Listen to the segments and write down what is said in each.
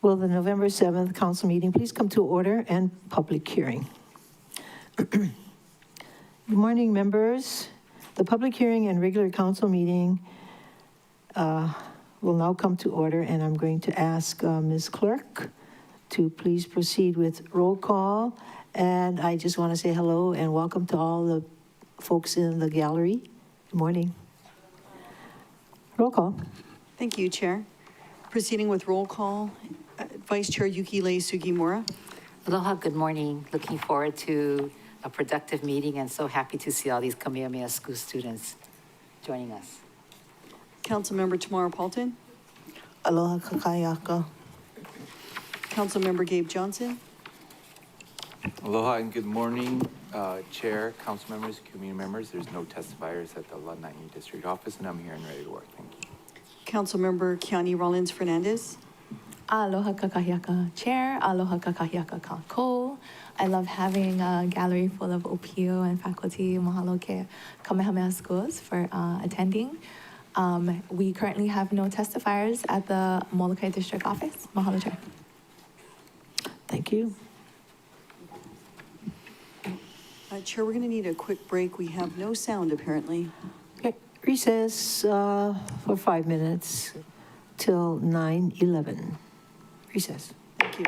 Will the November 7th council meeting please come to order and public hearing? Good morning, members. The public hearing and regular council meeting will now come to order, and I'm going to ask Ms. Clerk to please proceed with roll call. And I just want to say hello and welcome to all the folks in the gallery. Good morning. Roll call. Thank you, Chair. Proceeding with roll call, Vice Chair Yukilei Sugimura. Aloha, good morning. Looking forward to a productive meeting and so happy to see all these Kamehameha School students joining us. Councilmember Tamara Paulton. Aloha kakayaka. Councilmember Gabe Johnson. Aloha and good morning, Chair, council members, community members. There's no testifiers at the Lanai District Office, and I'm here and ready to work. Thank you. Councilmember Kiani Rollins Fernandez. Aloha kakahiaka chair, aloha kakahiaka kako. I love having a gallery full of OPU and faculty. Mahalo ke Kamehameha schools for attending. We currently have no testifiers at the Molokai District Office. Mahalo, Chair. Thank you. Chair, we're going to need a quick break. We have no sound apparently. Okay, recess for 5 minutes till 9:11. Recess. Thank you.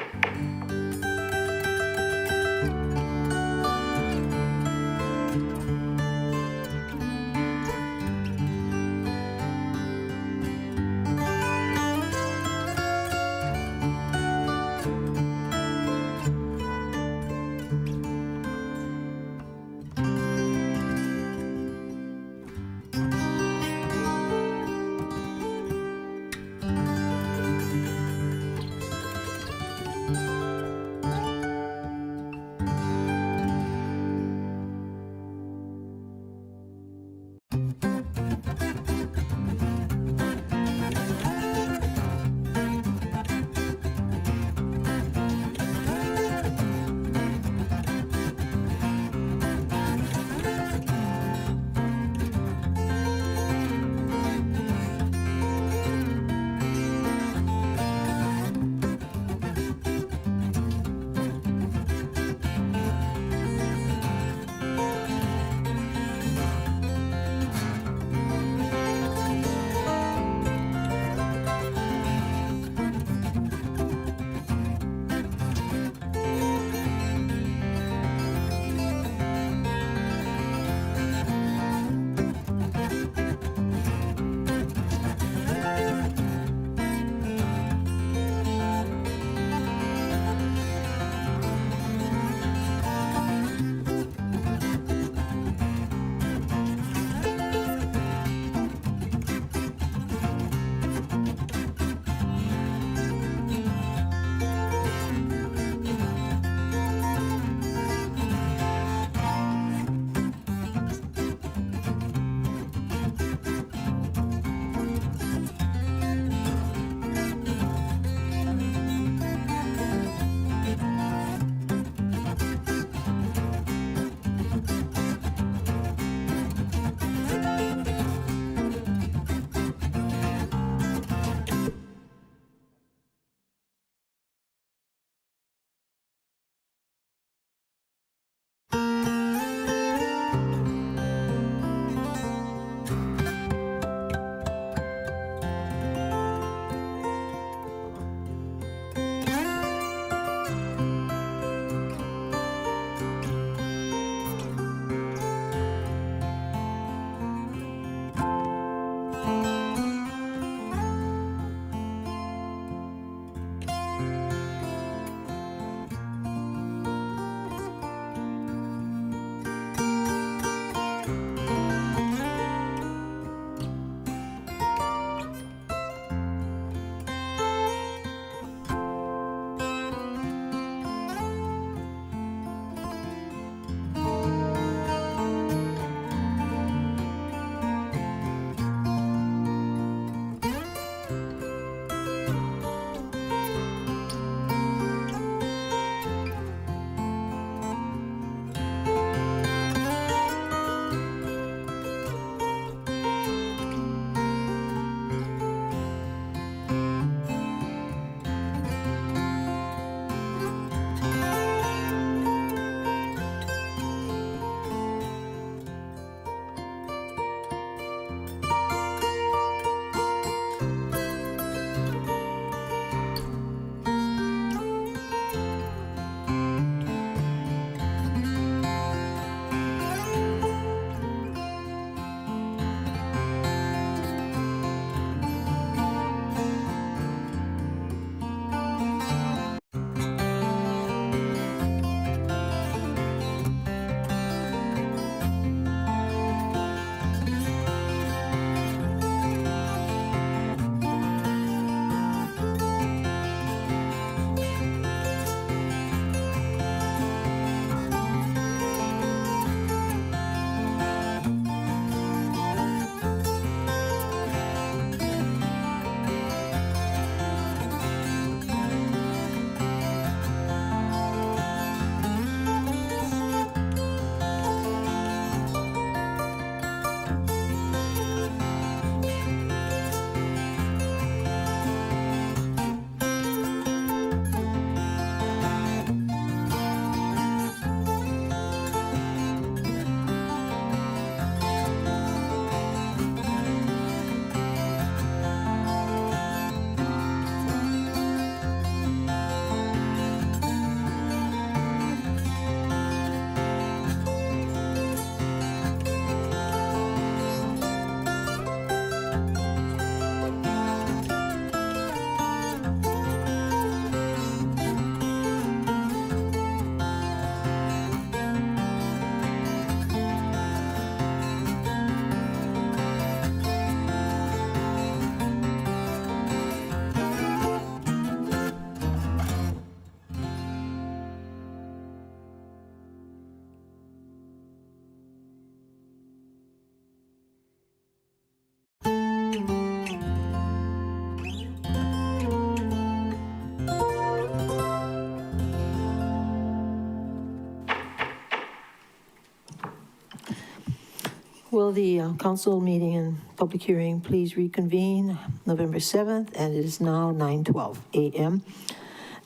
Will the council meeting and public hearing please reconvene November 7th, and it is now 9:12 a.m.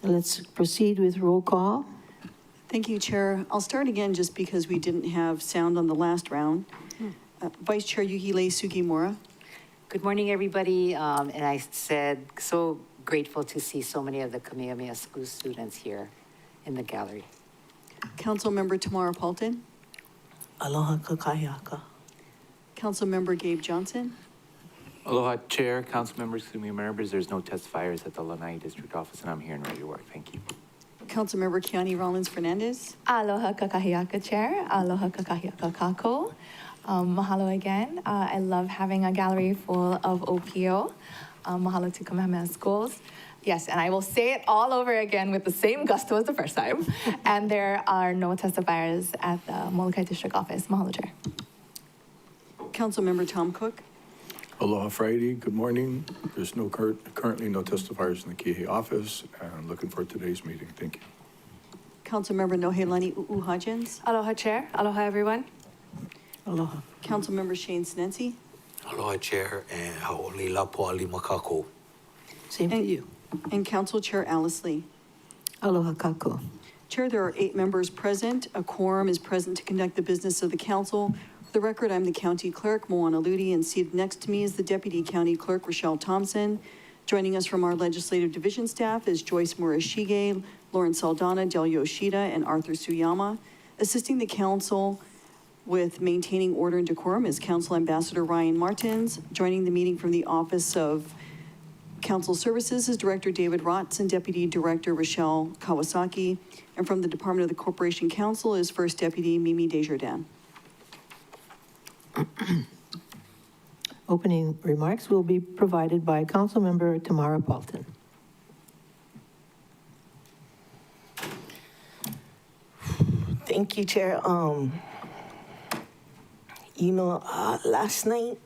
Let's proceed with roll call. Thank you, Chair. I'll start again just because we didn't have sound on the last round. Vice Chair Yukilei Sugimura. Good morning, everybody. And I said, so grateful to see so many of the Kamehameha School students here in the gallery. Councilmember Tamara Paulton. Aloha kakayaka. Councilmember Gabe Johnson. Aloha, Chair, council members, community members. There's no testifiers at the Lanai District Office, and I'm here and ready to work. Thank you. Councilmember Kiani Rollins Fernandez. Aloha kakahiaka chair, aloha kakahiaka kako. Mahalo again. I love having a gallery full of OPO. Mahalo to Kamehameha Schools. Yes, and I will say it all over again with the same gusto as the first time. And there are no testifiers at the Molokai District Office. Mahalo, Chair. Councilmember Tom Cook. Aloha Friday, good morning. There's currently no testifiers in the Kihei office, and I'm looking forward to today's meeting. Thank you. Councilmember Nohelani U'uhajens. Aloha, Chair. Aloha, everyone. Aloha. Councilmember Shane Snensi. Aloha Chair and haole lapo alima kako. Same to you. And Council Chair Alice Lee. Aloha kako. Chair, there are 8 members present. A quorum is present to conduct the business of the council. For the record, I'm the county clerk, Moana Ludi, and seated next to me is the deputy county clerk, Rochelle Thompson. Joining us from our legislative division staff is Joyce Murashige, Lauren Saldana, Del Yoshida, and Arthur Suyama. Assisting the council with maintaining order and decorum is Council Ambassador Ryan Martins. Joining the meeting from the Office of Council Services is Director David Rotz and Deputy Director Rochelle Kawasaki. And from the Department of the Corporation Council is First Deputy Mimi Desjardins. Opening remarks will be provided by Councilmember Tamara Paulton. Thank you, Chair. Last night,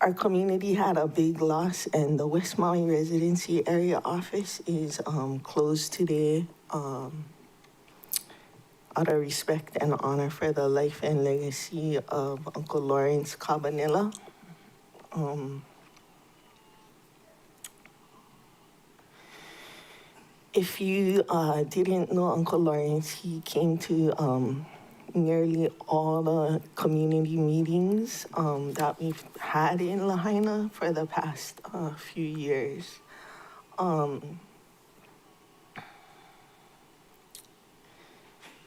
our community had a big loss, and the West Maui Residency Area Office is closed today. Out of respect and honor for the life and legacy of Uncle Lawrence Cabanilla. If you didn't know Uncle Lawrence, he came to nearly all the community meetings that we've had in Lahaina for the past few years.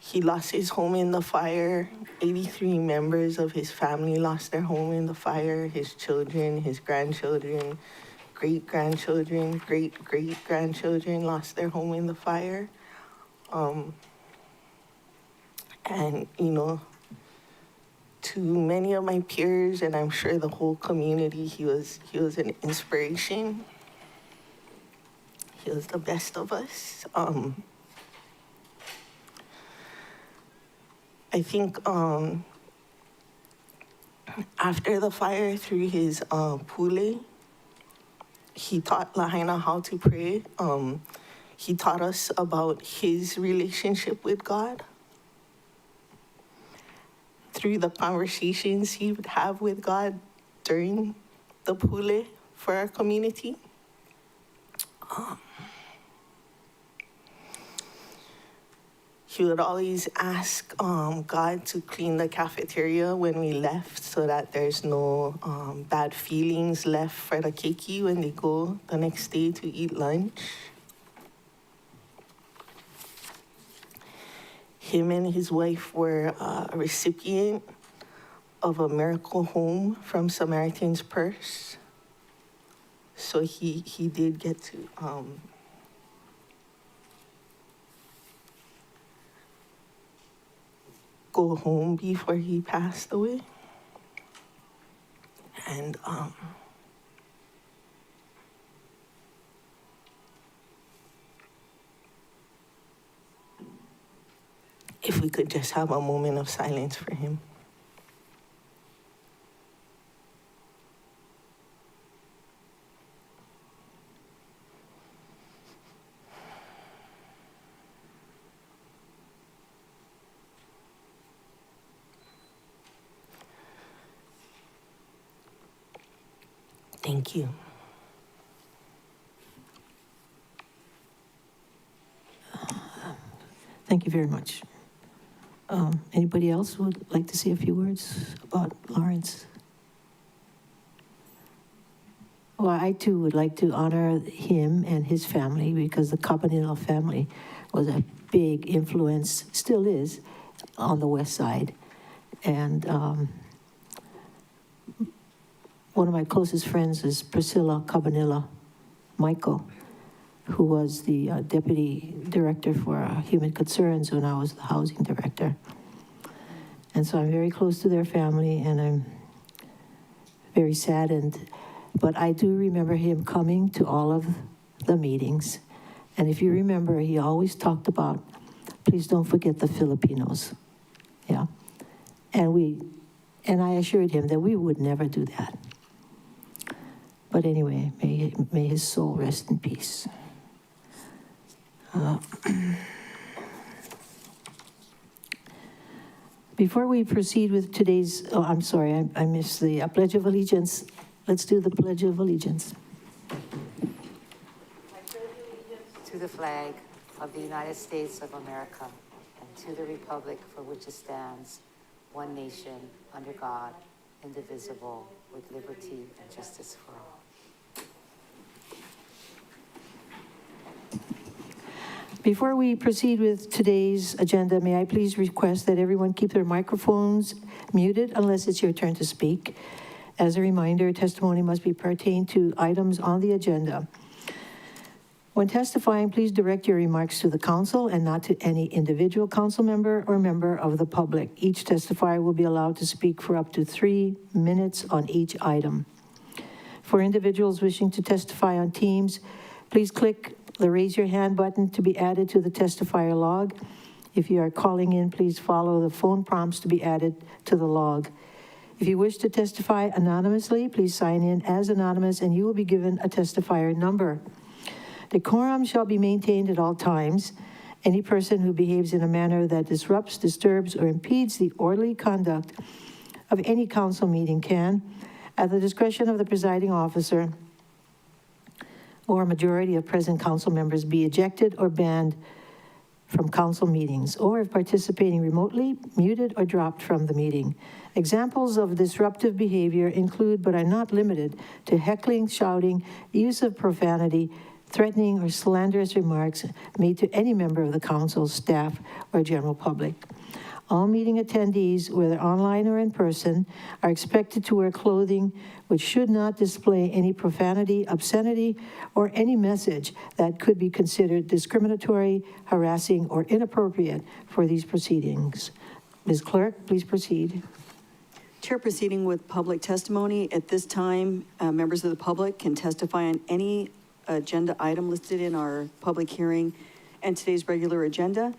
He lost his home in the fire. 83 members of his family lost their home in the fire. His children, his grandchildren, great-grandchildren, great-great-grandchildren lost their home in the fire. And, to many of my peers, and I'm sure the whole community, he was an inspiration. He was the best of us. I think after the fire, through his pule, he taught Lahaina how to pray. He taught us about his relationship with God. Through the conversations he would have with God during the pule for our community. He would always ask God to clean the cafeteria when we left so that there's no bad feelings left for the keiki when they go the next day to eat lunch. Him and his wife were a recipient of a miracle home from Samaritan's Purse. So he did get to go home before he passed away. And if we could just have a moment of silence for him. Thank you. Thank you very much. Anybody else would like to say a few words about Lawrence? Well, I too would like to honor him and his family because the Cabanillo family was a big influence, still is, on the West Side. And one of my closest friends is Priscilla Cabanillo Michael, who was the deputy director for human concerns when I was the housing director. And so I'm very close to their family, and I'm very saddened. But I do remember him coming to all of the meetings. And if you remember, he always talked about, please don't forget the Filipinos. Yeah. And I assured him that we would never do that. But anyway, may his soul rest in peace. Before we proceed with today's, oh, I'm sorry, I missed the Pledge of Allegiance. Let's do the Pledge of Allegiance. To the flag of the United States of America and to the republic for which it stands, one nation, under God, indivisible, with liberty and justice for all. Before we proceed with today's agenda, may I please request that everyone keep their microphones muted unless it's your turn to speak. As a reminder, testimony must be pertain to items on the agenda. When testifying, please direct your remarks to the council and not to any individual council member or member of the public. Each testifier will be allowed to speak for up to 3 minutes on each item. For individuals wishing to testify on Teams, please click the raise your hand button to be added to the testifier log. If you are calling in, please follow the phone prompts to be added to the log. If you wish to testify anonymously, please sign in as anonymous and you will be given a testifier number. Decorum shall be maintained at all times. Any person who behaves in a manner that disrupts, disturbs, or impedes the orderly conduct of any council meeting can, at the discretion of the presiding officer or a majority of present council members, be ejected or banned from council meetings, or if participating remotely, muted or dropped from the meeting. Examples of disruptive behavior include, but are not limited to, heckling, shouting, use of profanity, threatening or slanderous remarks made to any member of the council, staff, or general public. All meeting attendees, whether online or in person, are expected to wear clothing which should not display any profanity, obscenity, or any message that could be considered discriminatory, harassing, or inappropriate for these proceedings. Ms. Clerk, please proceed. Chair, proceeding with public testimony. At this time, members of the public can testify on any agenda item listed in our public hearing and today's regular agenda.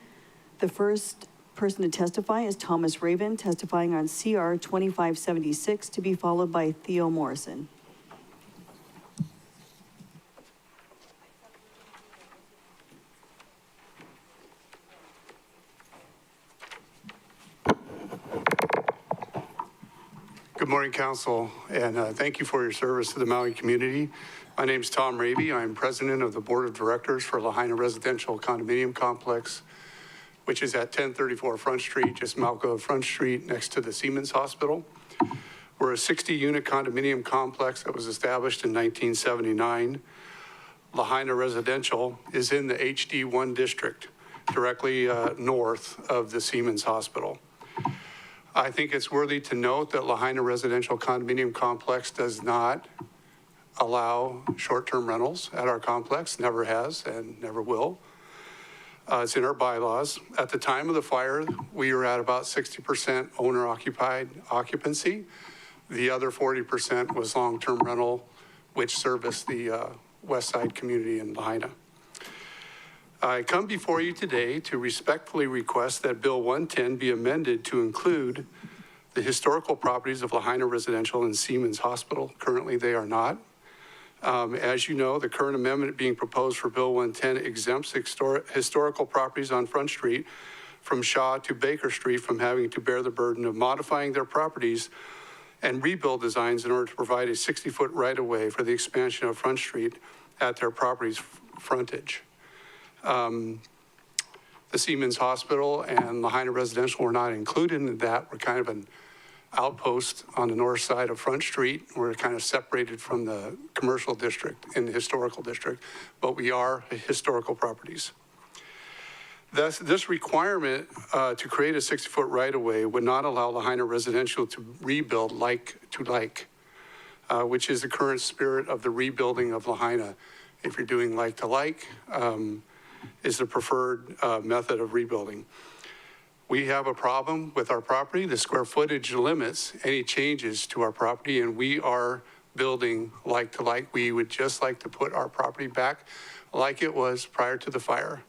The first person to testify is Thomas Raven, testifying on CR 2576, to be followed by Theo Morrison. Good morning, Council, and thank you for your service to the Maui community. My name is Tom Raby. I'm president of the Board of Directors for Lahaina Residential Condominium Complex, which is at 1034 Front Street, just Malco Front Street, next to the Siemens Hospital. We're a 60-unit condominium complex that was established in 1979. Lahaina Residential is in the HD1 district, directly north of the Siemens Hospital. I think it's worthy to note that Lahaina Residential Condominium Complex does not allow short-term rentals at our complex, never has and never will. It's in our bylaws. At the time of the fire, we were at about 60% owner-occupied occupancy. The other 40% was long-term rental, which serviced the West Side community in Lahaina. I come before you today to respectfully request that Bill 110 be amended to include the historical properties of Lahaina Residential and Siemens Hospital. Currently, they are not. As you know, the current amendment being proposed for Bill 110 exempts historical properties on Front Street from Shaw to Baker Street from having to bear the burden of modifying their properties and rebuild designs in order to provide a 60-foot right-of-way for the expansion of Front Street at their property's frontage. The Siemens Hospital and Lahaina Residential were not included in that. We're kind of an outpost on the north side of Front Street. We're kind of separated from the commercial district in the historical district, but we are historical properties. This requirement to create a 60-foot right-of-way would not allow Lahaina Residential to rebuild like to like, which is the current spirit of the rebuilding of Lahaina. If you're doing like to like, is the preferred method of rebuilding. We have a problem with our property. The square footage limits any changes to our property, and we are building like to like. We would just like to put our property back like it was prior to the fire.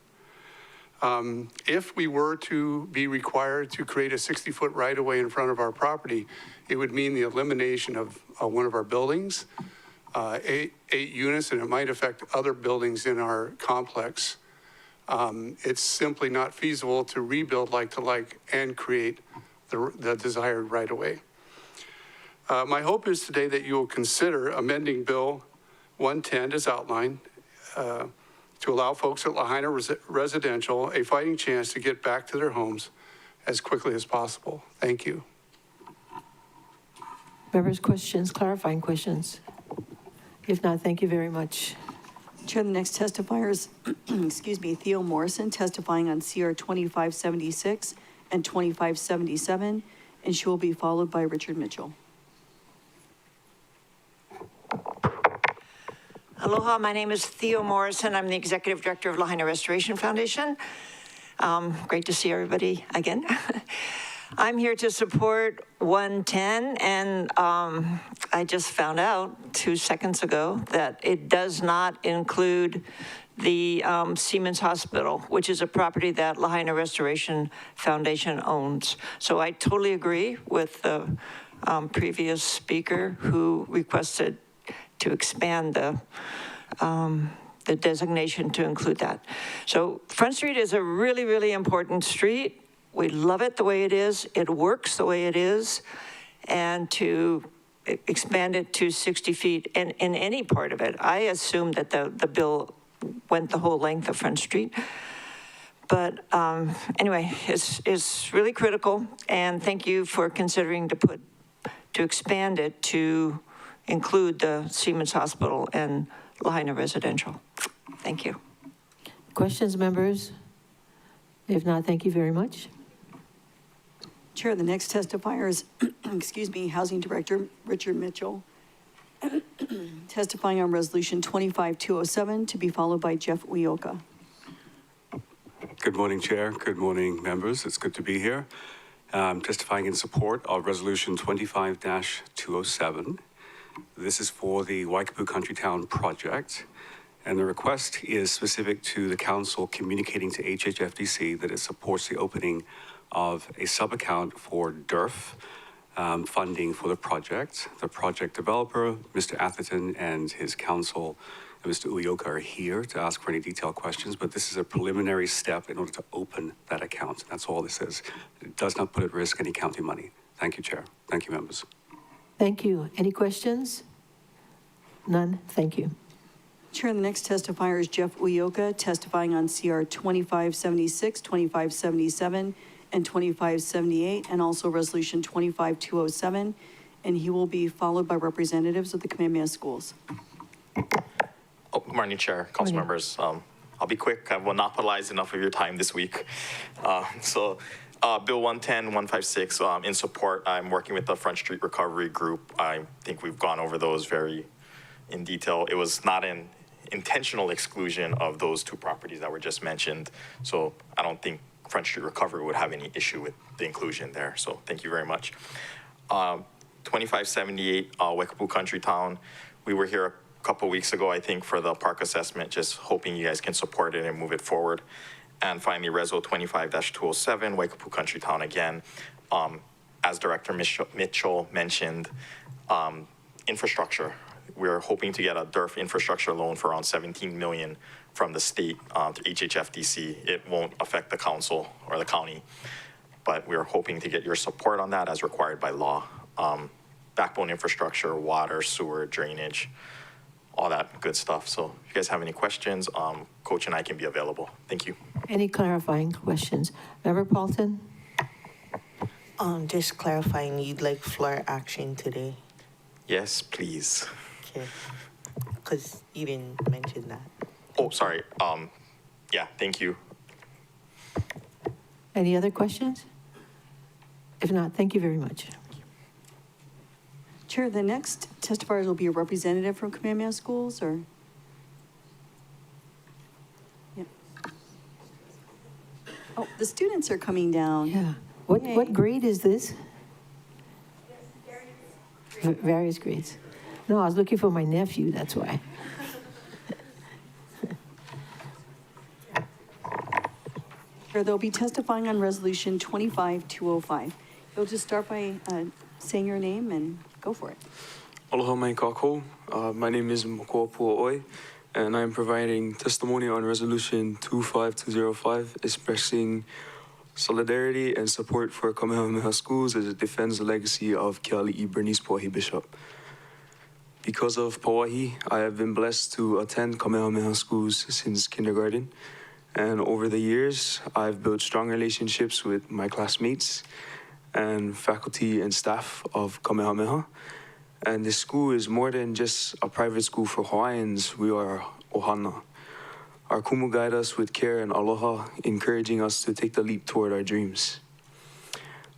If we were to be required to create a 60-foot right-of-way in front of our property, it would mean the elimination of one of our buildings, 8 units, and it might affect other buildings in our complex. It's simply not feasible to rebuild like to like and create the desired right-of-way. My hope is today that you will consider amending Bill 110 as outlined to allow folks at Lahaina Residential a fighting chance to get back to their homes as quickly as possible. Thank you. Members, questions, clarifying questions? If not, thank you very much. Chair, the next testifier is, excuse me, Theo Morrison, testifying on CR 2576 and 2577, and she will be followed by Richard Mitchell. Aloha, my name is Theo Morrison. I'm the Executive Director of Lahaina Restoration Foundation. Great to see everybody again. I'm here to support 110, and I just found out 2 seconds ago that it does not include the Siemens Hospital, which is a property that Lahaina Restoration Foundation owns. So I totally agree with the previous speaker who requested to expand the designation to include that. So Front Street is a really, really important street. We love it the way it is. It works the way it is. And to expand it to 60 feet in any part of it, I assume that the bill went the whole length of Front Street. But anyway, it's really critical. And thank you for considering to expand it to include the Siemens Hospital and Lahaina Residential. Thank you. Questions, members? If not, thank you very much. Chair, the next testifier is, excuse me, Housing Director Richard Mitchell, testifying on Resolution 25207, to be followed by Jeff Uyoka. Good morning, Chair. Good morning, members. It's good to be here. Testifying in support of Resolution 25-207. This is for the Waikapu Country Town project, and the request is specific to the council communicating to HHFDC that it supports the opening of a sub-account for DERF funding for the project. The project developer, Mr. Atherton, and his counsel, Mr. Uyoka, are here to ask for any detailed questions, but this is a preliminary step in order to open that account. That's all this is. It does not put at risk any county money. Thank you, Chair. Thank you, members. Thank you. Any questions? None? Thank you. Chair, the next testifier is Jeff Uyoka, testifying on CR 2576, 2577, and 2578, and also Resolution 25207, and he will be followed by representatives of the Kamehameha schools. Oh, good morning, Chair, council members. I'll be quick. I've monopolized enough of your time this week. Bill 110, 156, in support. I'm working with the Front Street Recovery Group. I think we've gone over those very in detail. It was not an intentional exclusion of those 2 properties that were just mentioned. So I don't think Front Street Recovery would have any issue with the inclusion there. So thank you very much. 2578, Waikapu Country Town. We were here a couple weeks ago, I think, for the park assessment, just hoping you guys can support it and move it forward. And finally, Reso 25-207, Waikapu Country Town again. As Director Mitchell mentioned, infrastructure. We're hoping to get a DERF infrastructure loan for around $17 million from the state to HHFDC. It won't affect the council or the county, but we're hoping to get your support on that as required by law. backbone infrastructure, water, sewer, drainage, all that good stuff. So if you guys have any questions, Coach and I can be available. Thank you. Any clarifying questions? Member Paulton? Just clarifying, you'd like floor action today? Yes, please. Okay. Because you didn't mention that. Oh, sorry. Yeah, thank you. Any other questions? If not, thank you very much. Chair, the next testifiers will be a representative from Kamehameha Schools, or? Yeah. Oh, the students are coming down. Yeah. What Yay. grade is this? Various grades. No, I was looking for my nephew, that's why. Chair, they'll be testifying on Resolution 25-205. You'll just start by saying your name and go for it. Aloha mai kākou. My name is Makoapua Oi, and I am providing testimony on Resolution 25205, expressing solidarity and support for Kamehameha Schools as it defends the legacy of Keali'i Bernice Pauahi Bishop. Because of Pauahi, I have been blessed to attend Kamehameha Schools since kindergarten, and over the years, I've built strong relationships with my classmates and faculty and staff of Kamehameha. And this school is more than just a private school for Hawaiians. We are ohana. Our kumu guide us with care and aloha, encouraging us to take the leap toward our dreams.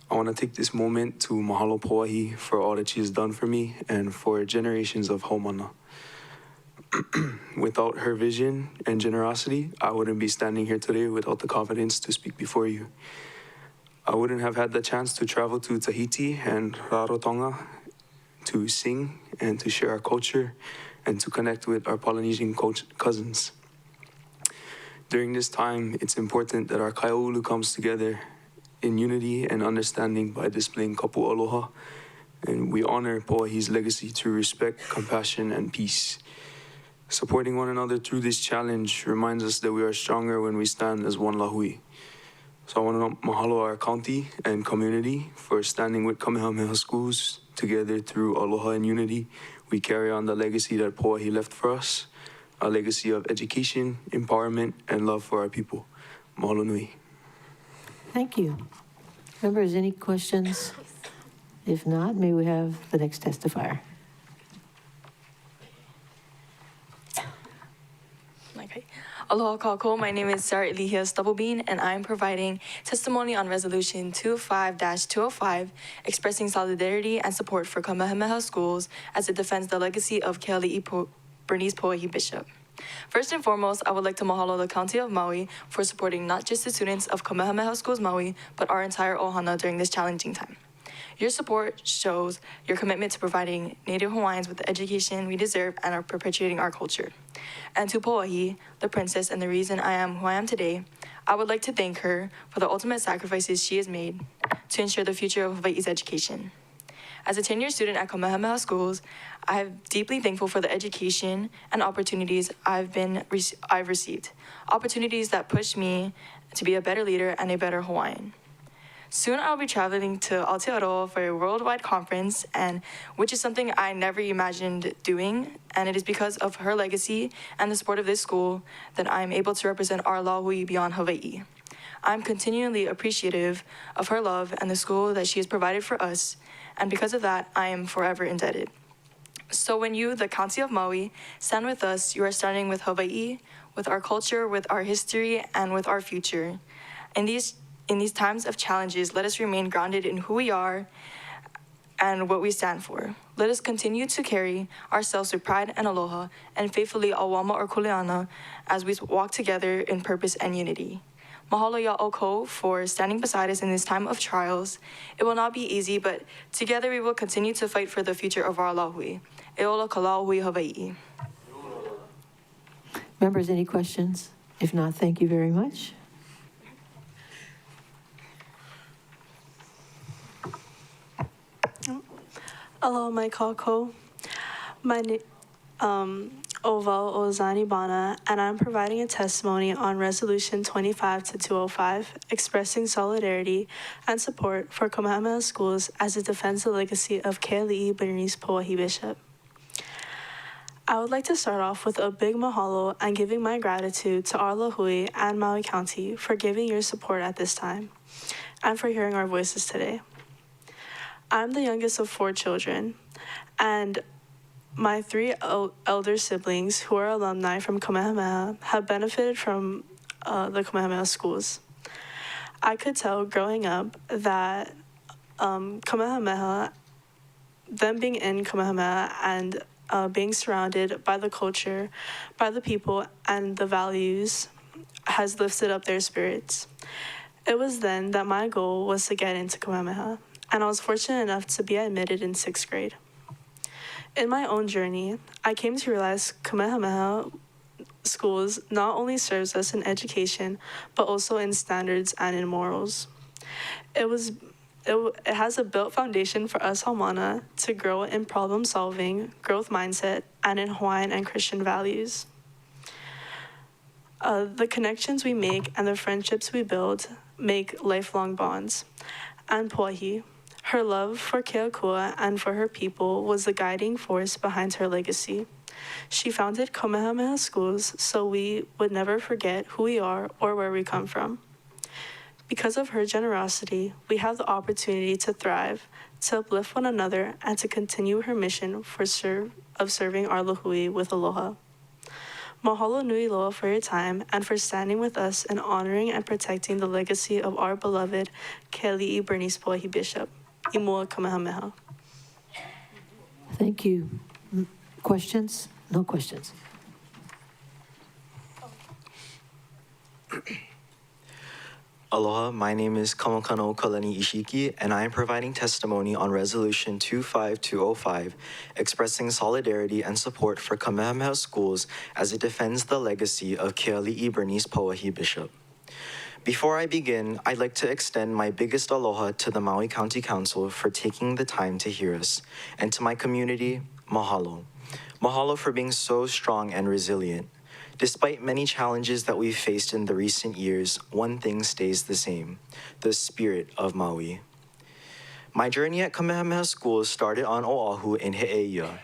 I want to take this moment to mahalo Pauahi for all that she has done for me and for generations of haumana. Without her vision and generosity, I wouldn't be standing here today without the confidence to speak before you. I wouldn't have had the chance to travel to Tahiti and Rarotonga to sing and to share our culture and to connect with our Polynesian cousins. During this time, it's important that our kaiāulu comes together in unity and understanding by displaying kapu aloha, and we honor Pauahi's legacy through respect, compassion, and peace. Supporting one another through this challenge reminds us that we are stronger when we stand as one lahui. So I want to mahalo our county and community for standing with Kamehameha Schools together through aloha and unity. We carry on the legacy that Pauahi left for us, a legacy of education, empowerment, and love for our people. Mahalo nui. Thank you. Members, any questions? If not, may we have the next testifier? Okay. Aloha kākou, my name is Sarah Elihia Stubblebean, and I'm providing testimony on Resolution 25-205, expressing solidarity and support for Kamehameha Schools as it defends the legacy of Keali'i Bernice Pauahi Bishop. First and foremost, I would like to mahalo the County of Maui for supporting not just the students of Kamehameha Schools Maui, but our entire ohana during this challenging time. Your support shows your commitment to providing Native Hawaiians with the education we deserve and are perpetuating our culture. And to Pauahi, the princess and the reason I am who I am today, I would like to thank her for the ultimate sacrifices she has made to ensure the future of Hawaii's education. As a 10-year student at Kamehameha Schools, I am deeply thankful for the education and opportunities I've received, opportunities that push me to be a better leader and a better Hawaiian. Soon I'll be traveling to Aotearoa for a worldwide conference, and which is something I never imagined doing, and it is because of her legacy and the support of this school that I'm able to represent our lahui beyond Hawaii. I'm continually appreciative of her love and the school that she has provided for us, and because of that, I am forever indebted. So when you, the County of Maui, stand with us, you are standing with Hawaii, with our culture, with our history, and with our future. In these times of challenges, let us remain grounded in who we are and what we stand for. Let us continue to carry ourselves with pride and aloha and faithfully awama or kuleana as we walk together in purpose and unity. Mahalo ya oko for standing beside us in this time of trials. It will not be easy, but together we will continue to fight for the future of our lahui. E ola ka lahui Hawaii. Members, any questions? If not, thank you very much. Aloha mai kākou. Oval Ozani Bana, and I'm providing a testimony on Resolution 25-205, expressing solidarity and support for Kamehameha Schools as it defends the legacy of Keali'i Bernice Pauahi Bishop. I would like to start off with a big mahalo and giving my gratitude to our Lahui and Maui County for giving your support at this time and for hearing our voices today. I'm the youngest of 4 children, and my 3 elder siblings who are alumni from Kamehameha have benefited from the Kamehameha schools. I could tell growing up that Kamehameha, them being in Kamehameha and being surrounded by the culture, by the people, and the values has lifted up their spirits. It was then that my goal was to get into Kamehameha, and I was fortunate enough to be admitted in 6th grade. In my own journey, I came to realize Kamehameha schools not only serves us in education, but also in standards and in morals. It has a built foundation for us Haumana to grow in problem solving, growth mindset, and in Hawaiian and Christian values. The connections we make and the friendships we build make lifelong bonds. And Pauahi, her love for Keakua and for her people was the guiding force behind her legacy. She founded Kamehameha schools so we would never forget who we are or where we come from. Because of her generosity, we have the opportunity to thrive, to uplift one another, and to continue her mission of serving our Lahui with aloha. Mahalo nui loa for your time and for standing with us and honoring and protecting the legacy of our beloved Keali'i Bernice Pauahi Bishop. Imua Kamehameha. Thank you. Questions? No questions. Aloha, my name is Kamokano Kalani Ishiki, and I am providing testimony on Resolution 25205, expressing solidarity and support for Kamehameha Schools as it defends the legacy of Keali'i Bernice Pauahi Bishop. Before I begin, I'd like to extend my biggest aloha to the Maui County Council for taking the time to hear us, and to my community, mahalo. Mahalo for being so strong and resilient. Despite many challenges that we've faced in the recent years, one thing stays the same: the spirit of Maui. My journey at Kamehameha Schools started on Oahu in He'eia.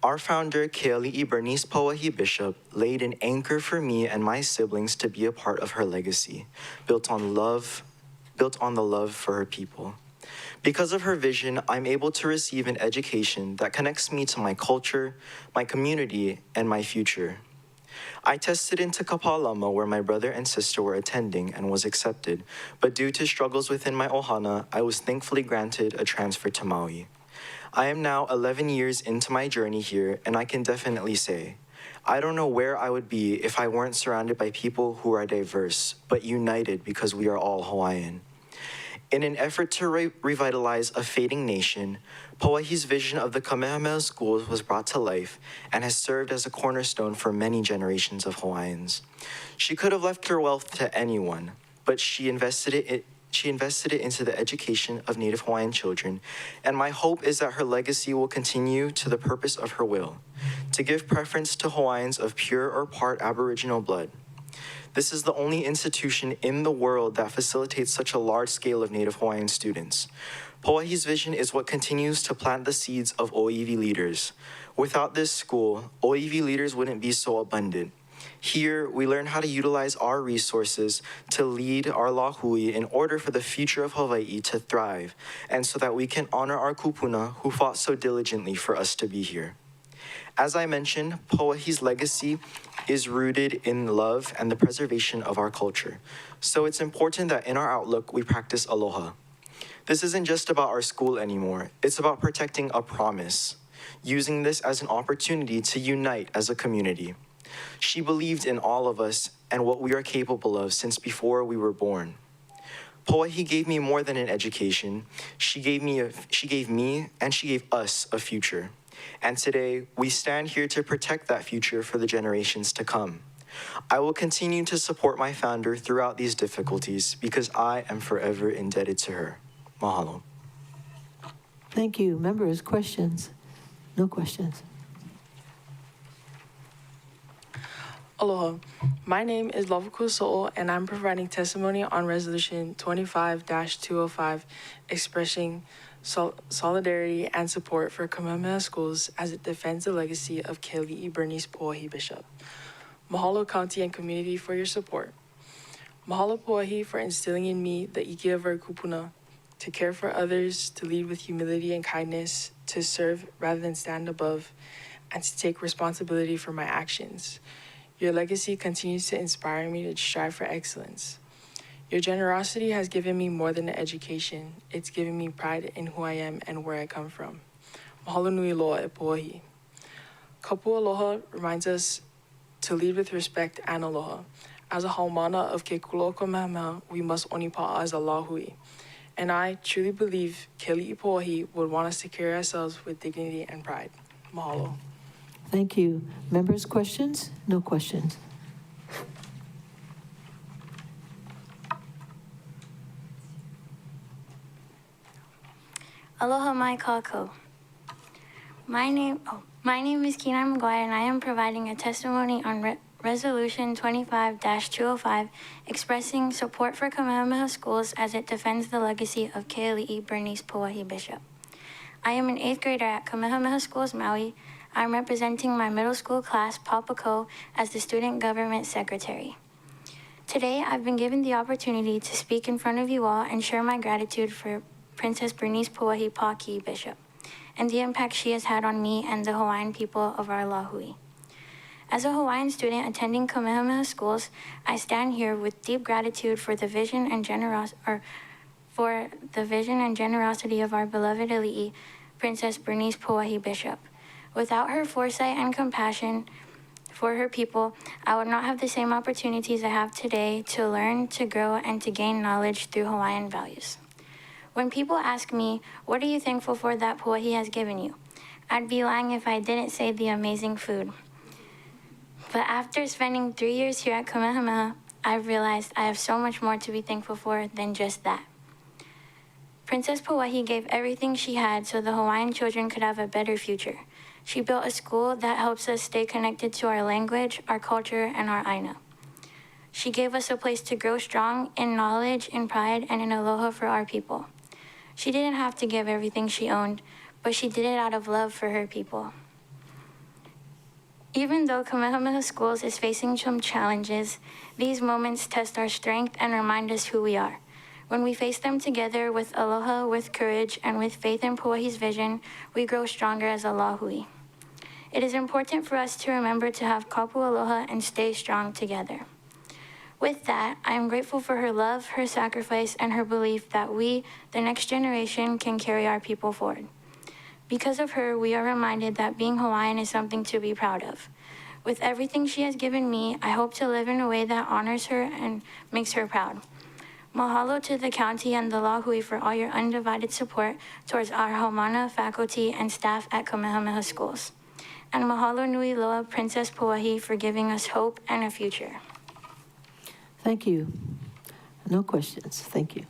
Our founder, Keali'i Bernice Pauahi Bishop, laid an anchor for me and my siblings to be a part of her legacy, built on the love for her people. Because of her vision, I'm able to receive an education that connects me to my culture, my community, and my future. I tested into Kapalama where my brother and sister were attending and was accepted, but due to struggles within my ohana, I was thankfully granted a transfer to Maui. I am now 11 years into my journey here, and I can definitely say, I don't know where I would be if I weren't surrounded by people who are diverse, but united because we are all Hawaiian. In an effort to revitalize a fading nation, Pauahi's vision of the Kamehameha Schools was brought to life and has served as a cornerstone for many generations of Hawaiians. She could have left her wealth to anyone, but she invested it into the education of Native Hawaiian children, and my hope is that her legacy will continue to the purpose of her will, to give preference to Hawaiians of pure or part Aboriginal blood. This is the only institution in the world that facilitates such a large scale of Native Hawaiian students. Pauahi's vision is what continues to plant the seeds of Oiwi leaders. Without this school, Oiwi leaders wouldn't be so abundant. Here, we learn how to utilize our resources to lead our lahui in order for the future of Hawaii to thrive, and so that we can honor our kupuna who fought so diligently for us to be here. As I mentioned, Pauahi's legacy is rooted in love and the preservation of our culture. So it's important that in our outlook, we practice aloha. This isn't just about our school anymore. It's about protecting a promise, using this as an opportunity to unite as a community. She believed in all of us and what we are capable of since before we were born. Pauahi gave me more than an education. She gave me and she gave us a future. And today, we stand here to protect that future for the generations to come. I will continue to support my founder throughout these difficulties because I am forever indebted to her. Mahalo. Thank you. Members, questions? No questions. Aloha. My name is Lovaku Soul, and I'm providing testimony on Resolution 25-205, expressing solidarity and support for Kamehameha Schools as it defends the legacy of Keli'i Bernice Puahi Bishop. Mahalo County and community for your support. Mahalo Puahi for instilling in me the Iki of our kupuna, to care for others, to lead with humility and kindness, to serve rather than stand above, and to take responsibility for my actions. Your legacy continues to inspire me to strive for excellence. Your generosity has given me more than an education. It's given me pride in who I am and where I come from. Mahalo nui loa e Puahi. Kapu aloha reminds us to lead with respect and aloha. As a haumana of Ke Kulo Kamehameha, we must onipa'a as a lahui. And I truly believe Keli'i Puahi would want us to carry ourselves with dignity and pride. Mahalo. Thank you. Members, questions? No questions. Aloha mai kākou. My name is Kina McGuire, and I am providing a testimony on Resolution 25-205, expressing support for Kamehameha Schools as it defends the legacy of Keali'i Bernice Puahi Bishop. I am an 8th grader at Kamehameha Schools, Maui. I'm representing my middle school class, Papako, as the Student Government Secretary. Today, I've been given the opportunity to speak in front of you all and share my gratitude for Princess Bernice Puahi Paki Bishop and the impact she has had on me and the Hawaiian people of our lahui. As a Hawaiian student attending Kamehameha Schools, I stand here with deep gratitude for the vision and generosity of our beloved Ali'i, Princess Bernice Puahi Bishop. Without her foresight and compassion for her people, I would not have the same opportunities I have today to learn, to grow, and to gain knowledge through Hawaiian values. When people ask me, what are you thankful for that Puahi has given you? I'd be lying if I didn't say the amazing food. But after spending 3 years here at Kamehameha, I've realized I have so much more to be thankful for than just that. Princess Puahi gave everything she had so the Hawaiian children could have a better future. She built a school that helps us stay connected to our language, our culture, and our aina. She gave us a place to grow strong in knowledge, in pride, and in aloha for our people. She didn't have to give everything she owned, but she did it out of love for her people. Even though Kamehameha Schools is facing some challenges, these moments test our strength and remind us who we are. When we face them together with aloha, with courage, and with faith in Puahi's vision, we grow stronger as a lahui. It is important for us to remember to have kapu aloha and stay strong together. With that, I am grateful for her love, her sacrifice, and her belief that we, the next generation, can carry our people forward. Because of her, we are reminded that being Hawaiian is something to be proud of. With everything she has given me, I hope to live in a way that honors her and makes her proud. Mahalo to the county and the lahui for all your undivided support towards our haumana, faculty, and staff at Kamehameha Schools. And mahalo nui loa Princess Puahi for giving us hope and a future. Thank you. No questions. Thank you.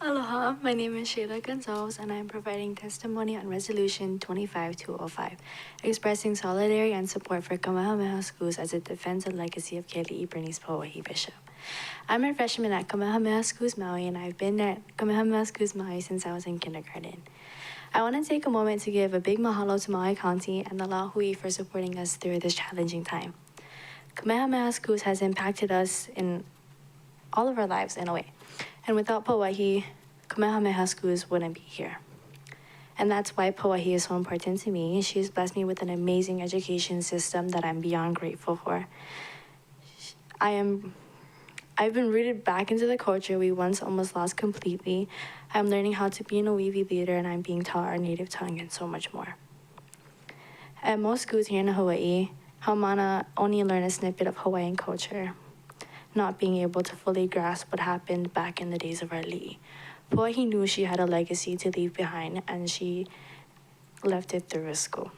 Aloha, my name is Shayla Gonzalez, and I am providing testimony on Resolution 25-205, expressing solidarity and support for Kamehameha Schools as it defends the legacy of Keli'i Bernice Puahi Bishop. I'm a freshman at Kamehameha Schools Maui, and I've been at Kamehameha Schools Maui since I was in kindergarten. I want to take a moment to give a big mahalo to Maui County and the Lahui for supporting us through this challenging time. Kamehameha Schools has impacted us in all of our lives in a way. And without Puahi, Kamehameha Schools wouldn't be here. And that's why Puahi is so important to me. She's blessed me with an amazing education system that I'm beyond grateful for. I've been rooted back into the culture we once almost lost completely. I'm learning how to be an Oiwi leader, and I'm being taught our native tongue and so much more. At most schools here in Hawaii, Haumana only learn a snippet of Hawaiian culture, not being able to fully grasp what happened back in the days of our li'i. Puahi knew she had a legacy to leave behind, and she left it through her school.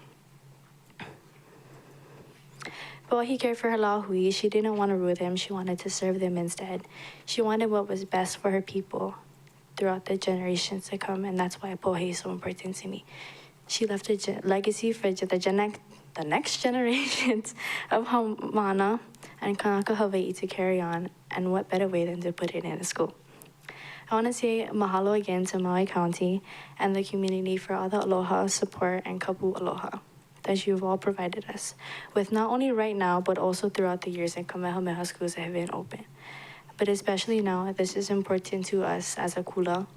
Puahi cared for her lahui. She didn't want to rule them. She wanted to serve them instead. She wanted what was best for her people throughout the generations to come, and that's why Puahi is so important to me. She left a legacy for the next generations of Haumana and Kanaka Hawaii to carry on, and what better way than to put it in a school. I want to say mahalo again to Maui County and the community for all the aloha, support, and kapu aloha that you've all provided us with, not only right now, but also throughout the years in Kamehameha schools that have been open. But especially now, this is important to us as a kula,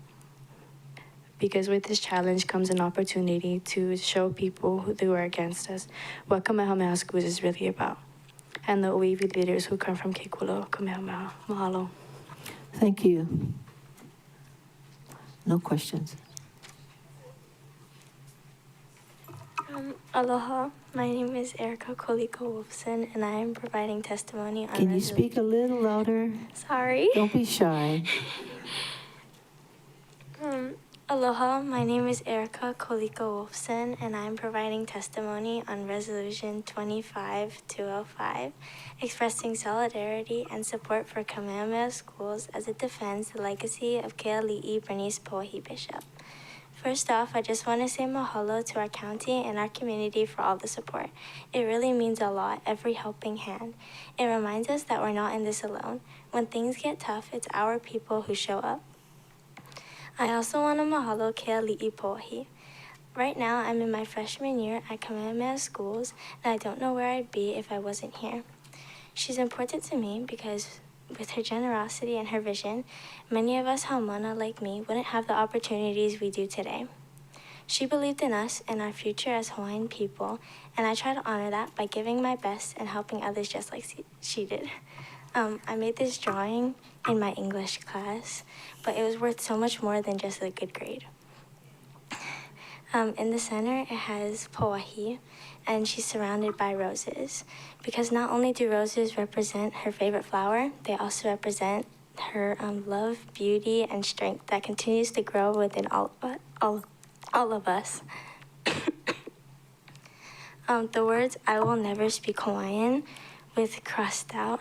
because with this challenge comes an opportunity to show people who are against us what Kamehameha schools is really about, and the Oiwi leaders who come from Kekulo, Kamehameha. Mahalo. Thank you. No questions. Aloha, my name is Erica Koliko Wolfson, and I am providing testimony on. Can you speak a little louder? Sorry. Don't be shy. Aloha, my name is Erica Koliko Wolfson, and I am providing testimony on Resolution 25-205, expressing solidarity and support for Kamehameha schools as it defends the legacy of Keali'i Bernice Poahi Bishop. First off, I just want to say mahalo to our county and our community for all the support. It really means a lot, every helping hand. It reminds us that we're not in this alone. When things get tough, it's our people who show up. I also want to mahalo Keali'i Poahi. Right now, I'm in my freshman year at Kamehameha Schools, and I don't know where I'd be if I wasn't here. She's important to me because with her generosity and her vision, many of us Haumana like me wouldn't have the opportunities we do today. She believed in us and our future as Hawaiian people, and I try to honor that by giving my best and helping others just like she did. I made this drawing in my English class, but it was worth so much more than just a good grade. In the center, it has Poahi, and she's surrounded by roses, because not only do roses represent her favorite flower, they also represent her love, beauty, and strength that continues to grow within all of us. The words "I will never speak Hawaiian" with crossed out,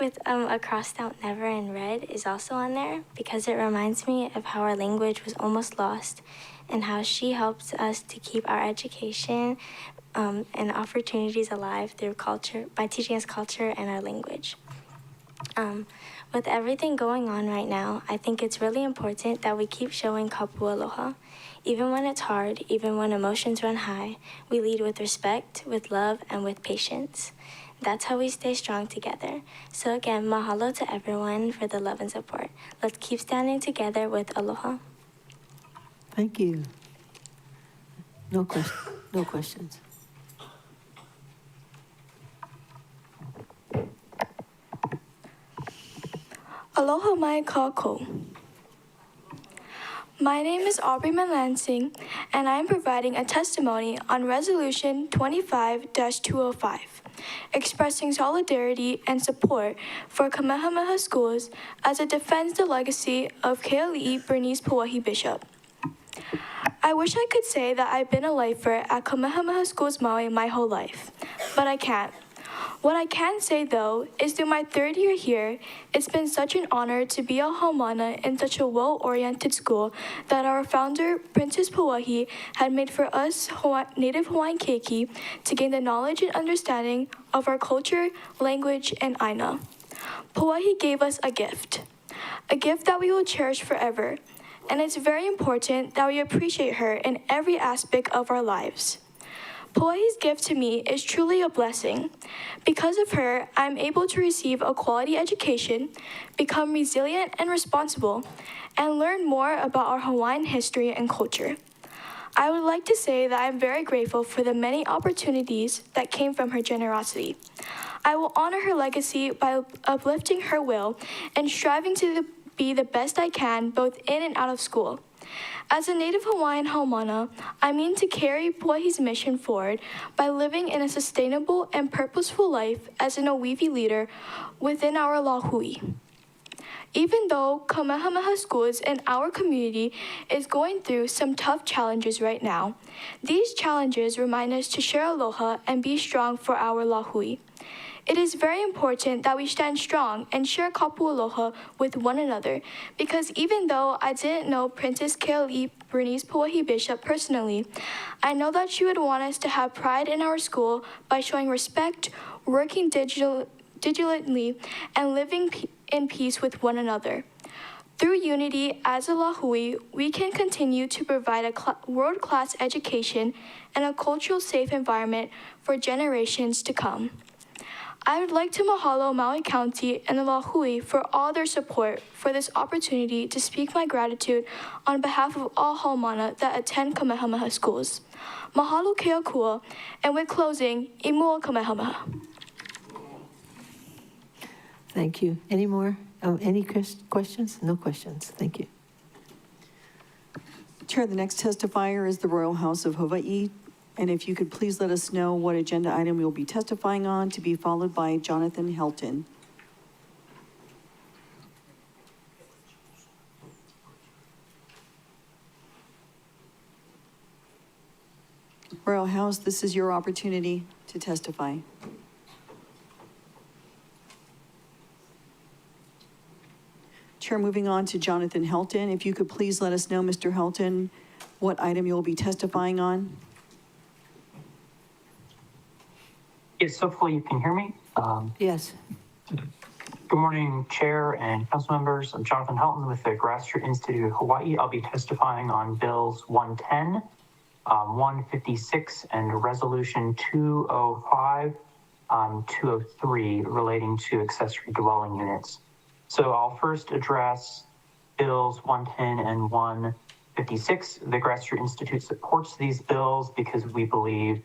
with a crossed out never in red is also on there, because it reminds me of how our language was almost lost and how she helps us to keep our education and opportunities alive through culture, by teaching us culture and our language. With everything going on right now, I think it's really important that we keep showing kapu aloha. Even when it's hard, even when emotions run high, we lead with respect, with love, and with patience. That's how we stay strong together. So again, mahalo to everyone for the love and support. Let's keep standing together with aloha. Thank you. No questions. Aloha mai kako. My name is Aubrey Lansing, and I am providing a testimony on Resolution 25-205, expressing solidarity and support for Kamehameha schools as it defends the legacy of Keali'i Bernice Poahi Bishop. I wish I could say that I've been a lifer at Kamehameha Schools Maui my whole life, but I can't. What I can say, though, is through my third year here, it's been such an honor to be a Haumana in such a well-oriented school that our founder, Princess Pauahi, had made for us Native Hawaiian keiki to gain the knowledge and understanding of our culture, language, and Aina. Pauahi gave us a gift that we will cherish forever, and it's very important that we appreciate her in every aspect of our lives. Pauahi's gift to me is truly a blessing. Because of her, I'm able to receive a quality education, become resilient and responsible, and learn more about our Hawaiian history and culture. I would like to say that I'm very grateful for the many opportunities that came from her generosity. I will honor her legacy by uplifting her will and striving to be the best I can both in and out of school. As a Native Hawaiian Haumana, I mean to carry Pauahi's mission forward by living in a sustainable and purposeful life as an Oiwi leader within our lahui. Even though Kamehameha Schools in our community is going through some tough challenges right now, these challenges remind us to share aloha and be strong for our lahui. It is very important that we stand strong and share kapu aloha with one another, because even though I didn't know Princess Keali'i Bernice Pauahi Bishop personally, I know that she would want us to have pride in our school by showing respect, working diligently, and living in peace with one another. Through unity as a lahui, we can continue to provide a world-class education and a cultural safe environment for generations to come. I would like to mahalo Maui County and the lahui for all their support for this opportunity to speak my gratitude on behalf of all haumana that attend Kamehameha schools. Mahalo ke akua, and with closing, I mua Kamehameha. Thank you. Any more? Any questions? No questions. Thank you. Chair, the next testifier is the Royal House of Hawaii. And if you could please let us know what agenda item you'll be testifying on, to be followed by Jonathan Helton. Royal House, this is your opportunity to testify. Chair, moving on to Jonathan Helton. If you could please let us know, Mr. Helton, what item you'll be testifying on. Yes, hopefully you can hear me. Yes. Good morning, Chair and Council members. I'm Jonathan Helton with the Grassroots Institute of Hawaii. I'll be testifying on Bills 110, 156, and Resolution 205, 203 relating to accessory dwelling units. So I'll first address Bills 110 and 156. The Grassroots Institute supports these bills because we believe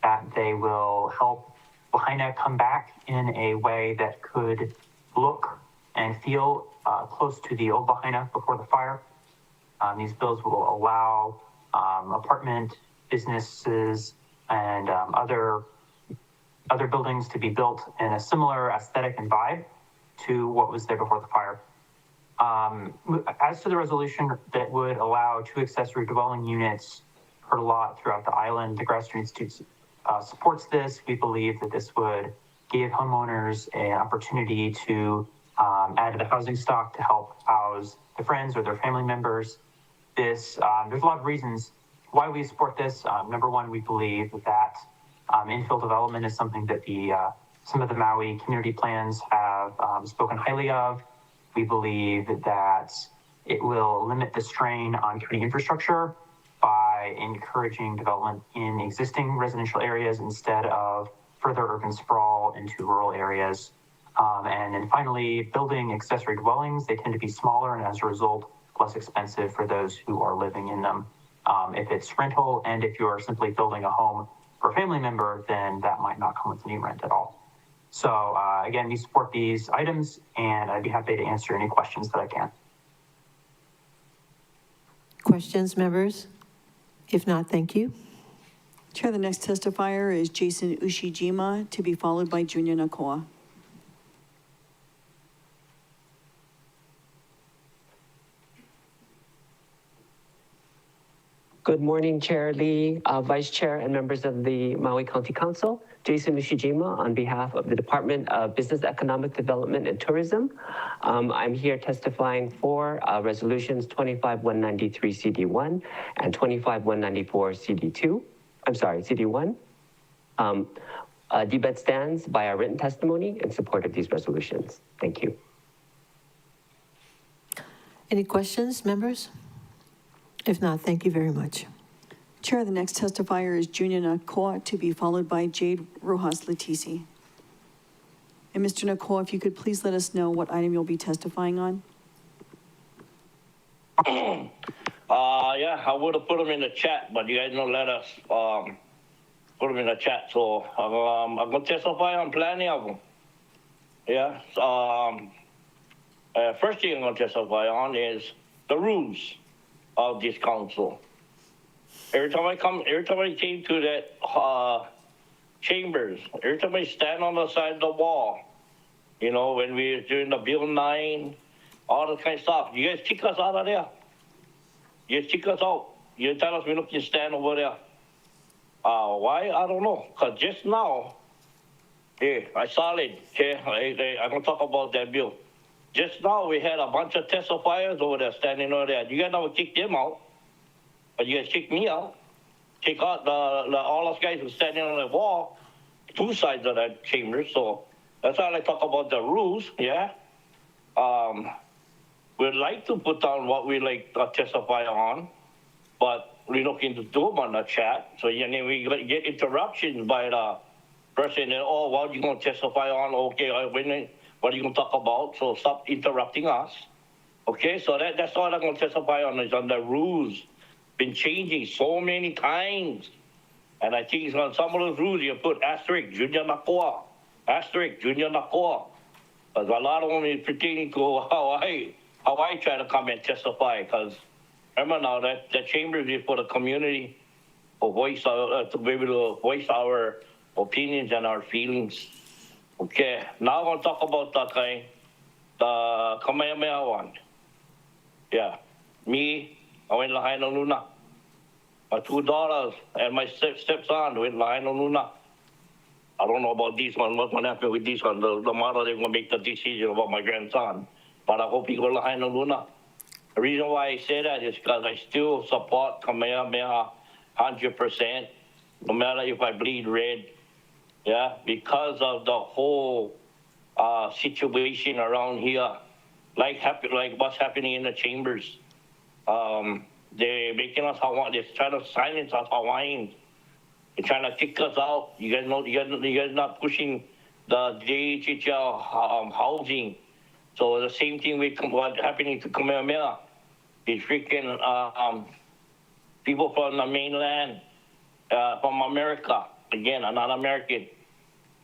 that they will help Lahaina come back in a way that could look and feel close to the old Lahaina before the fire. These bills will allow apartment businesses and other buildings to be built in a similar aesthetic and vibe to what was there before the fire. As to the resolution that would allow 2 accessory dwelling units per lot throughout the island, the Grassroots Institute supports this. We believe that this would give homeowners an opportunity to add to the housing stock to help house their friends or their family members. There's a lot of reasons why we support this. Number one, we believe that infill development is something that some of the Maui community plans have spoken highly of. We believe that it will limit the strain on community infrastructure by encouraging development in existing residential areas instead of further urban sprawl into rural areas. And then finally, building accessory dwellings, they tend to be smaller and as a result, less expensive for those who are living in them. If it's rental and if you're simply building a home for a family member, then that might not come with any rent at all. So again, we support these items and I'd be happy to answer any questions that I can. Questions, members? If not, thank you. Chair, the next testifier is Jason Ushijima, to be followed by Junya Nakoa. Good morning, Chair Lee, Vice Chair, and members of the Maui County Council. Jason Ushijima on behalf of the Department of Business, Economic Development, and Tourism. I'm here testifying for resolutions 25193 CD1 and 25194 CD2. I'm sorry, CD1. DBET stands by our written testimony in support of these resolutions. Thank you. Any questions, members? If not, thank you very much. Chair, the next testifier is Junya Nakoa, to be followed by Jade Rojas Latisi. And Mr. Nakoa, if you could please let us know what item you'll be testifying on. Yeah, I would have put them in the chat, but you guys don't let us put them in the chat. So I'm going to testify on plenty of them. Yeah. First thing I'm going to testify on is the rules of this council. Every time I came to that chambers, every time I stand on the side of the wall, you know, when we were doing the Bill 9, all that kind of stuff, you guys kick us out of there. You guys kick us out. You tell us we don't can stand over there. Why? I don't know. Because just now, Yeah, I saw it. Okay, I'm gonna talk about that bill. Just now, we had a bunch of testifiers over there standing over there. You guys never kicked them out, but you guys kicked me out. Kick out all those guys who standing on the wall, two sides of that chamber. So that's why I talk about the rules. Yeah. We'd like to put down what we like to testify on, but we're looking to do them on the chat. So then we get interruptions by the person. And, oh, what are you going to testify on? Okay, what are you going to talk about? So stop interrupting us. Okay, so that's all I'm going to testify on is on the rules. Been changing so many times. And I think it's on some of those rules you put asterisk, Junior Nakoa, asterisk, Junior Nakoa. Because a lot of them is pertaining to how I try to come and testify. Because remember now that the chamber is for the community to to be able to voice our opinions and our feelings. Okay, now I'm going to talk about the Kamehameha one. Yeah, me, I went Lahaina Luna. My $2 and my stepson went Lahaina Luna. I don't know about this one, what's going to happen with this one. The mother, they're going to make the decision about my grandson. But I hope he go Lahaina Luna. The reason why I say that is because I still support Kamehameha 100%, no matter if I bleed red. Yeah, because of the whole situation around here, like what's happening in the chambers. They're making us Hawaiian. They're trying to silence us Hawaiians. They're trying to kick us out. You guys know, you guys not pushing the JHHL housing. So the same thing with what's happening to Kamehameha. These freaking people from the mainland, from America. Again, I'm not American.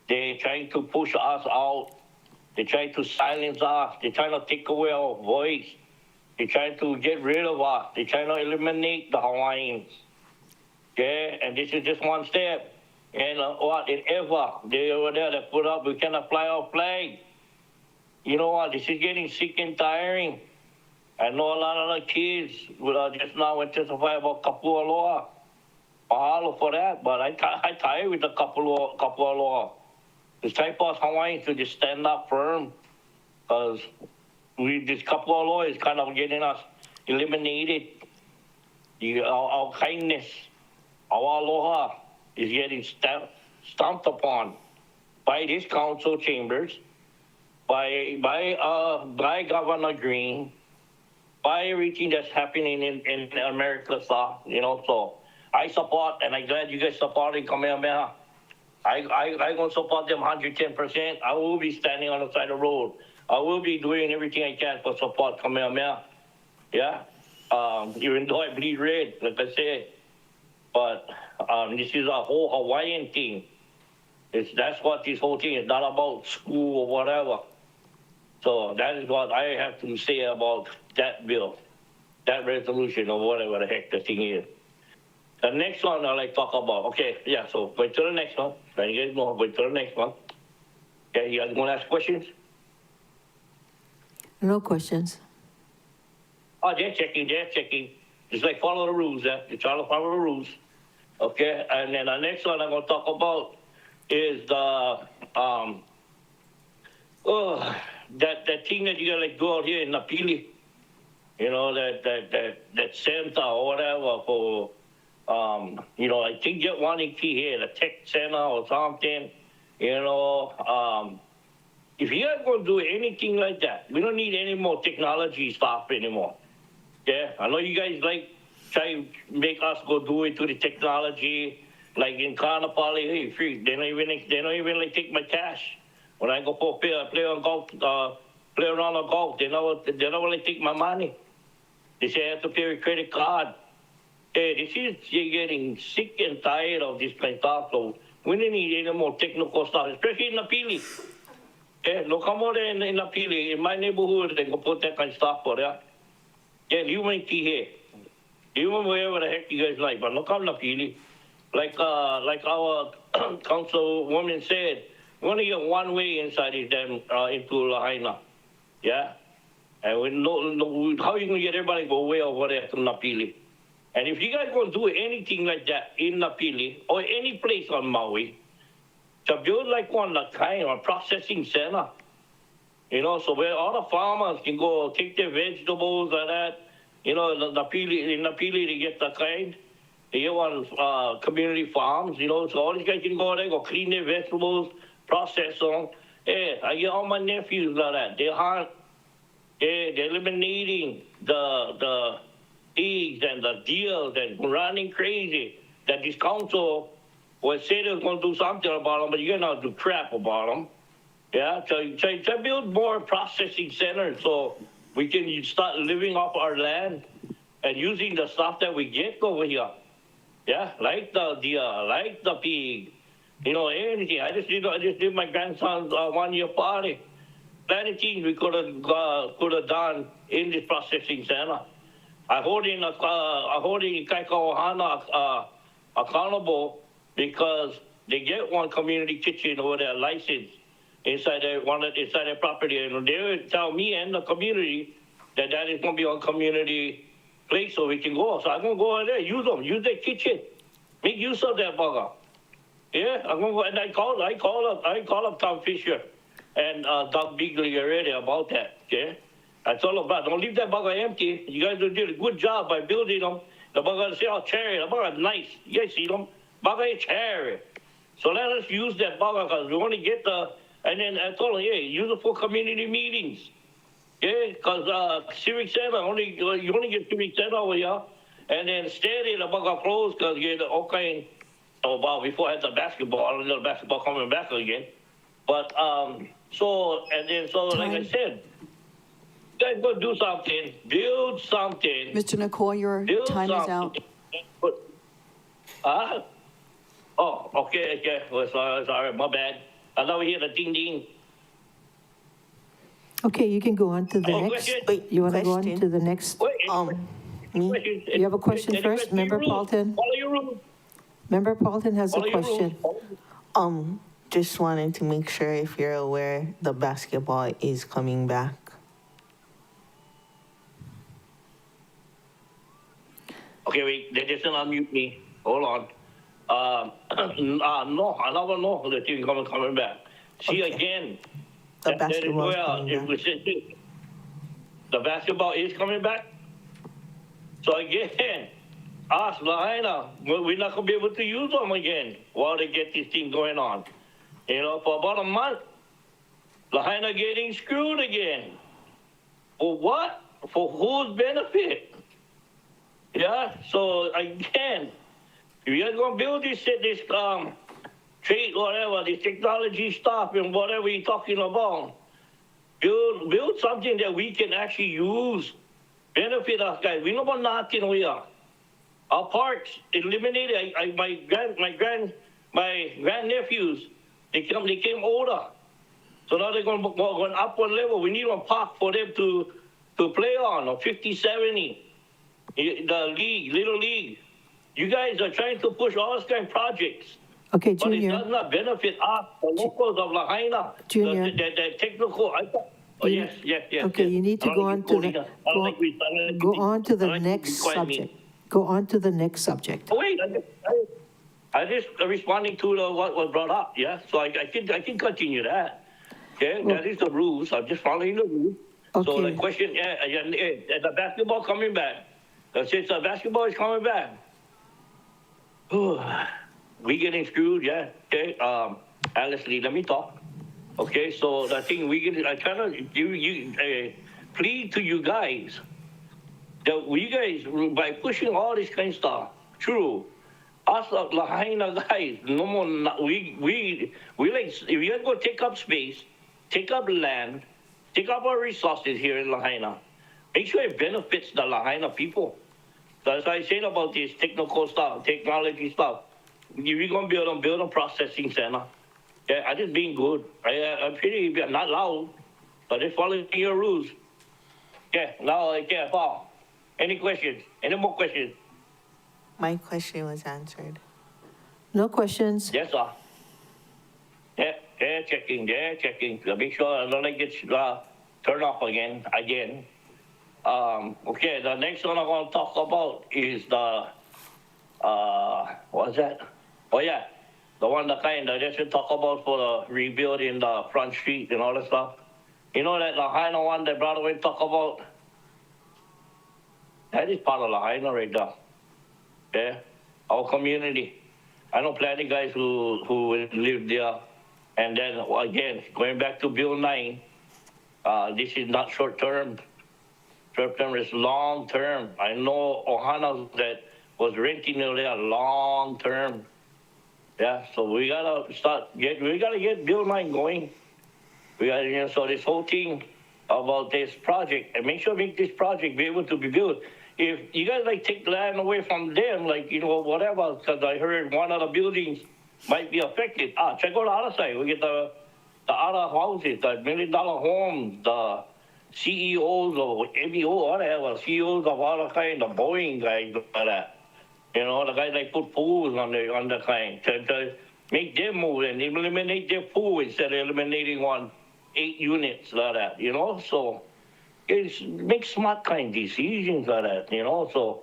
They're trying to push us out. They're trying to silence us. They're trying to take away our voice. They're trying to get rid of us. They're trying to eliminate the Hawaiians. Okay, and this is just one step. And what, if ever they over there that put up, we cannot fly our flag. You know what, this is getting sick and tiring. I know a lot of the kids just now went to testify about Kapua Loa. Mahalo for that, but I tired with the Kapua Loa. It's time for us Hawaiians to just stand up firm, because this Kapua Loa is kind of getting us eliminated. Our kindness, our aloha is getting stomped upon by this council chambers, by Governor Green, by everything that's happening in America, you know. So I support, and I'm glad you guys supporting Kamehameha. I going to support them 110%. I will be standing on the side of the road. I will be doing everything I can for support Kamehameha. Yeah? Even though I bleed red, like I said. But this is a whole Hawaiian thing. That's what this whole thing is, not about school or whatever. So that is what I have to say about that bill, that resolution, or whatever the heck the thing is. The next one I like to talk about. Okay, yeah, so wait to the next one. Let you guys know, wait to the next one. Okay, you guys want to ask questions? No questions. Oh, they're checking. Just like follow the rules, They're trying to follow the rules. Okay, and then the next one I'm going to talk about is the, that thing that you got to like go out here in Napili. You know, that center or whatever for, you know, I think get one in key here, the tech center or something, you know. If you are going to do anything like that, we don't need any more technology stuff anymore. Yeah, I know you guys like try to make us go do it to the technology, like in Kaanapali, hey, free. They don't even like take my cash. When I go for play on golf, play around on golf, they don't really take my money. They say I have to pay with credit card. Hey, you're getting sick and tired of this kind of stuff. So we don't need any more technical stuff, especially in Napili. Look, come over there in Napili, in my neighborhood, they go put that kind of stuff for there. Yeah, you might be here. You wherever the heck you guys like, but look on Napili. Like our councilwoman said, we only get one way inside of them into Lahaina. Yeah? And we know how you going to get everybody to go way over there to Napili. And if you guys going to do anything like that in Napili or any place on Maui, to build like one kind of processing center. You know, so where all the farmers can go take their vegetables and that, you know, the pili, in the pili to get the kind. They get one community farms, you know, so all these guys can go there, go clean their vegetables, process them. Hey, I get all my nephews like that. They hunt. They're eliminating the pigs and the deers and running crazy. That this council was say they're going to do something about them, but you're going to do crap about them. Yeah, to build more processing centers so we can start living off our land and using the stuff that we get over here. Yeah, like the deer, like the pig, you know, anything. I just did my grandson's 1-year party. Plenty things we could have done in this processing center. I holding Kaikaohana accountable because they get one community kitchen over there licensed inside their property, and they would tell me and the community that is going to be on community place so we can go. So I'm gonna go over there, use their kitchen, make use of that bugger. Yeah, I'm gonna go, and I call up Tom Fisher and Doug Beagley already about that. Okay, I told them about don't leave that bugger empty. You guys did a good job by building them. The bugger say, oh, cherry, the bugger is nice. You guys see them? Bugger is cherry. So let us use that bugger because we want to get the. And then I told them, hey, use it for community meetings. Yeah, because Civic Center, you only get Civic Center over here. And then steady, the bugger closed because you get all kind about before I had the basketball. I don't know the basketball coming back again. But, like I said, you guys go do something, build something. Mr. Nicole, your time is out. Oh, okay. Well, sorry, my bad. I thought we hear the ding ding. Okay, you can go on to the next. Wait, You want to go on to the next? Me? You have a question first, Member Paulton? Follow your rules. Member Paulton has a question. Just wanted to make sure if you're aware the basketball is coming back. Okay, wait, they just unmute me. Hold on. No, I never know the team coming back. See, again, The basketball is coming back. The basketball is coming back. So again, us, Lahaina, we're not going to be able to use them again while they get this thing going on. You know, for about a month, Lahaina getting screwed again. For what? For whose benefit? Yeah, so again, if you're going to build this trade, whatever, this technology stuff and whatever you're talking about, build something that we can actually use, benefit us guys. We know about nothing we are. Our parks eliminated. My grandnephews, they came older, so now they're going up one level. We need a park for them to play on, or 50, 70. The league, little league. You guys are trying to push all these kind of projects. Okay, But it Junior. does not benefit us, the locals of Lahaina. Junior. The technical. Yes. Okay, you need to go on to the, go on to the next subject. Go on to the next subject. Oh, wait, I just responding to what was brought up, yeah? So I can continue that. Okay, that is the rules. I'm just following the rules. So the question, the basketball coming back. Since the basketball is coming back, we getting screwed, yeah? Okay, Alice Lee, let me talk. Okay, so the thing I kind of plead to you guys that we guys, by pushing all this kind of stuff, true, us Lahaina guys, no more, we like, if you're going to take up space, take up land, take up our resources here in Lahaina, make sure it benefits the Lahaina people. That's what I said about this technical stuff, technology stuff. If you're going to build a processing center, yeah, I just being good. I'm pretty, not loud, but just following your rules. Yeah, now, Paul. Any questions? Any more questions? My question was answered. No questions? Yes, sir. Yeah, they're checking. To make sure I don't get turned off again. Okay, the next one I'm going to talk about is the, what's that? Oh, yeah. the one that kind of just to talk about for the rebuilding the front street and all that stuff. You know that Lahaina one that Broadway talk about? That is part of Lahaina right now. Yeah, our community. I know plenty guys who live there. And then again, going back to Bill 9, this is not short term. Short term is long term. I know Ohana that was renting there long term. Yeah, so we gotta get Bill 9 going. We gotta, so this whole thing about this project, and make sure make this project be able to be built. If you guys like take land away from them, like, whatever, because I heard one of the buildings might be affected. Check out the other side. We get the other houses, the $1 million homes, the CEOs of ABO, whatever, CEOs of other kind, the Boeing guys, like that. The guys like put pools on the kind to make them move and eliminate their pool instead of eliminating 8 units like that, so make smart kind decisions like that, so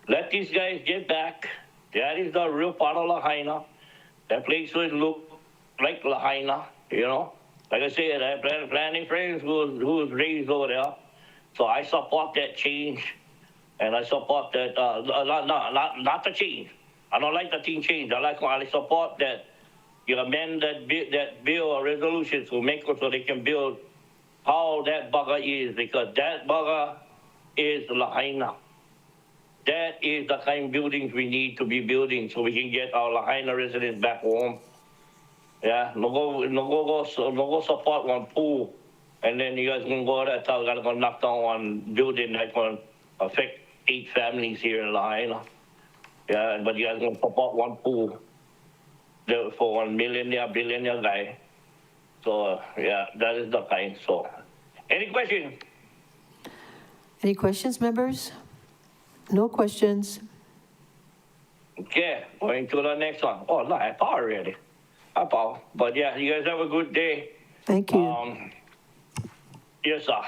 let these guys get back. That is the real part of Lahaina. That place would look like Lahaina, like I said, I have plenty friends who's raised over there, so I support that change, and I support that, not the change. I don't like the thing change. I support that you amend that bill or resolution to make it so they can build how that bugger is, because that bugger is Lahaina. That is the kind of buildings we need to be building so we can get our Lahaina residents back home. Yeah, no go support one pool, and then you guys gonna go there and gotta go knock down one building that's gonna affect 8 families here in Lahaina. Yeah, but you guys gonna support one pool for $1 billionaire guy. So yeah, that is the kind. So, any questions? Any questions, members? No questions. Okay, going to the next one. Oh, no, I thought already. But yeah, you guys have a good day. Thank you. Yes, sir.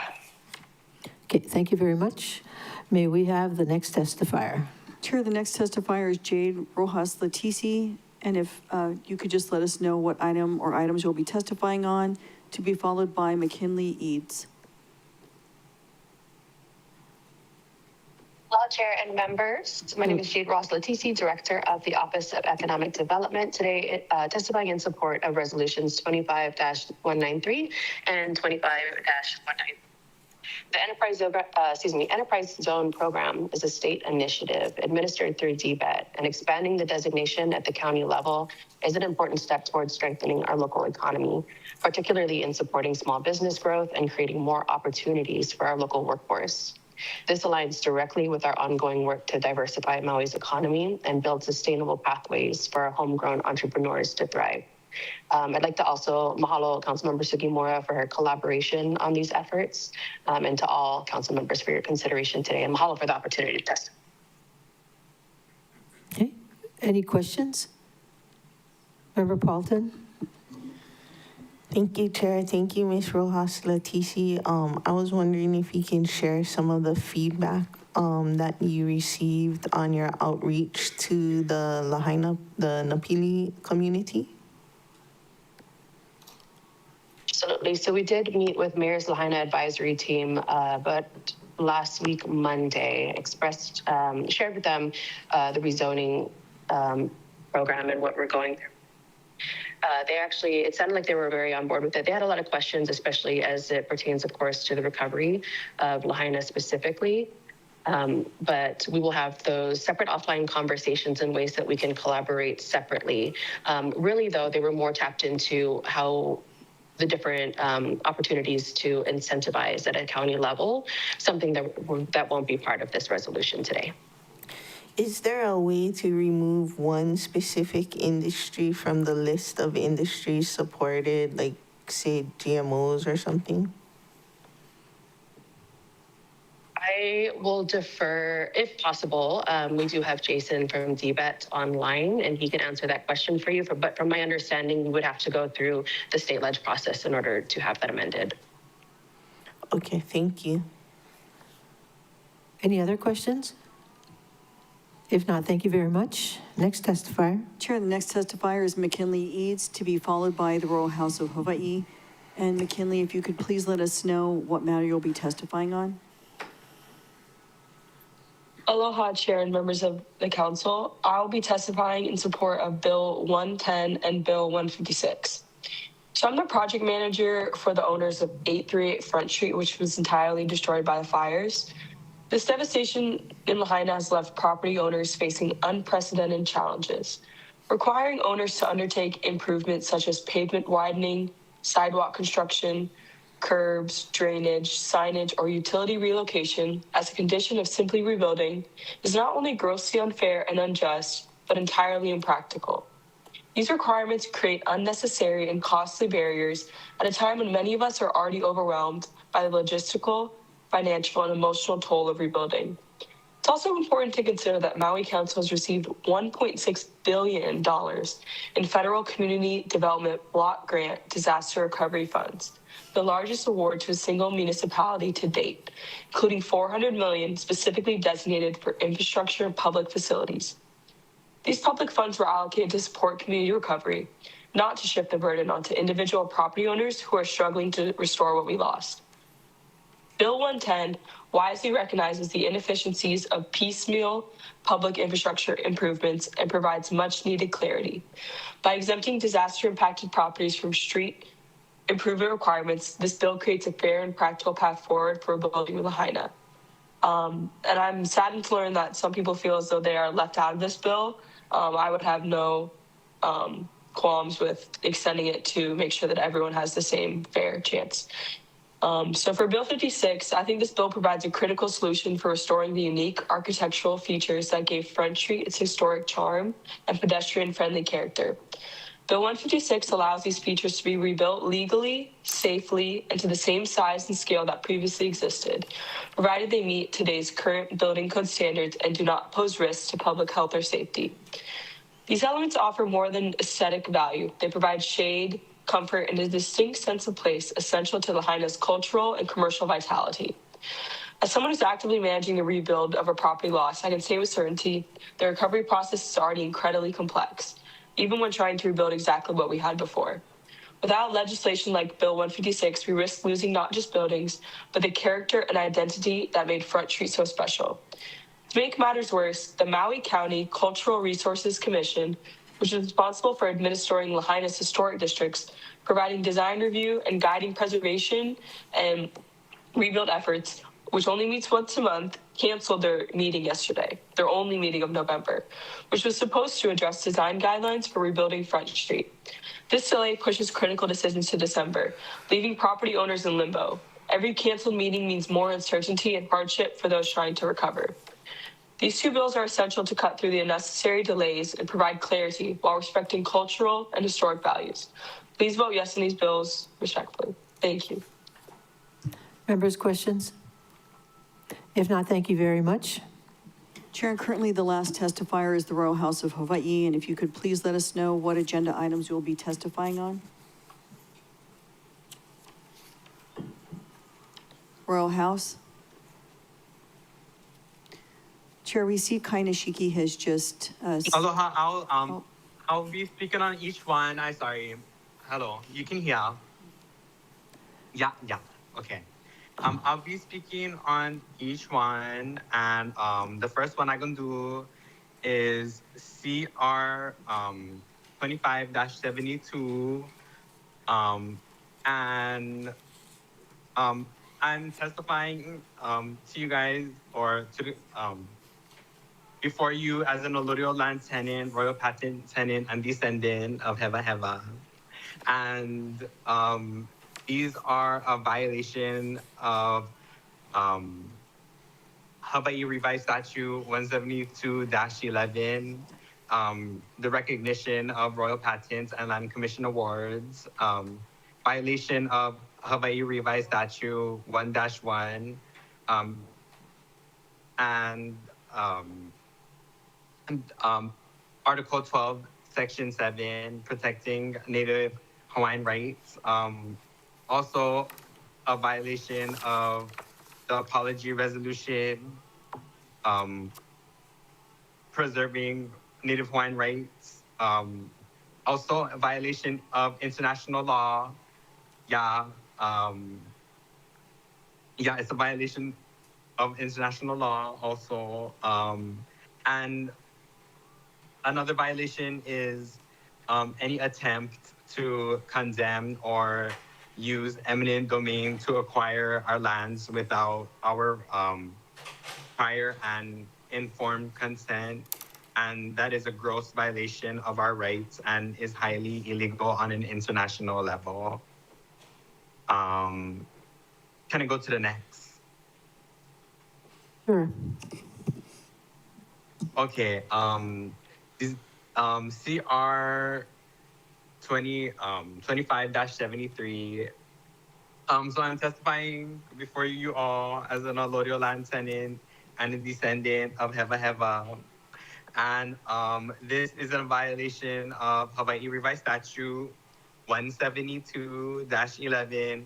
Okay, thank you very much. May we have the next testifier? Chair, the next testifier is Jade Rojas Latisi. And if you could just let us know what item or items you'll be testifying on, to be followed by McKinley Eads. Hello, Chair and members. My name is Jade Ross Latisi, Director of the Office of Economic Development. Today, testifying in support of Resolutions 25-193 and 25-194. The Enterprise Zone Program is a state initiative administered through DBET, and expanding the designation at the county level is an important step towards strengthening our local economy, particularly in supporting small business growth and creating more opportunities for our local workforce. This aligns directly with our ongoing work to diversify Maui's economy and build sustainable pathways for our homegrown entrepreneurs to thrive. I'd like to also mahalo Councilmember Sugimura for her collaboration on these efforts, and to all council members for your consideration today, and mahalo for the opportunity to testify. Okay, any questions? Member Paulton? Thank you, Chair. Thank you, Ms. Rojas Latisi. I was wondering if you can share some of the feedback that you received on your outreach to the Napili community. Absolutely. So we did meet with Mayor's Lahaina Advisory Team, but last week, Monday, shared with them the rezoning program and what we're going through. It sounded like they were very on board with it. They had a lot of questions, especially as it pertains, of course, to the recovery of Lahaina specifically. But we will have those separate offline conversations in ways that we can collaborate separately. Really, though, they were more tapped into how the different opportunities to incentivize at a county level, something that won't be part of this resolution today. Is there a way to remove one specific industry from the list of industries supported, like, say, GMOs or something? I will defer, if possible. We do have Jason from DBET online, and he can answer that question for you. But from my understanding, we would have to go through the state ledge process in order to have that amended. Okay, thank you. Any other questions? If not, thank you very much. Next testifier. Chair, the next testifier is McKinley Eads, to be followed by the Royal House of Hawaii. And McKinley, if you could please let us know what matter you'll be testifying on. Aloha, Chair and members of the Council. I'll be testifying in support of Bill 110 and Bill 156. So I'm the project manager for the owners of 838 Front Street, which was entirely destroyed by the fires. This devastation in Lahaina has left property owners facing unprecedented challenges, requiring owners to undertake improvements such as pavement widening, sidewalk construction, curbs, drainage, signage, or utility relocation as a condition of simply rebuilding is not only grossly unfair and unjust, but entirely impractical. These requirements create unnecessary and costly barriers at a time when many of us are already overwhelmed by the logistical, financial, and emotional toll of rebuilding. It's also important to consider that Maui Council has received $1.6 billion in federal community development block grant disaster recovery funds, the largest award to a single municipality to date, including $400 million specifically designated for infrastructure and public facilities. These public funds were allocated to support community recovery, not to shift the burden onto individual property owners who are struggling to restore what we lost. Bill 110 wisely recognizes the inefficiencies of piecemeal public infrastructure improvements and provides much needed clarity. By exempting disaster-impacted properties from street improvement requirements, this bill creates a fair and practical path forward for rebuilding Lahaina. And I'm saddened to learn that some people feel as though they are left out of this bill. I would have no qualms with extending it to make sure that everyone has the same fair chance. So for Bill 56, I think this bill provides a critical solution for restoring the unique architectural features that gave Front Street its historic charm and pedestrian-friendly character. Bill 156 allows these features to be rebuilt legally, safely, and to the same size and scale that previously existed, provided they meet today's current building code standards and do not pose risks to public health or safety. These elements offer more than aesthetic value. They provide shade, comfort, and a distinct sense of place essential to Lahaina's cultural and commercial vitality. As someone who's actively managing the rebuild of a property loss, I can say with certainty the recovery process is already incredibly complex, even when trying to rebuild exactly what we had before. Without legislation like Bill 156, we risk losing not just buildings, but the character and identity that made Front Street so special. To make matters worse, the Maui County Cultural Resources Commission, which is responsible for administering Lahaina's historic districts, providing design review and guiding preservation and rebuild efforts, which only meets once a month, canceled their meeting yesterday, their only meeting of November, which was supposed to address design guidelines for rebuilding Front Street. This delay pushes critical decisions to December, leaving property owners in limbo. Every canceled meeting means more uncertainty and hardship for those trying to recover. These two bills are essential to cut through the unnecessary delays and provide clarity while respecting cultural and historic values. Please vote yes on these bills respectfully. Thank you. Members, questions? If not, thank you very much. Chair, currently the last testifier is the Royal House of Hawaii, and if you could please let us know what agenda items you will be testifying on. Royal House. Chair, we see Kainashiki has just... Aloha, I'll be speaking on each one. Sorry. Hello, you can hear. Yeah, okay. I'll be speaking on each one, and the first one I'm gonna do is CR 25-72, and I'm testifying to you guys, or to the, before you as an allodial land tenant, royal patent tenant, and descendant of Hewa Hewa. And these are a violation of Hawaii Revised Statute 172-11, the recognition of royal patents and land commission awards, violation of Hawaii Revised Statute 1-1, and Article 12, Section 7, protecting Native Hawaiian rights. Also, a violation of the apology resolution, preserving Native Hawaiian rights. Also a violation of international law. Yeah. Yeah, it's a violation of international law also. And another violation is any attempt to condemn or use eminent domain to acquire our lands without our prior and informed consent. And that is a gross violation of our rights and is highly illegal on an international level. Can I go to the next? Sure. Okay. CR 25-73. So I'm testifying before you all as an allodial land tenant and a descendant of Heva Heva. And this is a violation of Hawaii Revised Statute 172-11,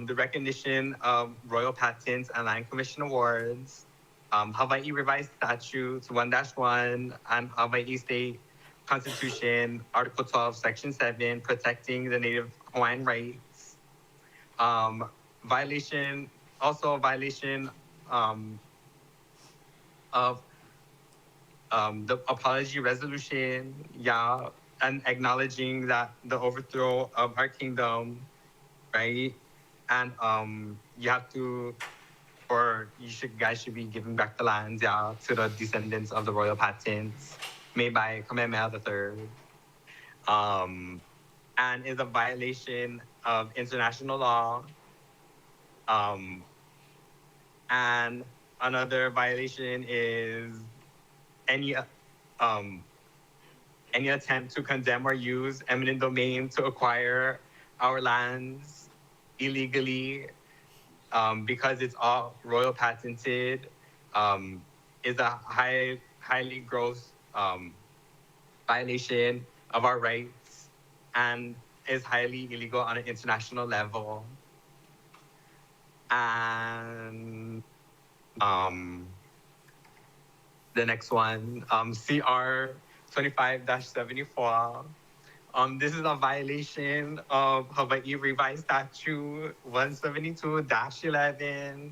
the recognition of royal patents and land commission awards, Hawaii Revised Statutes 1-1, and Hawaii State Constitution, Article 12, Section 7, protecting the Native Hawaiian rights. Violation, also a violation of the apology resolution, yeah, and acknowledging that the overthrow of our kingdom, right? And you have to, or guys should be giving back the lands, yeah, to the descendants of the royal patents made by Kamehameha III. And is a violation of international law. And another violation is any attempt to condemn or use eminent domain to acquire our lands illegally, because it's all royal patented, is a highly gross violation of our rights and is highly illegal on an international level. And the next one, CR 25-74. This is a violation of Hawaii Revised Statute 172-11,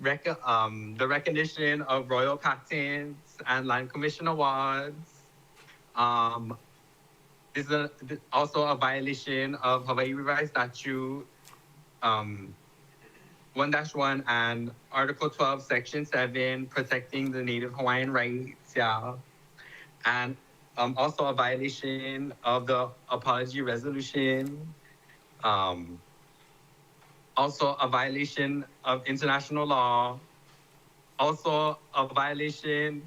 the recognition of royal patents and land commission awards. This is also a violation of Hawaii Revised Statute 1-1 and Article 12, Section 7, protecting the Native Hawaiian rights, yeah. And also a violation of the apology resolution. Also a violation of international law. Also a violation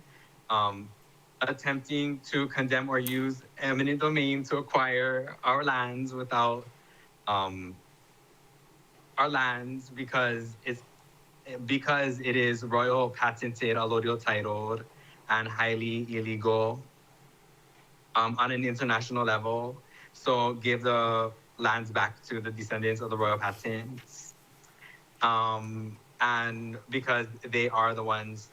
attempting to condemn or use eminent domain to acquire our lands without our lands because it is royal patented, allodial titled, and highly illegal on an international level. So give the lands back to the descendants of the royal patents. And because they are the ones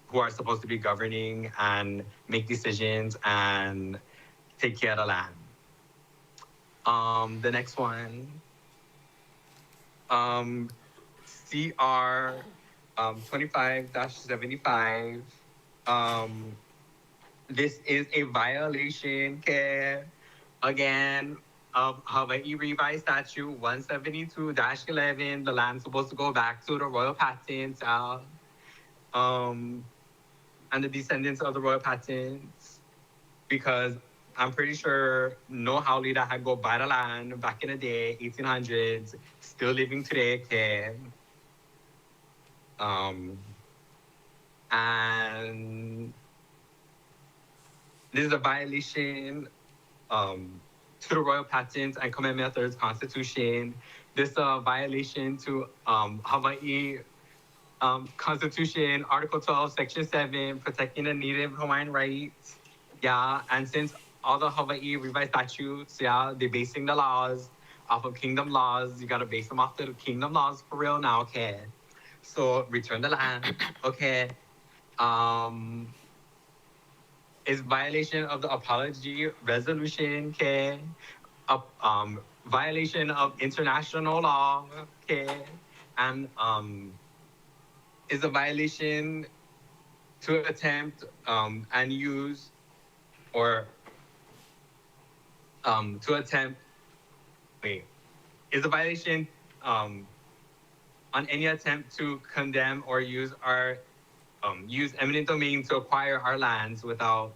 who are supposed to be governing and make decisions and take care of the land. The next one, CR 25-75. This is a violation, again, of Hawaii Revised Statute 172-11. The land's supposed to go back to the royal patents, and the descendants of the royal patents, because I'm pretty sure no haole that had go buy the land back in the day, 1800s, still living today, and this is a violation to the royal patents and Kamehameha III's constitution. This is a violation to Hawaii Constitution, Article 12, Section 7, protecting the Native Hawaiian rights. Yeah, and since all the Hawaii Revised Statutes, yeah, they're basing the laws off of kingdom laws. You gotta base them off the kingdom laws for real now, So return the land, is violation of the apology resolution, K. Violation of international law, K. And is a violation to attempt and use or to attempt, wait, is a violation on any attempt to condemn or use use eminent domain to acquire our lands without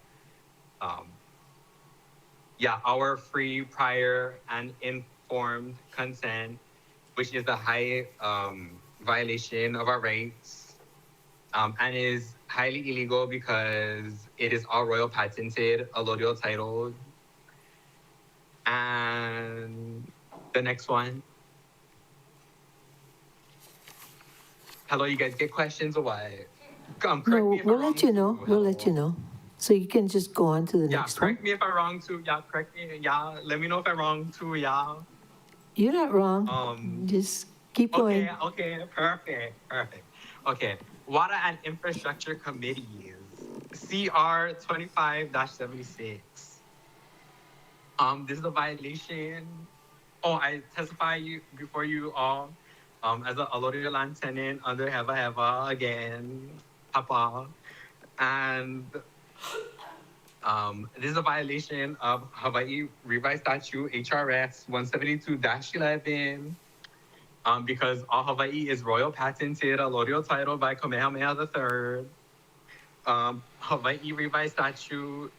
our free, prior, and informed consent, which is a high violation of our rights, and is highly illegal because it is all royal patented, allodial titled. And the next one. Hello, you guys get questions or what? Correct No, me if we'll I'm wrong let you know. too. We'll let you know. So you can just go on to the Yeah, next one. correct me if I'm wrong too. Yeah, correct me. Yeah, let me know if I'm wrong too. Yeah. You're not wrong. Just keep going. Okay, perfect. Okay, Water and Infrastructure Committees, CR 25-76. This is a violation. Oh, I testify before you all, as a allodial land tenant under Heva again, Papa, and this is a violation of Hawaii Revised Statute HRS 172-11. Because all Hawaii is royal patented, allodial title by Kamehameha III. Hawaii Revised Statute,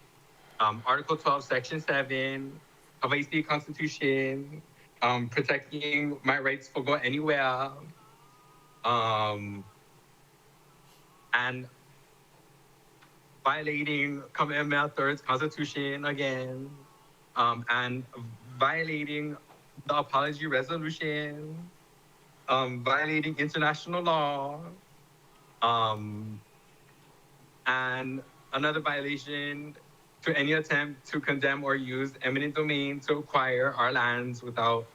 Article 12, Section 7, Hawaii State Constitution, protecting my rights to go anywhere, and violating Kamehameha III's Constitution again, and violating the apology resolution, violating international law, and another violation to any attempt to condemn or use eminent domain to acquire our lands without,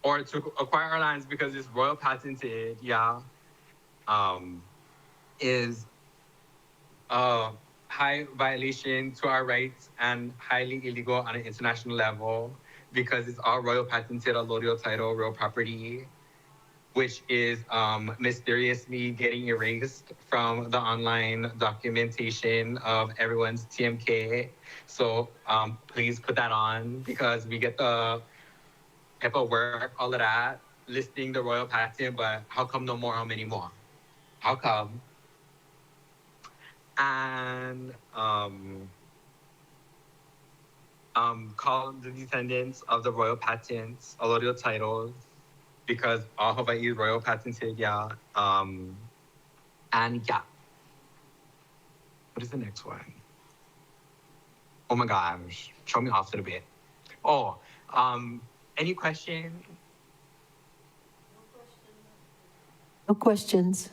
or to acquire our lands because it's royal patented, is a high violation to our rights and highly illegal on an international level because it's all royal patented, allodial title, real property, which is mysteriously getting erased from the online documentation of everyone's TMK. So please put that on because we get the paperwork, all of that, listing the royal patent, but how come no more, how many more? How come? And call the descendants of the royal patents, allodial titles, because all Hawaii is royal patented, and what is the next one? Oh my gosh, show me off a little bit. Oh, any questions? No questions.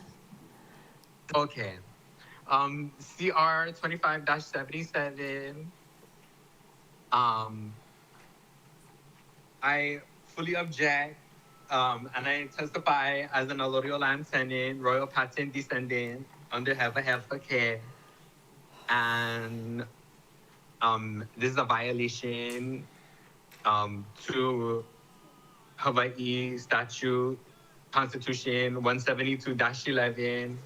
Okay. CR 25-77. I fully object, and I testify as an allodial land tenant, royal patent descendant under Heva care. And this is a violation to Hawaii Statute Constitution 172-11,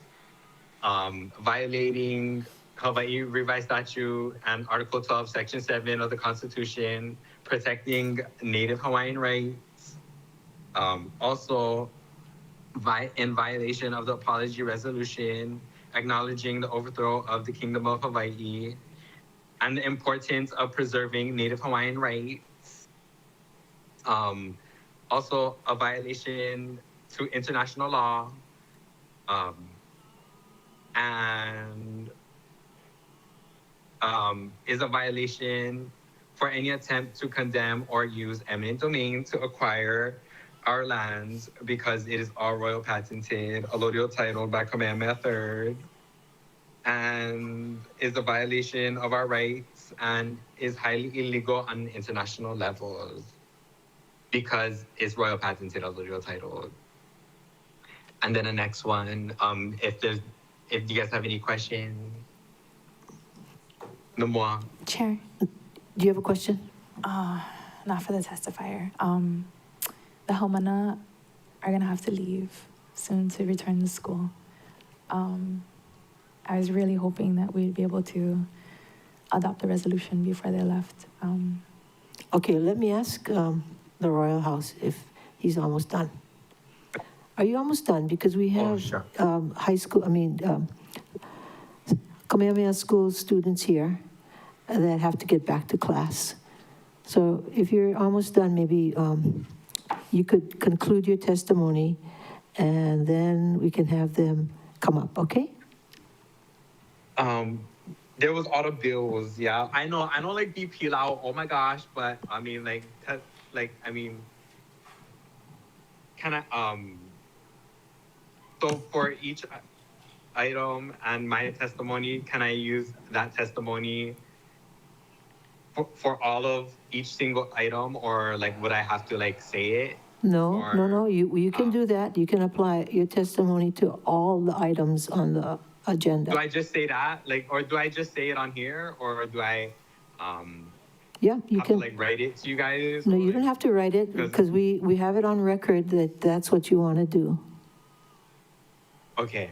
violating Hawaii Revised Statute and Article 12, Section 7 of the Constitution, protecting Native Hawaiian rights. Also, in violation of the apology resolution, acknowledging the overthrow of the Kingdom of Hawaii and the importance of preserving Native Hawaiian rights. Also, a violation to international law, and is a violation for any attempt to condemn or use eminent domain to acquire our lands because it is all royal patented, allodial titled by Kamehameha III, and is a violation of our rights and is highly illegal on international levels because it's royal patented, allodial titled. And then the next one, if you guys have any questions. no more. Chair, Do you have a question? not for the testifier. The Haumana are gonna have to leave soon to return to school. I was really hoping that we'd be able to adopt the resolution before they left. Okay, let me ask the Royal House if he's almost done. Are you almost done? Because we have sure. high school, Kamehameha School students here that have to get back to class. So if you're almost done, maybe you could conclude your testimony and then we can have them come up, okay? There was all the bills, yeah. I know like BP out, oh my gosh, but I mean can I, so for each item and my testimony, can I use that testimony for all of each single item, or like would I have to like say it? No, you can do that. You can apply your testimony to all the items on the agenda. Do I just say that, or do I just say it on here, or do I Yeah, you have can. to like write it to you guys? No, you don't have to write it because we have it on record that that's what you want to do. Okay.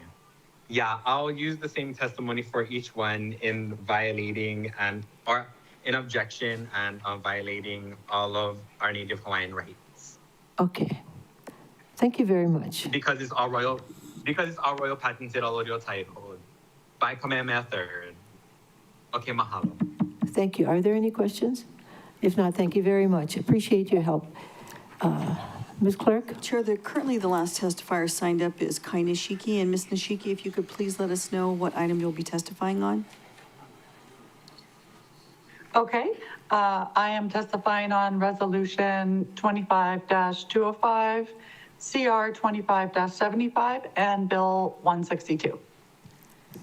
Yeah, I'll use the same testimony for each one in violating or in objection and violating all of our Native Hawaiian rights. Okay. Thank you very much. Because it's our royal patented allodial title by Kamehameha III. Okay, mahalo. Thank you. Are there any questions? If not, thank you very much. Appreciate your help. Ms. Clerk? Chair, currently the last testifier signed up is Kai Nishiki. And Ms. Nishiki, if you could please let us know what item you'll be testifying on. Okay, I am testifying on Resolution 25-205, CR 25-75, and Bill 162.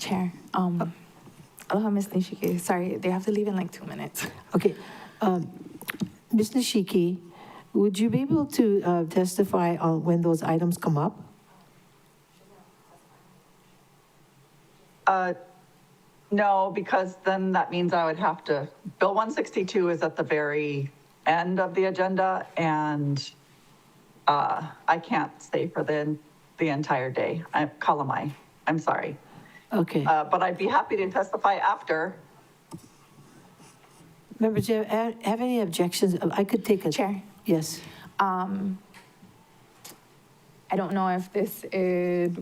Chair, aloha, Ms. Nishiki. Sorry, they have to leave in like 2 minutes. Okay. Ms. Nishiki, would you be able to testify on when those items come up? No, because then that means I would have to, Bill 162 is at the very end of the agenda, and I can't stay for the entire day. Kalamai, I'm sorry. Okay. But I'd be happy to testify after. Members, do you have any objections? I could take a... Chair. Yes. I don't know if this is...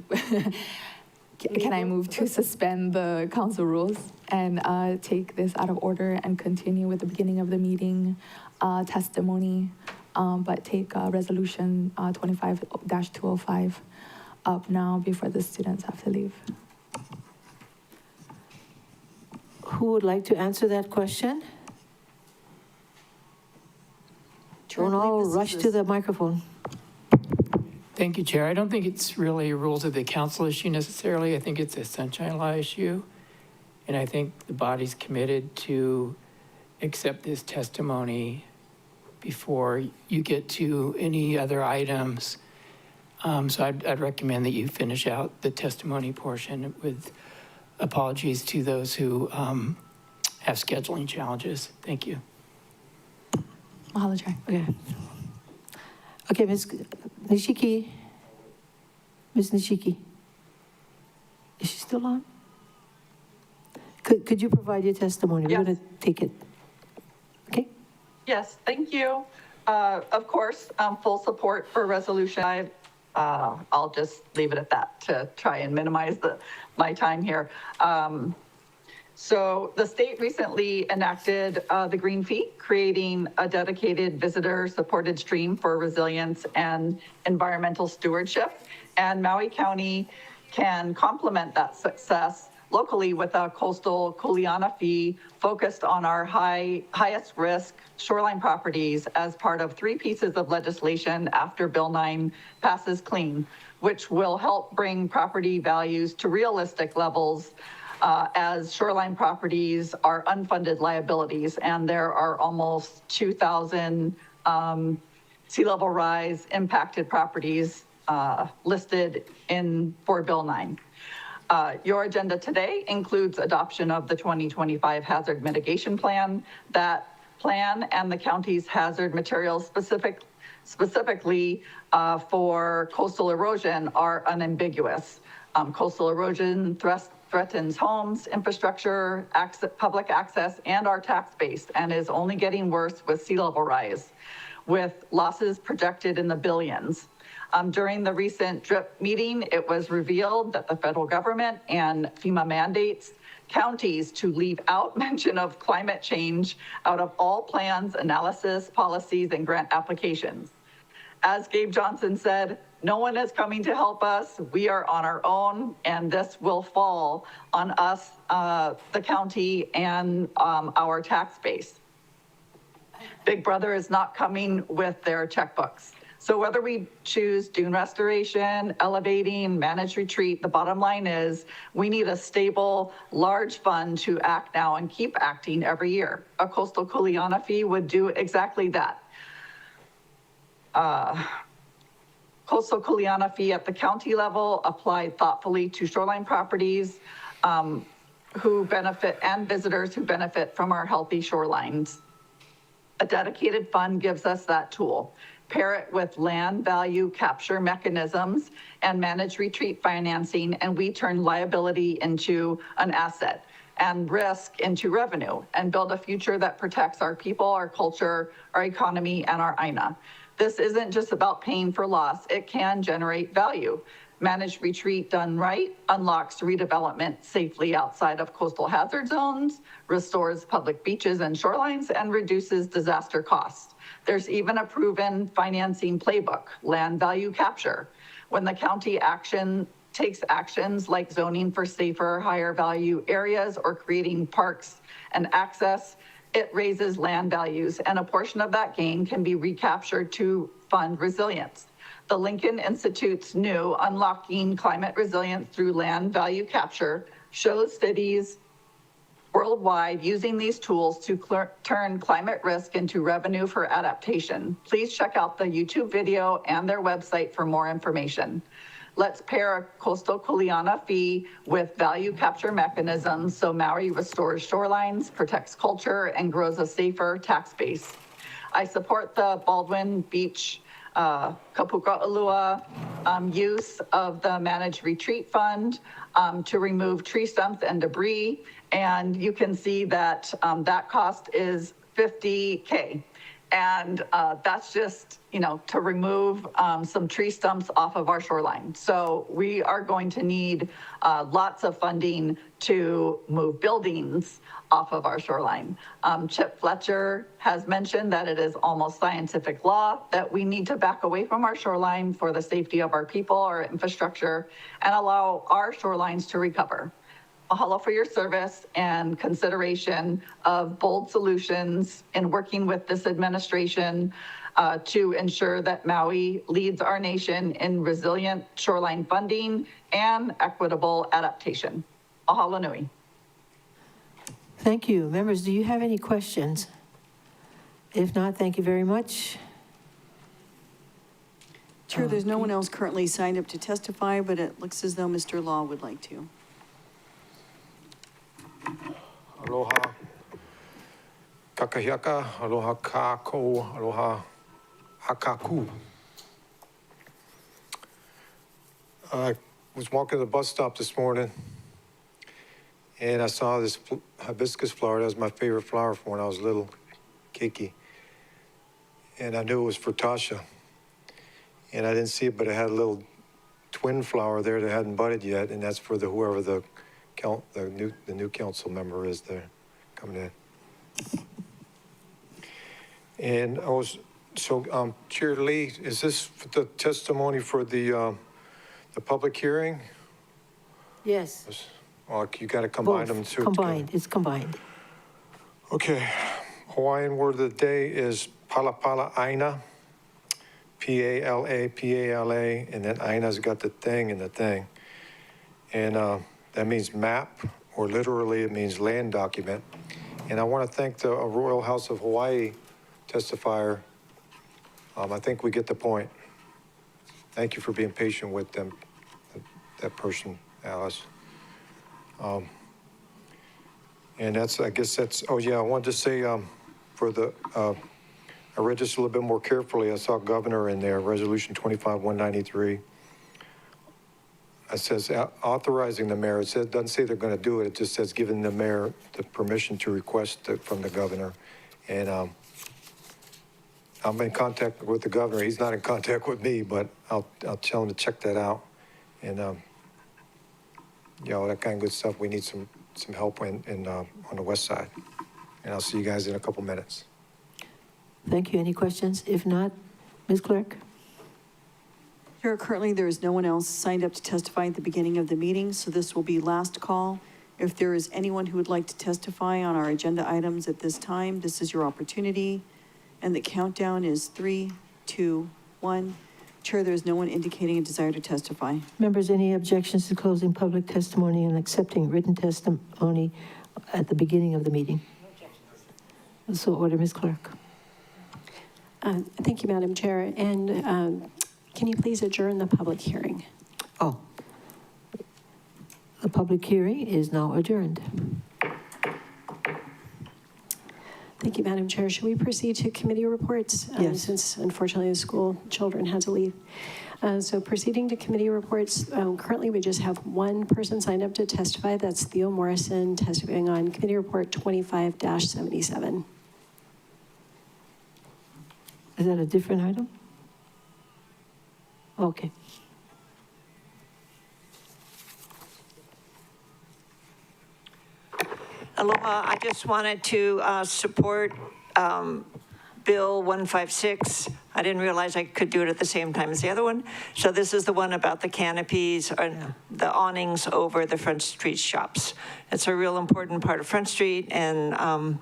Can I move to suspend the council rules and take this out of order and continue with the beginning of the meeting testimony, but take resolution 25-205 up now before the students have to leave? Who would like to answer that question? Don't all rush to the microphone. Thank you, Chair. I don't think it's really a rules of the council issue necessarily. I think it's a sunshine law issue. And I think the body's committed to accept this testimony before you get to any other items. So I'd recommend that you finish out the testimony portion with apologies to those who have scheduling challenges. Thank you. Mahalo, Chair. Okay. Okay, Ms. Nishiki. Ms. Nishiki. Is she still on? Could you provide your testimony? Yes. We're going to take it. Okay? Yes, thank you. Of course, full support for resolution. I'll just leave it at that to try and minimize my time here. So the state recently enacted the green fee, creating a dedicated visitor-supported stream for resilience and environmental stewardship. And Maui County can complement that success locally with a coastal kuleana fee focused on our highest risk shoreline properties as part of 3 pieces of legislation after Bill 9 passes clean, which will help bring property values to realistic levels as shoreline properties are unfunded liabilities, and there are almost 2,000 sea level rise impacted properties listed for Bill 9. Your agenda today includes adoption of the 2025 Hazard Mitigation Plan. That plan and the county's hazard materials specifically for coastal erosion are unambiguous. Coastal erosion threatens homes, infrastructure, public access, and our tax base, and is only getting worse with sea level rise, with losses projected in the billions. During the recent DRIP meeting, it was revealed that the federal government and FEMA mandates counties to leave out mention of climate change out of all plans, analysis, policies, and grant applications. As Gabe Johnson said, no one is coming to help us. We are on our own, and this will fall on us, the county, and our tax base. Big Brother is not coming with their checkbooks. So whether we choose dune restoration, elevating, managed retreat, the bottom line is we need a stable, large fund to act now and keep acting every year. A coastal Kuleana fee would do exactly that. Coastal Kuleana fee at the county level applied thoughtfully to shoreline properties who benefit and visitors who benefit from our healthy shorelines. A dedicated fund gives us that tool. Pair it with land value capture mechanisms and managed retreat financing, and we turn liability into an asset and risk into revenue and build a future that protects our people, our culture, our economy, and our INA. This isn't just about paying for loss. It can generate value. Managed retreat done right unlocks redevelopment safely outside of coastal hazard zones, restores public beaches and shorelines, and reduces disaster costs. There's even a proven financing playbook, land value capture. When the county takes actions like zoning for safer, higher value areas or creating parks and access, it raises land values, and a portion of that gain can be recaptured to fund resilience. The Lincoln Institute's new Unlocking Climate Resilience Through Land Value Capture shows cities worldwide using these tools to turn climate risk into revenue for adaptation. Please check out the YouTube video and their website for more information. Let's pair a coastal Kuleana fee with value capture mechanisms so Maui restores shorelines, protects culture, and grows a safer tax base. I support the Baldwin Beach Kapukaʻalua use of the managed retreat fund to remove tree stumps and debris. And you can see that that cost is $50K. And that's just, to remove some tree stumps off of our shoreline. So we are going to need lots of funding to move buildings off of our shoreline. Chip Fletcher has mentioned that it is almost scientific law that we need to back away from our shoreline for the safety of our people, our infrastructure, and allow our shorelines to recover. Mahalo for your service and consideration of bold solutions in working with this administration to ensure that Maui leads our nation in resilient shoreline funding and equitable adaptation. Mahalo nui. Thank you. Members, do you have any questions? If not, thank you very much. Chair, there's no one else currently signed up to testify, but it looks as though Mr. Law would like to. Aloha kakahiaka, aloha kākou, aloha hakaku. I was walking to the bus stop this morning and I saw this hibiscus flower. That was my favorite flower from when I was little, keiki. And I knew it was for Tasha. And I didn't see it, but it had a little twin flower there that hadn't budded yet, and that's for whoever the new council member is there coming in. And I was, Chair Lee, is this the testimony for the public hearing? Yes. Well, you got to combine them Both two. combined, it's combined. Okay, Hawaiian word of the day is palapala aina, P-A-L-A, P-A-L-A, and then aina's got the thing and the thing. And that means map, or literally it means land document. And I want to thank the Royal House of Hawaii testifier. I think we get the point. Thank you for being patient with them, that person, Alice. And that's, I guess that's, oh yeah, I wanted to say, for the, I read this a little bit more carefully. I saw governor in there, Resolution 25-193. It says authorizing the mayor. It doesn't say they're going to do it. It just says giving the mayor the permission to request it from the governor. And I'm in contact with the governor. He's not in contact with me, but I'll tell him to check that out. And, you know, that kind of good stuff. We need some help on the west side. And I'll see you guys in a couple minutes. Thank you. Any questions? If not, Ms. Clerk? Chair, currently there is no one else signed up to testify at the beginning of the meeting, so this will be last call. If there is anyone who would like to testify on our agenda items at this time, this is your opportunity. And the countdown is 3, 2, 1. Chair, there is no one indicating a desire to testify. Members, any objections to closing public testimony and accepting written testimony at the beginning of the meeting? No objections. So order, Ms. Clerk. Thank you, Madam Chair. And can you please adjourn the public hearing? Oh, the public hearing is now adjourned. Thank you, Madam Chair. Should we proceed to committee reports? Yes. Since unfortunately the school children had to leave. So proceeding to committee reports, currently we just have one person signed up to testify. That's Theo Morrison, testifying on committee report 25-77. Is that a different item? Okay. Aloha, I just wanted to support Bill 156. I didn't realize I could do it at the same time as the other one. So this is the one about the canopies or the awnings over the Front Street shops. It's a real important part of Front Street, and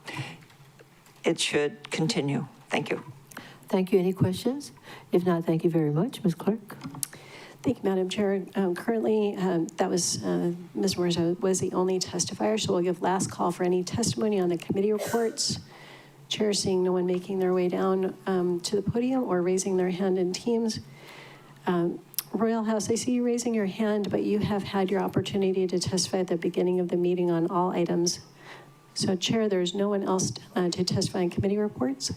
it should continue. Thank you. Thank you. Any questions? If not, thank you very much. Ms. Clerk? Thank you, Madam Chair. Currently, that was, Ms. Morrison was the only testifier, so we'll give last call for any testimony on the committee reports. Chair, seeing no one making their way down to the podium or raising their hand in teams. Royal House, I see you raising your hand, but you have had your opportunity to testify at the beginning of the meeting on all items. So Chair, there's no one else to testify in committee reports.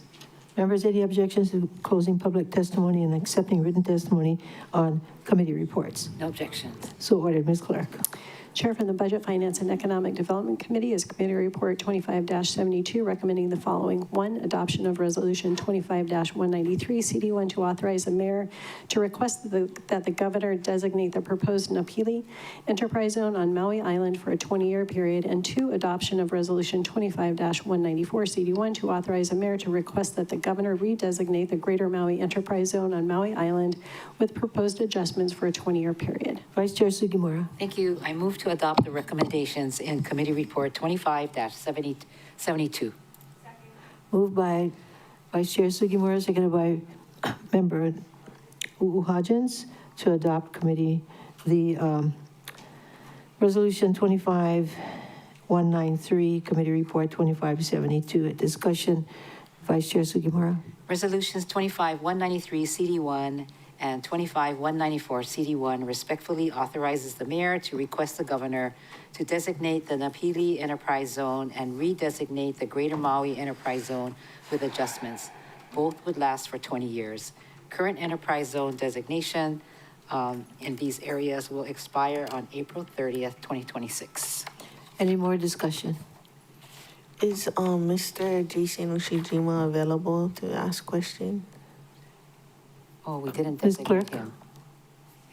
Members, any objections to closing public testimony and accepting written testimony on committee reports? No objections. So ordered, Ms. Clerk. Chair from the Budget, Finance, and Economic Development Committee is Committee Report 25-72, recommending the following. 1, adoption of Resolution 25-193, CD1, to authorize the mayor to request that the governor designate the proposed Napili Enterprise Zone on Maui Island for a 20-year period. And 2, adoption of Resolution 25-194, CD1, to authorize the mayor to request that the governor redesignate the Greater Maui Enterprise Zone on Maui Island with proposed adjustments for a 20-year period. Vice Chair Sugimura. Thank you. I move to adopt the recommendations in Committee Report 25-72. Moved by Vice Chair Sugimura, seconded by Member Hodgins to adopt committee the Resolution 25-193, Committee Report 25-72. A discussion, Vice Chair Sugimura. Resolutions 25-193 CD1 and 25-194 CD1 respectfully authorizes the mayor to request the governor to designate the Napili Enterprise Zone and redesignate the Greater Maui Enterprise Zone with adjustments. Both would last for 20 years. Current Enterprise Zone designation in these areas will expire on April 30th, 2026. Any more discussion? Is Mr. Jason Ushijima available to ask questions? Oh, we didn't Ms. designate Clerk? him.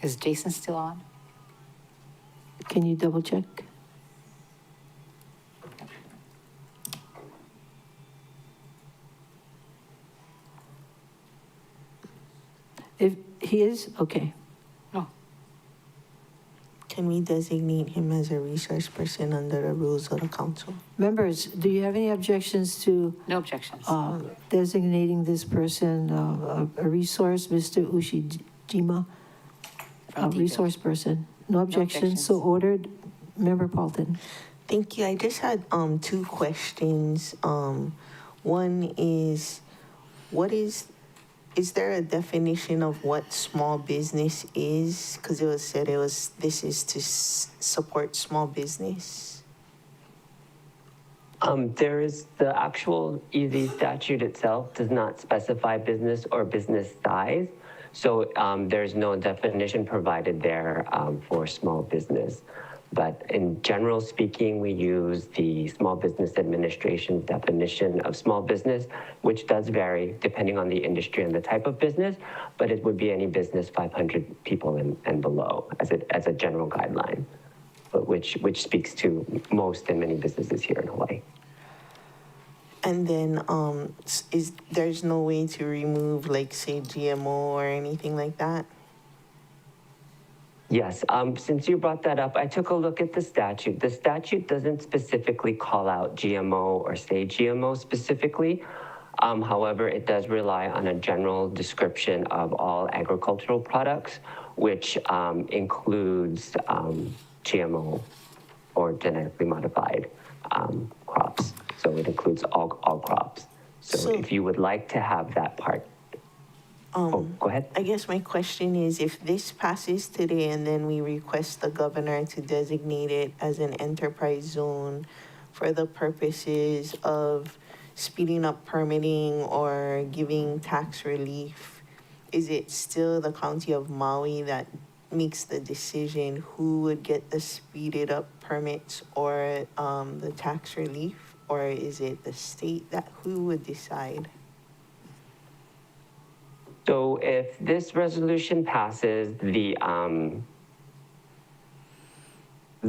Is Jason still on? Can you double check? If he is, okay. Can we designate him as a resource person under the rules of the council? Members, do you have any objections to No objections. designating this person a resource, Mr. Ushijima? A resource person? No objections, so ordered. Member Paulton. Thank you. I just had 2 questions. One is, what is Is there a definition of what small business is? Because it was said this is to support small business. There is the actual EZ statute itself does not specify business or business size. So there's no definition provided there for small business. But in general speaking, we use the Small Business Administration's definition of small business, which does vary depending on the industry and the type of business, but it would be any business 500 people and below as a general guideline, but which speaks to most and many businesses here in Hawaii. And then there's no way to remove, like, say, GMO or anything like that? Yes, since you brought that up, I took a look at the statute. The statute doesn't specifically call out GMO or say GMO specifically. However, it does rely on a general description of all agricultural products, which includes GMO or genetically modified crops. So it includes all crops. So if you would like to have that part, go ahead. I guess my question is, if this passes today and then we request the governor to designate it as an enterprise zone for the purposes of speeding up permitting or giving tax relief, is it still the county of Maui that makes the decision who would get the speeded up permits or the tax relief? Or is it the state who would decide? So if this resolution passes, the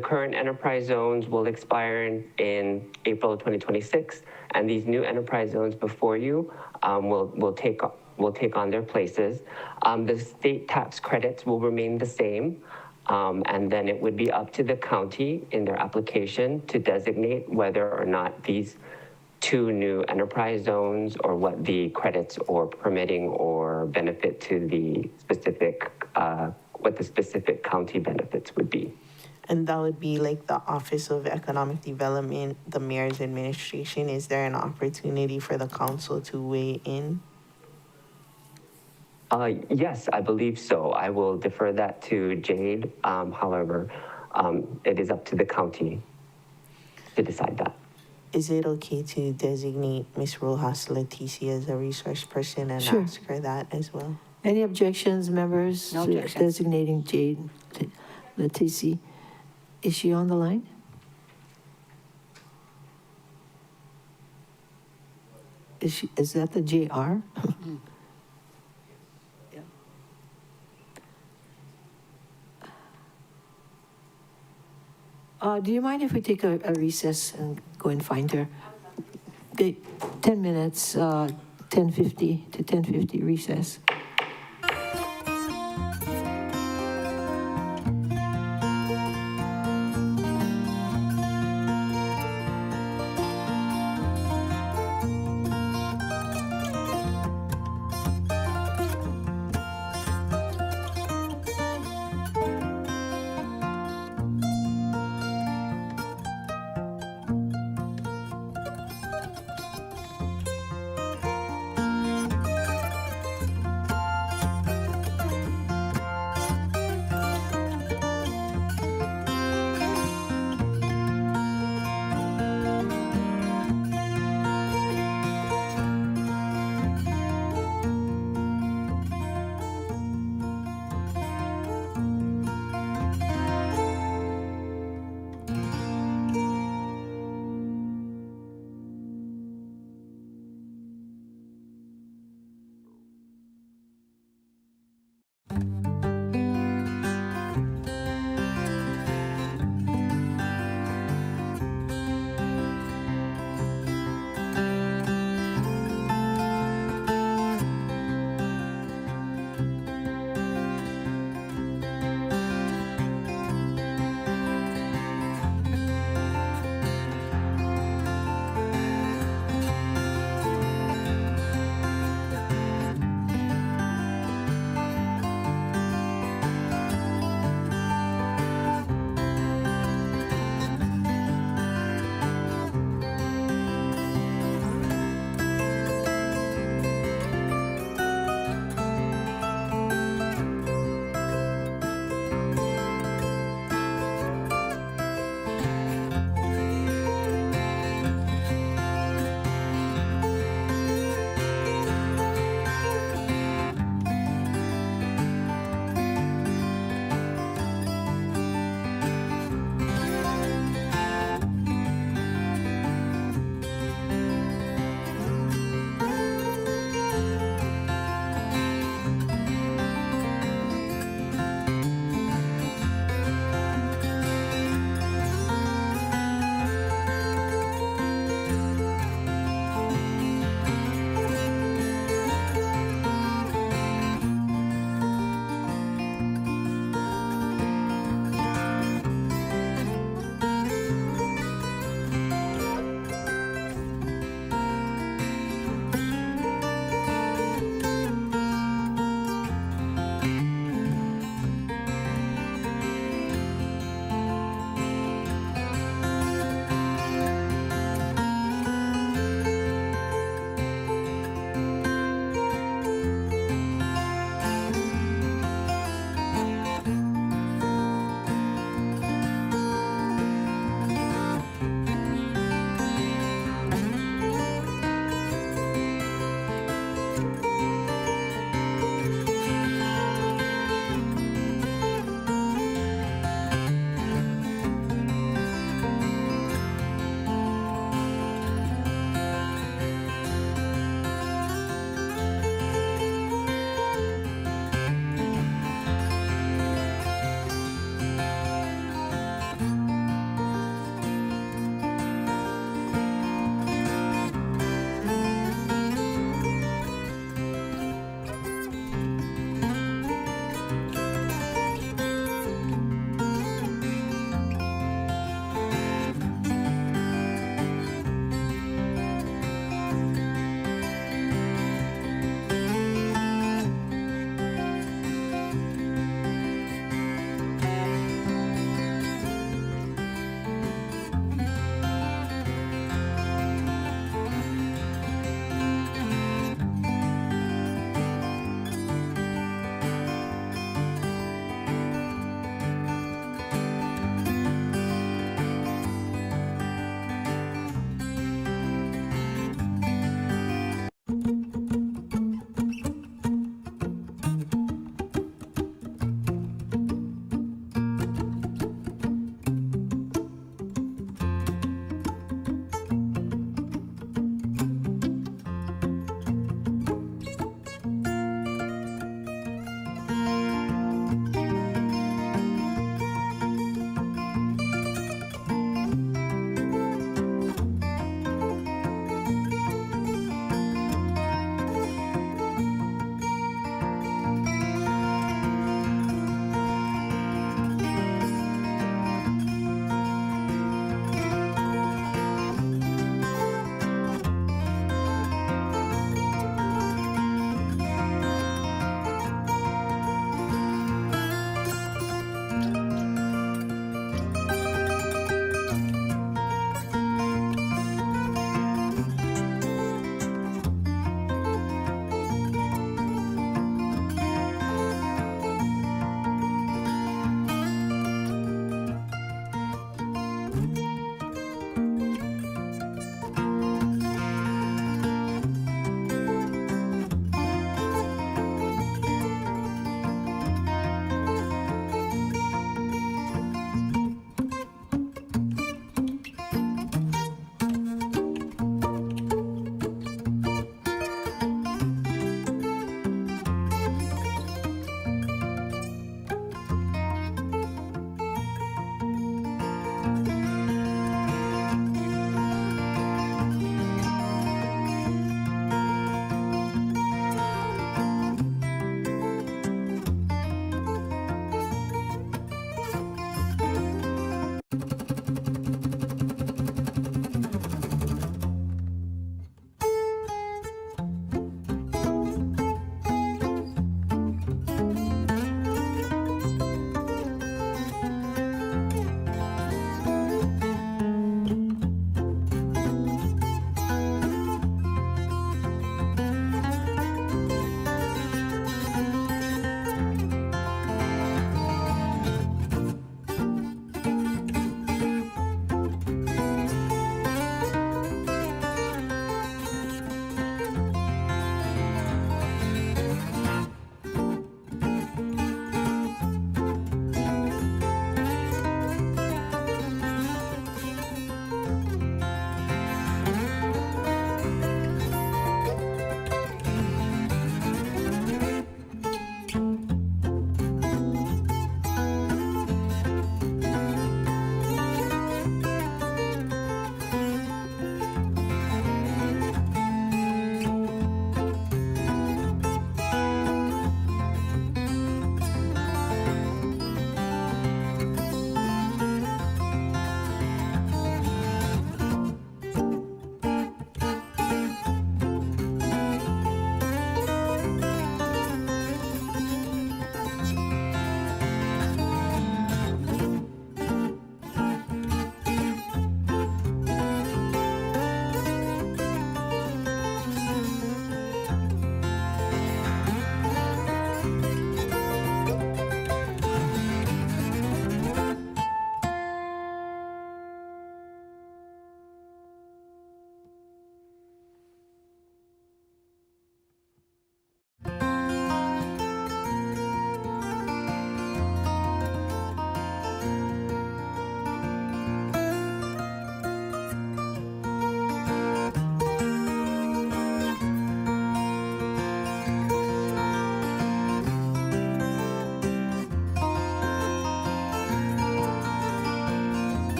current enterprise zones will expire in April of 2026, and these new enterprise zones before you will take on their places. The state tax credits will remain the same, and then it would be up to the county in their application to designate whether or not these two new enterprise zones or what the credits or permitting or benefit to the specific, what the specific county benefits would be. And that would be like the Office of Economic Development, the mayor's administration. Is there an opportunity for the council to weigh in? Yes, I believe so. I will defer that to Jade. However, it is up to the county to decide that. Is it okay to designate Ms. Rojas Leticia as a resource person and Sure. ask her that as well? Any objections, members? No to objections. Designating Jade Letici. Is she on the line? Is that the JR? Do you mind if we take a recess and go and find her? Okay, 10 minutes, 10:50 to 10:50 recess.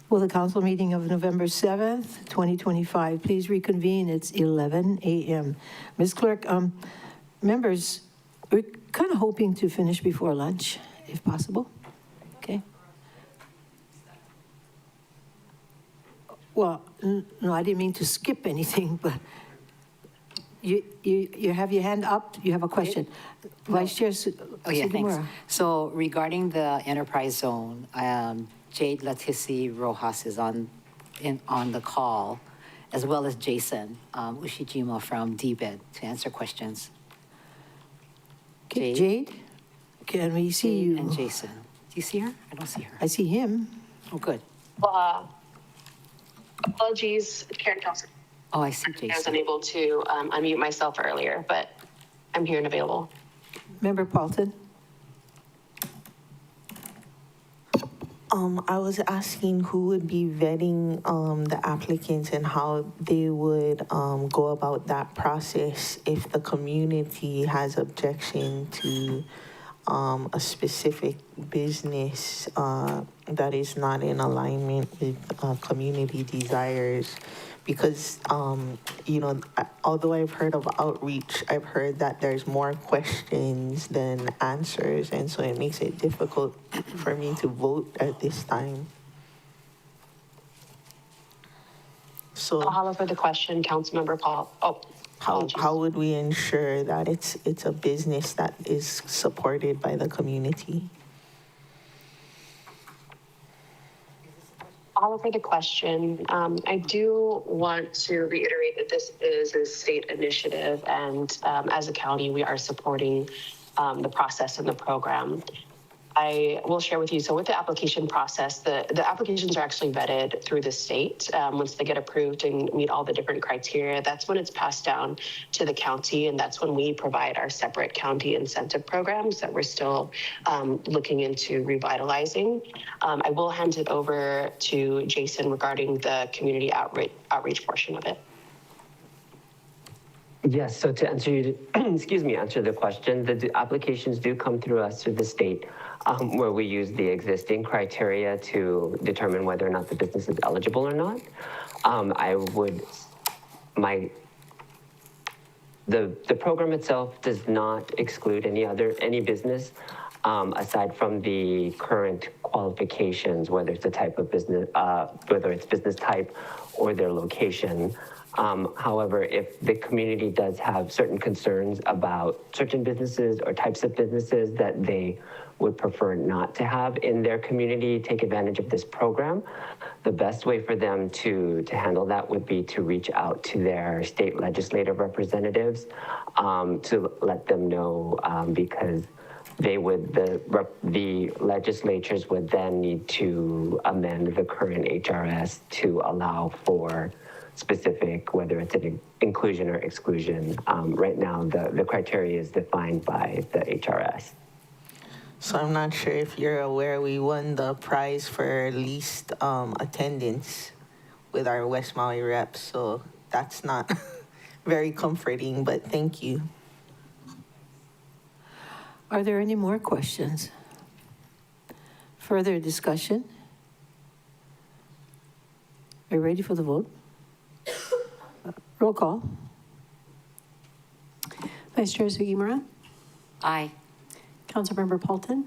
Will the council meeting of November 7th, 2025, please reconvene? It's 11 a.m. Ms. Clerk, members, we're kind of hoping to finish before lunch, if possible. Okay. Well, no, I didn't mean to skip anything, but you have your hand up. You have a question. Vice Chair Oh, yeah, thanks. Sugimura. So regarding the enterprise zone, Jade Letici Rojas is on the call, as well as Jason Ushijima from DBED to answer questions. Okay, Jade, can we see you? And Jason. Do you see her? I don't see her. I see him. Oh, good. Apologies, Karen Johnson. Oh, I see I was Jason. unable to unmute myself earlier, but I'm here and available. Member Paulton. I was asking who would be vetting the applicants and how they would go about that process if the community has objection to a specific business that is not in alignment with community desires. Because, although I've heard of outreach, I've heard that there's more questions than answers, and so it makes it difficult for me to vote at this time. So, Mahalo for the question, Councilmember Paul. Oh, how would we ensure that it's a business that is supported by the community? Mahalo for the question. I do want to reiterate that this is a state initiative, and as a county, we are supporting the process and the program. I will share with you, so with the application process, the applications are actually vetted through the state. Once they get approved and meet all the different criteria, that's when it's passed down to the county, and that's when we provide our separate county incentive programs that we're still looking into revitalizing. I will hand it over to Jason regarding the community outreach portion of it. Yes, so to answer you, answer the question, the applications do come through us through the state, where we use the existing criteria to determine whether or not the business is eligible or not. The program itself does not exclude any business aside from the current qualifications, whether it's the type of business, whether it's business type or their location. However, if the community does have certain concerns about certain businesses or types of businesses that they would prefer not to have in their community take advantage of this program, the best way for them to handle that would be to reach out to their state legislative representatives to let them know, because the legislatures would then need to amend the current HRS to allow for specific, whether it's an inclusion or exclusion. Right now, the criteria is defined by the HRS. So I'm not sure if you're aware, we won the prize for least attendance with our West Maui reps. So that's not very comforting, but thank you. Are there any more questions? Further discussion? Are you ready for the vote? Roll call. Vice Chair Sugimura. Aye. Councilmember Paulton.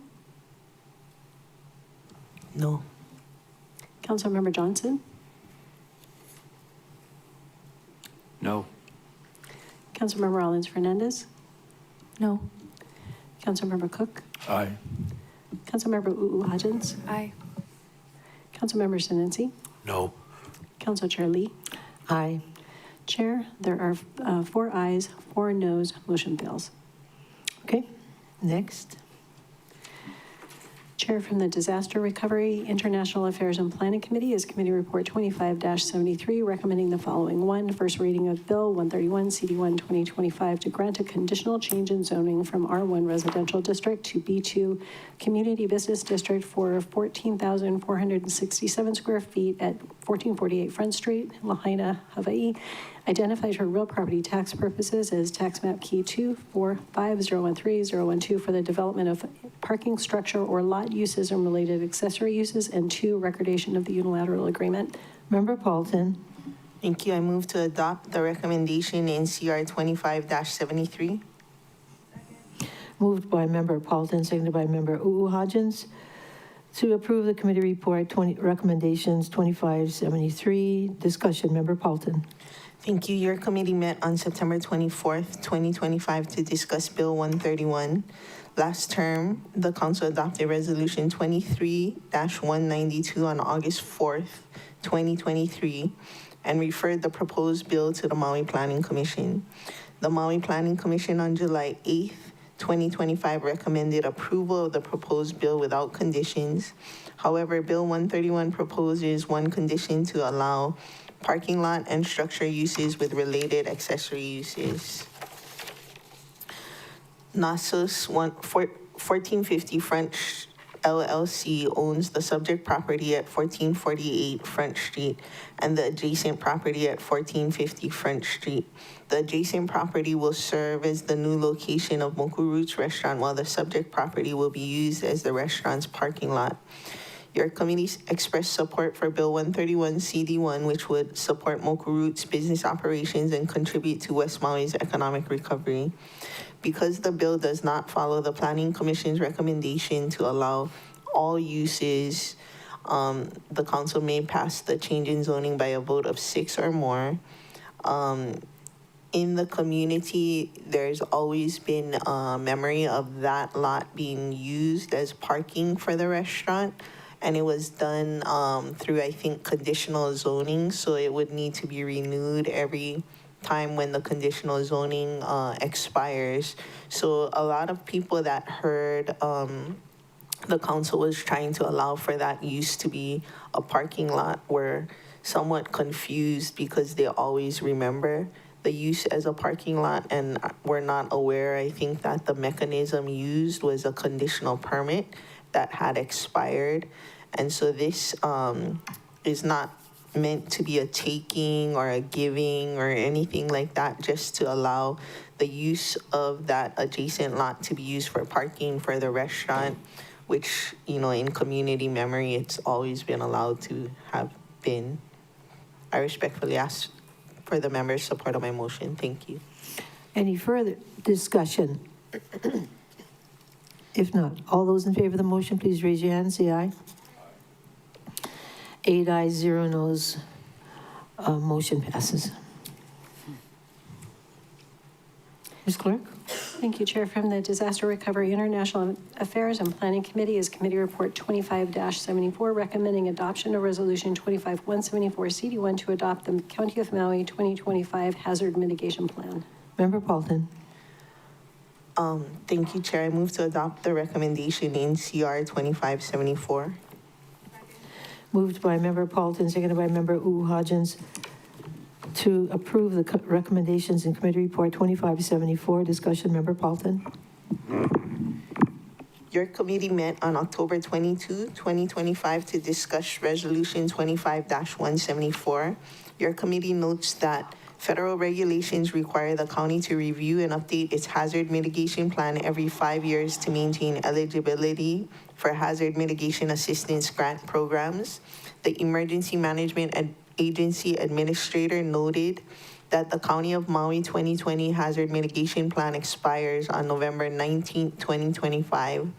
No. Councilmember Johnson. No. Councilmember Rollins Fernandez. No. Councilmember Cook. Aye. Councilmember Hudgens. Aye. Councilmember Sinensi. No. Council Chair Lee. Aye. Chair, there are 4 ayes, 4 noes, motion fails. Okay, next. Chair from the Disaster Recovery, International Affairs and Planning Committee is Committee Report 25-73, recommending the following. 1, first reading of Bill 131 CD1 2025 to grant a conditional change in zoning from R1 Residential District to B2 Community Business District for 14,467 square feet at 1448 Front Street, Lahaina, Hawaii. Identified for real property tax purposes as tax map key 245013012 for the development of parking structure or lot uses and related accessory uses, and 2, recordation of the unilateral agreement. Member Paulton. Thank you. I move to adopt the recommendation in CR 25-73. Moved by Member Paulton, seconded by Member Hodgins, to approve the committee report recommendations 2573. Discussion, Member Paulton. Thank you. Your committee met on September 24th, 2025 to discuss Bill 131. Last term, the council adopted Resolution 23-192 on August 4th, 2023, and referred the proposed bill to the Maui Planning Commission. The Maui Planning Commission on July 8th, 2025 recommended approval of the proposed bill without conditions. However, Bill 131 proposes one condition to allow parking lot and structure uses with related accessory uses. Nasus 1450 French LLC owns the subject property at 1448 French Street and the adjacent property at 1450 French Street. The adjacent property will serve as the new location of Moku Roots Restaurant, while the subject property will be used as the restaurant's parking lot. Your committee expressed support for Bill 131 CD1, which would support Moku Roots business operations and contribute to West Maui's economic recovery. Because the bill does not follow the Planning Commission's recommendation to allow all uses, the council may pass the change in zoning by a vote of 6 or more. In the community, there's always been a memory of that lot being used as parking for the restaurant. And it was done through, I think, conditional zoning. So it would need to be renewed every time when the conditional zoning expires. So a lot of people that heard the council was trying to allow for that use to be a parking lot were somewhat confused because they always remember the use as a parking lot and were not aware, I think, that the mechanism used was a conditional permit that had expired. And so this is not meant to be a taking or a giving or anything like that, just to allow the use of that adjacent lot to be used for parking for the restaurant, which, you know, in community memory, it's always been allowed to have been. I respectfully ask for the members' support of my motion. Thank you. Any further discussion? If not, all those in favor of the motion, please raise your hand, say aye. 8 ayes, 0 noes. Motion passes. Ms. Clerk? Thank you, Chair. From the Disaster Recovery International Affairs and Planning Committee is Committee Report 25-74, recommending adoption of Resolution 25-174 CD1 to adopt the County of Maui 2025 Hazard Mitigation Plan. Member Paulton. Thank you, Chair. I move to adopt the recommendation in CR 2574. Moved by Member Paulton, seconded by Member Hodgins, to approve the recommendations in Committee Report 2574. Discussion, Member Paulton. Your committee met on October 22, 2025 to discuss Resolution 25-174. Your committee notes that federal regulations require the county to review and update its hazard mitigation plan every 5 years to maintain eligibility for hazard mitigation assistance grant programs. The Emergency Management Agency Administrator noted that the County of Maui 2020 Hazard Mitigation Plan expires on November 19, 2025.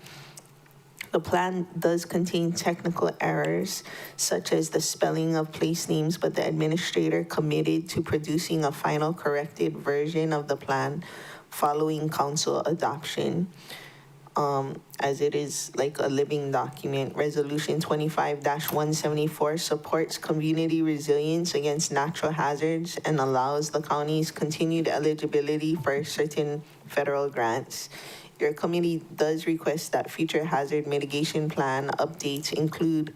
The plan does contain technical errors, such as the spelling of place names, but the administrator committed to producing a final corrected version of the plan following council adoption. As it is like a living document. Resolution 25-174 supports community resilience against natural hazards and allows the county's continued eligibility for certain federal grants. Your committee does request that future hazard mitigation plan updates include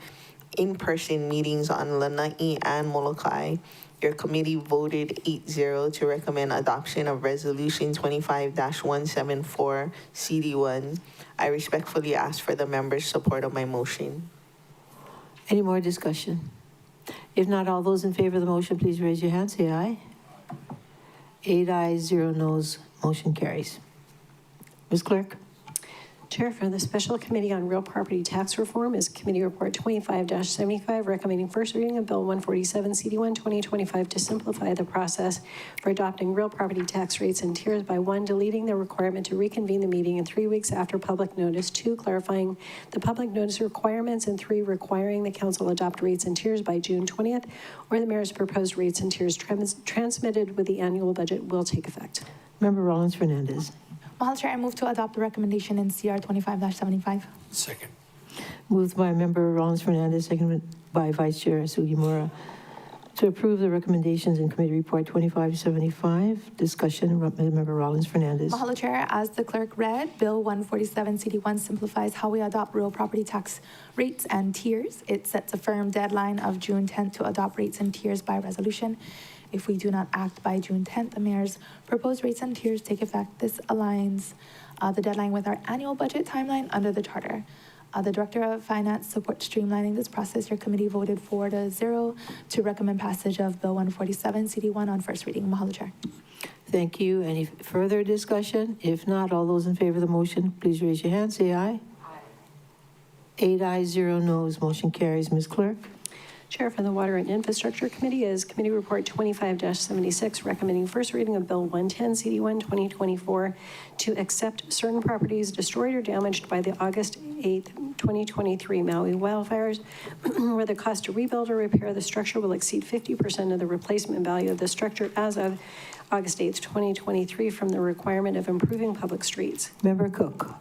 in-person meetings on Lanai and Molokai. Your committee voted 8-0 to recommend adoption of Resolution 25-174 CD1. I respectfully ask for the members' support of my motion. Any more discussion? If not, all those in favor of the motion, please raise your hand, say aye. 8 ayes, 0 noes. Motion carries. Ms. Clerk? Chair, for the Special Committee on Real Property Tax Reform is Committee Report 25-75, recommending first reading of Bill 147, CD1 2025 to simplify the process for adopting real property tax rates and tiers by 1, deleting the requirement to reconvene the meeting in 3 weeks after public notice, 2, clarifying the public notice requirements, and 3, requiring the council adopt rates and tiers by June 20th, or the mayor's proposed rates and tiers transmitted with the annual budget will take effect. Member Rollins Fernandez. Mahalo Chair, I move to adopt the recommendation in CR 25-75. Second. Moved by Member Rollins Fernandez, seconded by Vice Chair Sugimura, to approve the recommendations in Committee Report 25-75. Discussion, Member Rollins Fernandez. Mahalo Chair, as the clerk read, Bill 147 CD1 simplifies how we adopt real property tax rates and tiers. It sets a firm deadline of June 10th to adopt rates and tiers by resolution. If we do not act by June 10th, the mayor's proposed rates and tiers take effect. This aligns the deadline with our annual budget timeline under the charter. The Director of Finance supports streamlining this process. Your committee voted 4-0 to recommend passage of Bill 147 CD1 on first reading. Mahalo Chair. Thank you. Any further discussion? If not, all those in favor of the motion, please raise your hand. Say aye. 8 ayes, 0 noes. Motion carries. Ms. Clerk. Chair, for the Water and Infrastructure Committee is Committee Report 25-76, recommending first reading of Bill 110 CD1 2024 to accept certain properties destroyed or damaged by the August 8th, 2023 Maui wildfires, where the cost to rebuild or repair the structure will exceed 50% of the replacement value of the structure as of August 8th, 2023, from the requirement of improving public streets. Member Cook.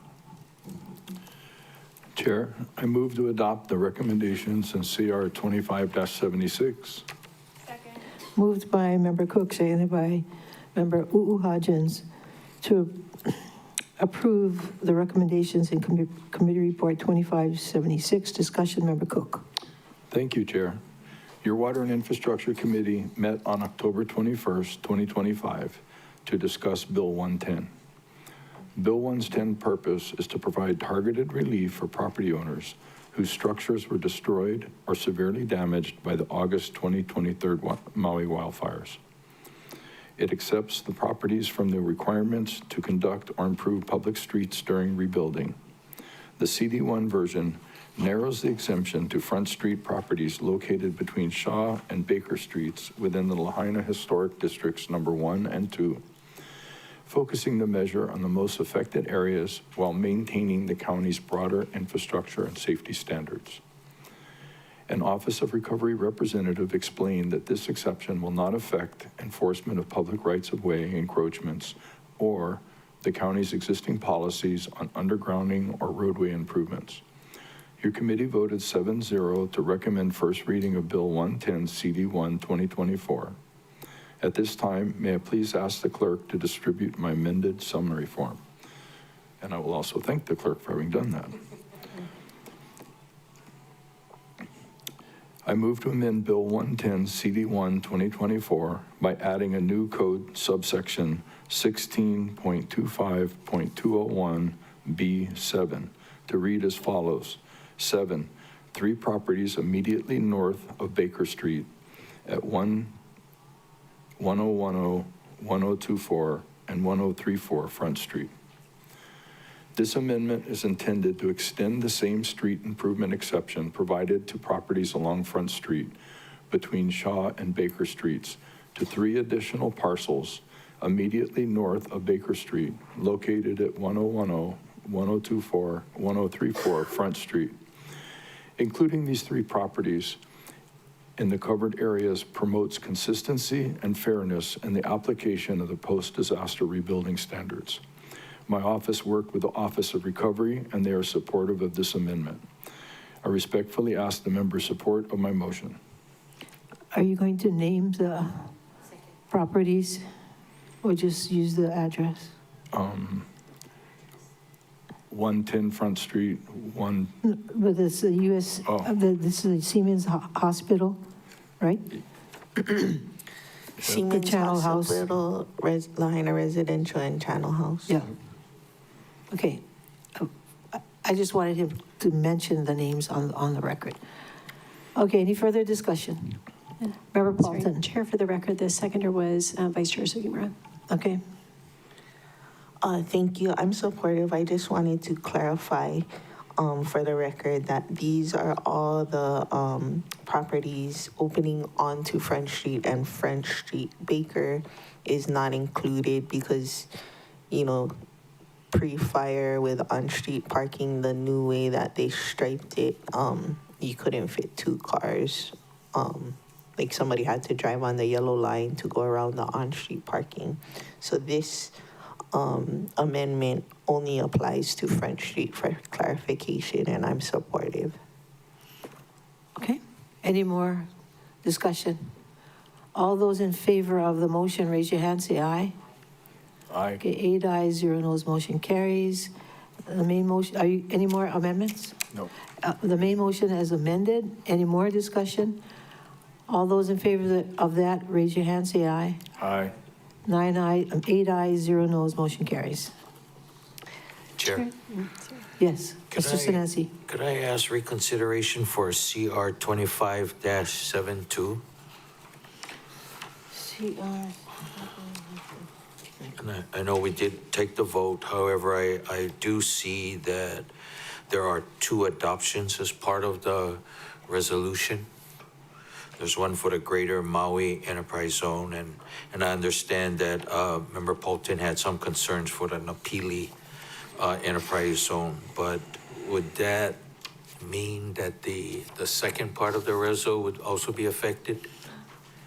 Chair, I move to adopt the recommendations in CR 25-76. Moved by Member Cook, seconded by Member Hodgins, to approve the recommendations in Committee Report 2576. Discussion, Member Cook. Thank you, Chair. Your Water and Infrastructure Committee met on October 21st, 2025 to discuss Bill 110. Bill 110's purpose is to provide targeted relief for property owners whose structures were destroyed or severely damaged by the August 2023 Maui wildfires. It accepts the properties from the requirements to conduct or improve public streets during rebuilding. The CD1 version narrows the exemption to Front Street properties located between Shaw and Baker Streets within the Lahaina Historic Districts number 1 and 2, focusing the measure on the most affected areas while maintaining the county's broader infrastructure and safety standards. An Office of Recovery representative explained that this exception will not affect enforcement of public rights-of-way encroachments or the county's existing policies on undergrounding or roadway improvements. Your committee voted 7-0 to recommend first reading of Bill 110 CD1 2024. At this time, may I please ask the clerk to distribute my amended summary form? And I will also thank the clerk for having done that. I move to amend Bill 110 CD1 2024 by adding a new code subsection 16.25.201B7 to read as follows. 7, 3 properties immediately north of Baker Street at 1010, 1024, and 1034 Front Street. This amendment is intended to extend the same street improvement exception provided to properties along Front Street between Shaw and Baker Streets to 3 additional parcels immediately north of Baker Street, located at 1010, 1024, 1034 Front Street. Including these 3 properties in the covered areas promotes consistency and fairness in the application of the post-disaster rebuilding standards. My office worked with the Office of Recovery, and they are supportive of this amendment. I respectfully ask the members' support of my motion. Are you going to name the properties or just use the address? 110 Front Street, But this is the U.S., this is the Siemens Hospital, right? Siemens Channel House. Hospital, Lahaina Residential, and Channel House. Yeah. Okay. I just wanted him to mention the names on the record. Okay, any further discussion? Member Paulton. Chair, for the record, the seconder was Vice Chair Sugimura. Okay. Thank you. I'm supportive. I just wanted to clarify for the record that these are all the properties opening onto French Street, and French Street Baker is not included because, you know, pre-fire with on-street parking, the new way that they striped it, you couldn't fit two cars. Like somebody had to drive on the yellow line to go around the on-street parking. So this amendment only applies to French Street for clarification, and I'm supportive. Okay, any more discussion? All those in favor of the motion, raise your hand, say aye. Aye. Okay, 8 ayes, 0 noes, motion carries. The main motion, any more amendments? No. The main motion as amended, any more discussion? All those in favor of that, raise your hand, say aye. Aye. 8 ayes, 0 noes, motion carries. Chair, Yes, Mr. Sinesi. could I ask reconsideration for CR 25-72? And I know we did take the vote, however, I do see that there are two adoptions as part of the resolution. There's one for the Greater Maui Enterprise Zone, and I understand that Member Polton had some concerns for the Napili Enterprise Zone, but would that mean that the second part of the reso would also be affected?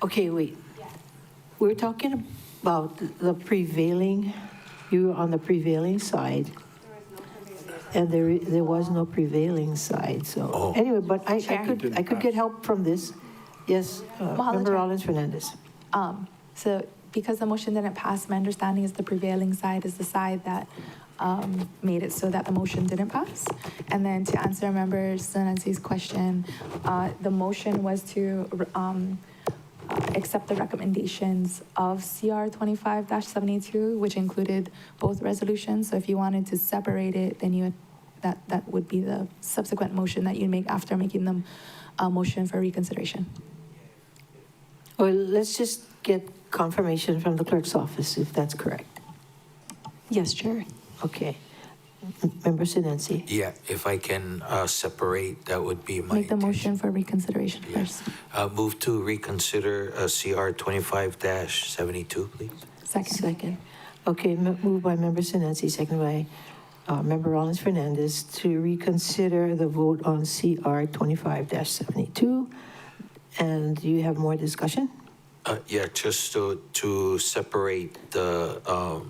Okay, wait. We're talking about the prevailing, you were on the prevailing side. And there was no prevailing side, so. Anyway, but I could get help from this. Yes, Member Rollins Fernandez. So because the motion didn't pass, my understanding is the prevailing side is the side that made it so that the motion didn't pass. And then to answer Member Sinensi's question, the motion was to accept the recommendations of CR 25-72, which included both resolutions. So if you wanted to separate it, then that would be the subsequent motion that you make after making the motion for reconsideration. Well, let's just get confirmation from the clerk's office if that's correct. Yes, Chair. Okay. Member Sinensi. Yeah, if I can separate, that would be my Make the motion for reconsideration first. move to reconsider CR 25-72, please. Second. Okay, moved by Member Sinensi, second by Member Rollins Fernandez to reconsider the vote on CR 25-72. And do you have more discussion? Yeah, just to separate the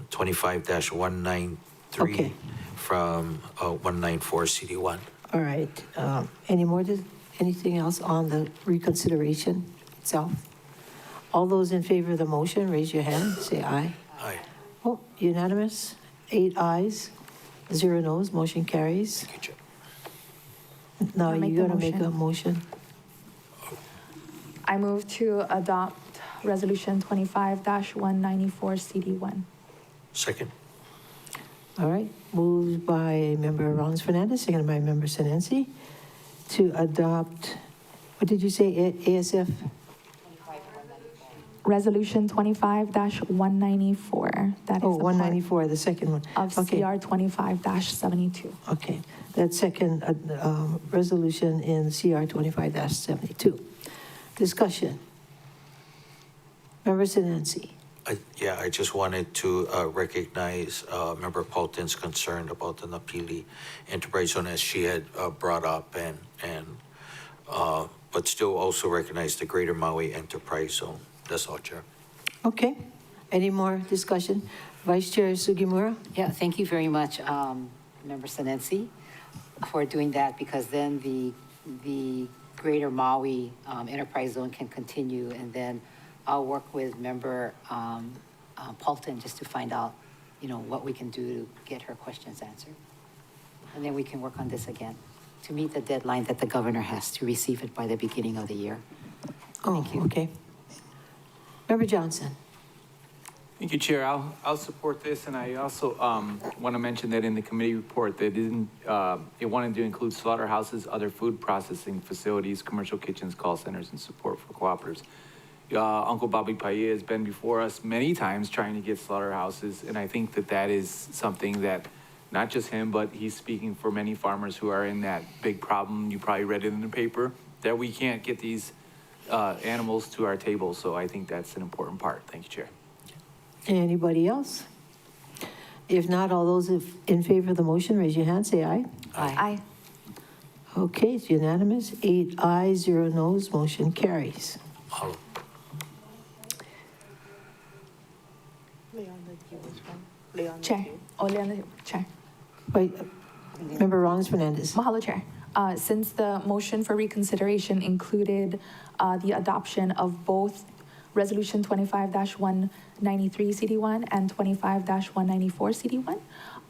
25-193 from 194 CD1. All right. Anything else on the reconsideration itself? All those in favor of the motion, raise your hand, say aye. Aye. Oh, unanimous, 8 ayes, 0 noes, motion carries. Thank you, Chair. Now I'll make you're the gonna make a motion. I move to adopt Resolution 25-194 CD1. Second. All right, moved by Member Rollins Fernandez, seconded by Member Sinensi to adopt, what did you say, ASF? Resolution 25-194. That is Oh, a 194, the second one. part of Okay. CR 25-72. Okay, that second resolution in CR 25-72. Discussion. Member Sinensi. I just wanted to recognize Member Polton's concern about the Napili Enterprise Zone as she had brought up, but still also recognize the Greater Maui Enterprise Zone. That's all, Chair. Okay, any more discussion? Vice Chair Sugimura? Yeah, thank you very much, Member Sinensi, for doing that, because then the Greater Maui Enterprise Zone can continue, and then I'll work with Member Polton just to find out, what we can do to get her questions answered. And then we can work on this again to meet the deadline that the governor has to receive it by the beginning of the year. Thank you. Okay. Member Johnson. Thank you, Chair. I'll support this, and I also want to mention that in the committee report, they wanted to include slaughterhouses, other food processing facilities, commercial kitchens, call centers, and support for cooperatives. Uncle Bobby Paella has been before us many times trying to get slaughterhouses, and I think that that is something that not just him, but he's speaking for many farmers who are in that big problem. You probably read it in the paper that we can't get these animals to our table. So I think that's an important part. Thank you, Chair. Anybody else? If not, all those in favor of the motion, raise your hand, say aye. Aye. Okay, it's unanimous. 8 ayes, 0 noes, motion carries. Mahalo. Chair. Oh, Leon, Chair. Wait, Member Rollins Fernandez. Mahalo, Chair. Since the motion for reconsideration included the adoption of both Resolution 25-193 CD1 and 25-194 CD1,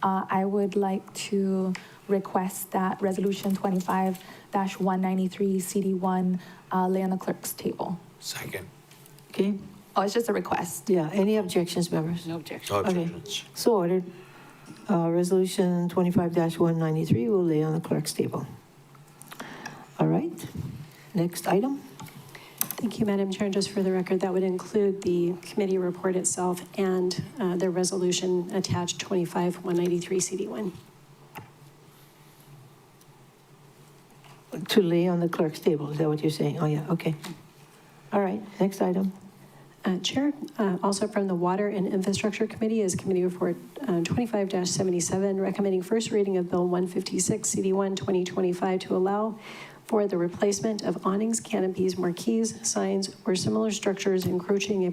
I would like to request that Resolution 25-193 CD1 lay on the clerk's table. Second. Okay, Oh, it's just a request. yeah, any objections, members? No objection. No Okay. objections. So ordered. Resolution 25-193 will lay on the clerk's table. All right, next item. Thank you, Madam Chair. And just for the record, that would include the committee report itself and the resolution attached 25-193 CD1. To lay on the clerk's table, is that what you're saying? Oh, yeah, okay. All right, next item. Chair, also from the Water and Infrastructure Committee is Committee Report 25-77, recommending first reading of Bill 156, CD1 2025 to allow for the replacement of awnings, canopies, marquees, signs, or similar structures encroaching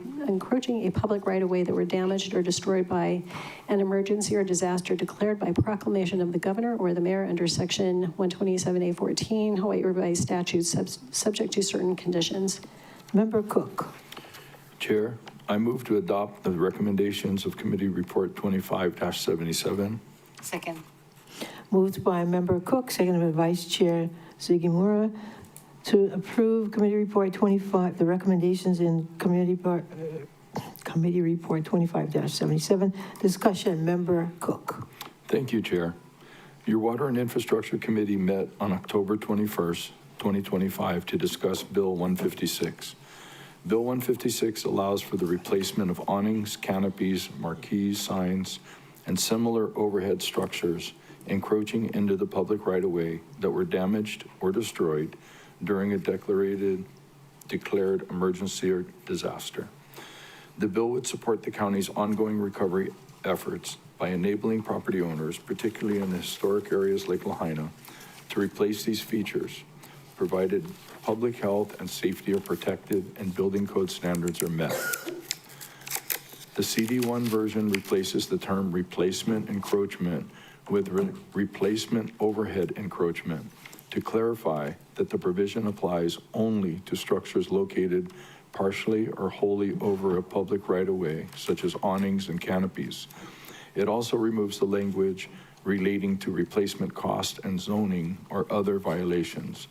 a public right-of-way that were damaged or destroyed by an emergency or disaster declared by proclamation of the governor or the mayor under Section 127A14 Hawaii Revised Statutes, subject to certain conditions. Member Cook. Chair, I move to adopt the recommendations of Committee Report 25-77. Second. Moved by Member Cook, seconded by Vice Chair Sugimura, to approve Committee Report 25, the recommendations in Committee Report 25-77. Discussion, Member Cook. Thank you, Chair. Your Water and Infrastructure Committee met on October 21st, 2025 to discuss Bill 156. Bill 156 allows for the replacement of awnings, canopies, marquees, signs, and similar overhead structures encroaching into the public right-of-way that were damaged or destroyed during a declared emergency or disaster. The bill would support the county's ongoing recovery efforts by enabling property owners, particularly in the historic areas like Lahaina, to replace these features, provided public health and safety are protected and building code standards are met. The CD1 version replaces the term replacement encroachment with replacement overhead encroachment to clarify that the provision applies only to structures located partially or wholly over a public right-of-way, such as awnings and canopies. It also removes the language relating to replacement cost and zoning or other violations,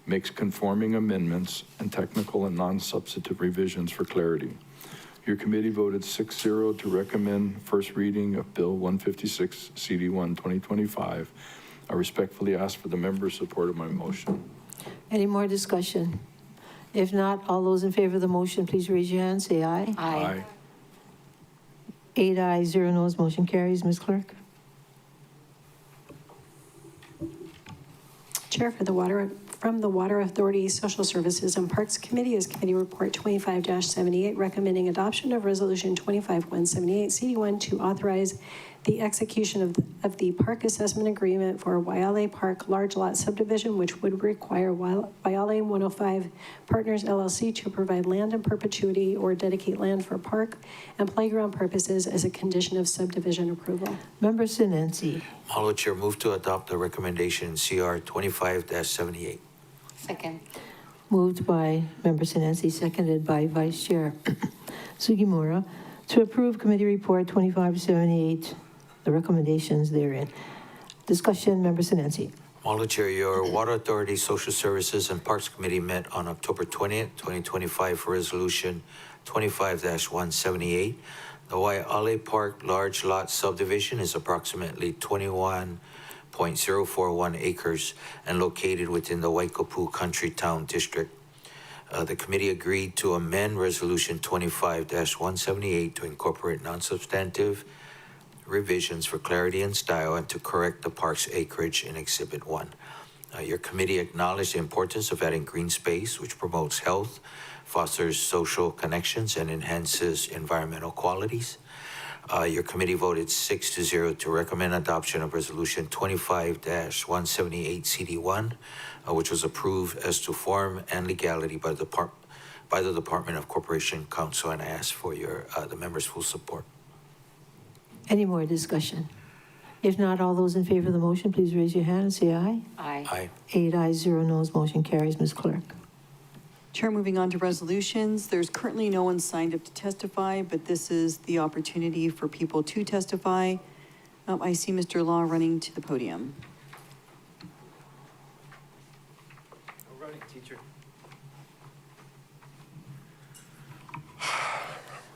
makes conforming amendments and technical and non-substantive revisions for clarity. Your committee voted 6-0 to recommend first reading of Bill 156 CD1 2025. I respectfully ask for the members' support of my motion. Any more discussion? If not, all those in favor of the motion, please raise your hand, say aye. Aye. 8 ayes, 0 noes, motion carries. Ms. Clerk. Chair, from the Water Authority Social Services and Parks Committee is Committee Report 25-78, recommending adoption of Resolution 25-178 CD1 to authorize the execution of the park assessment agreement for Waiale Park large lot subdivision, which would require Waiale 105 Partners LLC to provide land in perpetuity or dedicate land for park and playground purposes as a condition of subdivision approval. Member Sinensi. Mahalo, Chair. Move to adopt the recommendation CR 25-78. Second. Moved by Member Sinensi, seconded by Vice Chair Sugimura, to approve Committee Report 25-78, the recommendations therein. Discussion, Member Sinensi. Mahalo, Chair. Your Water Authority Social Services and Parks Committee met on October 20th, 2025 for Resolution 25-178. The Waiale Park large lot subdivision is approximately 21.041 acres and located within the Waikapu Country Town District. The committee agreed to amend Resolution 25-178 to incorporate non-substantive revisions for clarity and style and to correct the park's acreage in Exhibit 1. Your committee acknowledged the importance of adding green space, which promotes health, fosters social connections, and enhances environmental qualities. Your committee voted 6-0 to recommend adoption of Resolution 25-178 CD1, which was approved as to form and legality by the Department of Corporation Counsel, and I ask for the members' full support. Any more discussion? If not, all those in favor of the motion, please raise your hand and say aye. Aye. Aye. 8 ayes, 0 noes, motion carries. Ms. Clerk. Chair, moving on to resolutions. There's currently no one signed up to testify, but this is the opportunity for people to testify. I see Mr. Law running to the podium.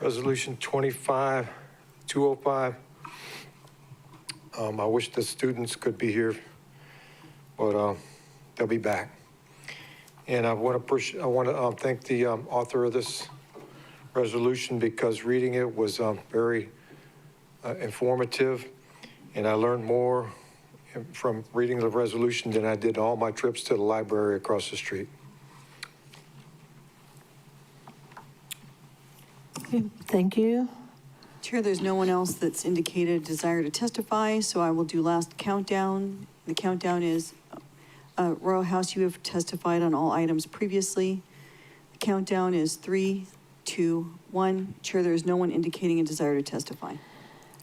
Resolution 25-205. I wish the students could be here, but they'll be back. And I want to thank the author of this resolution because reading it was very informative, and I learned more from reading the resolution than I did all my trips to the library across the street. Okay, thank you. Chair, there's no one else that's indicated a desire to testify, so I will do last countdown. The countdown is Royal House, you have testified on all items previously. The countdown is 3, 2, 1. Chair, there is no one indicating a desire to testify.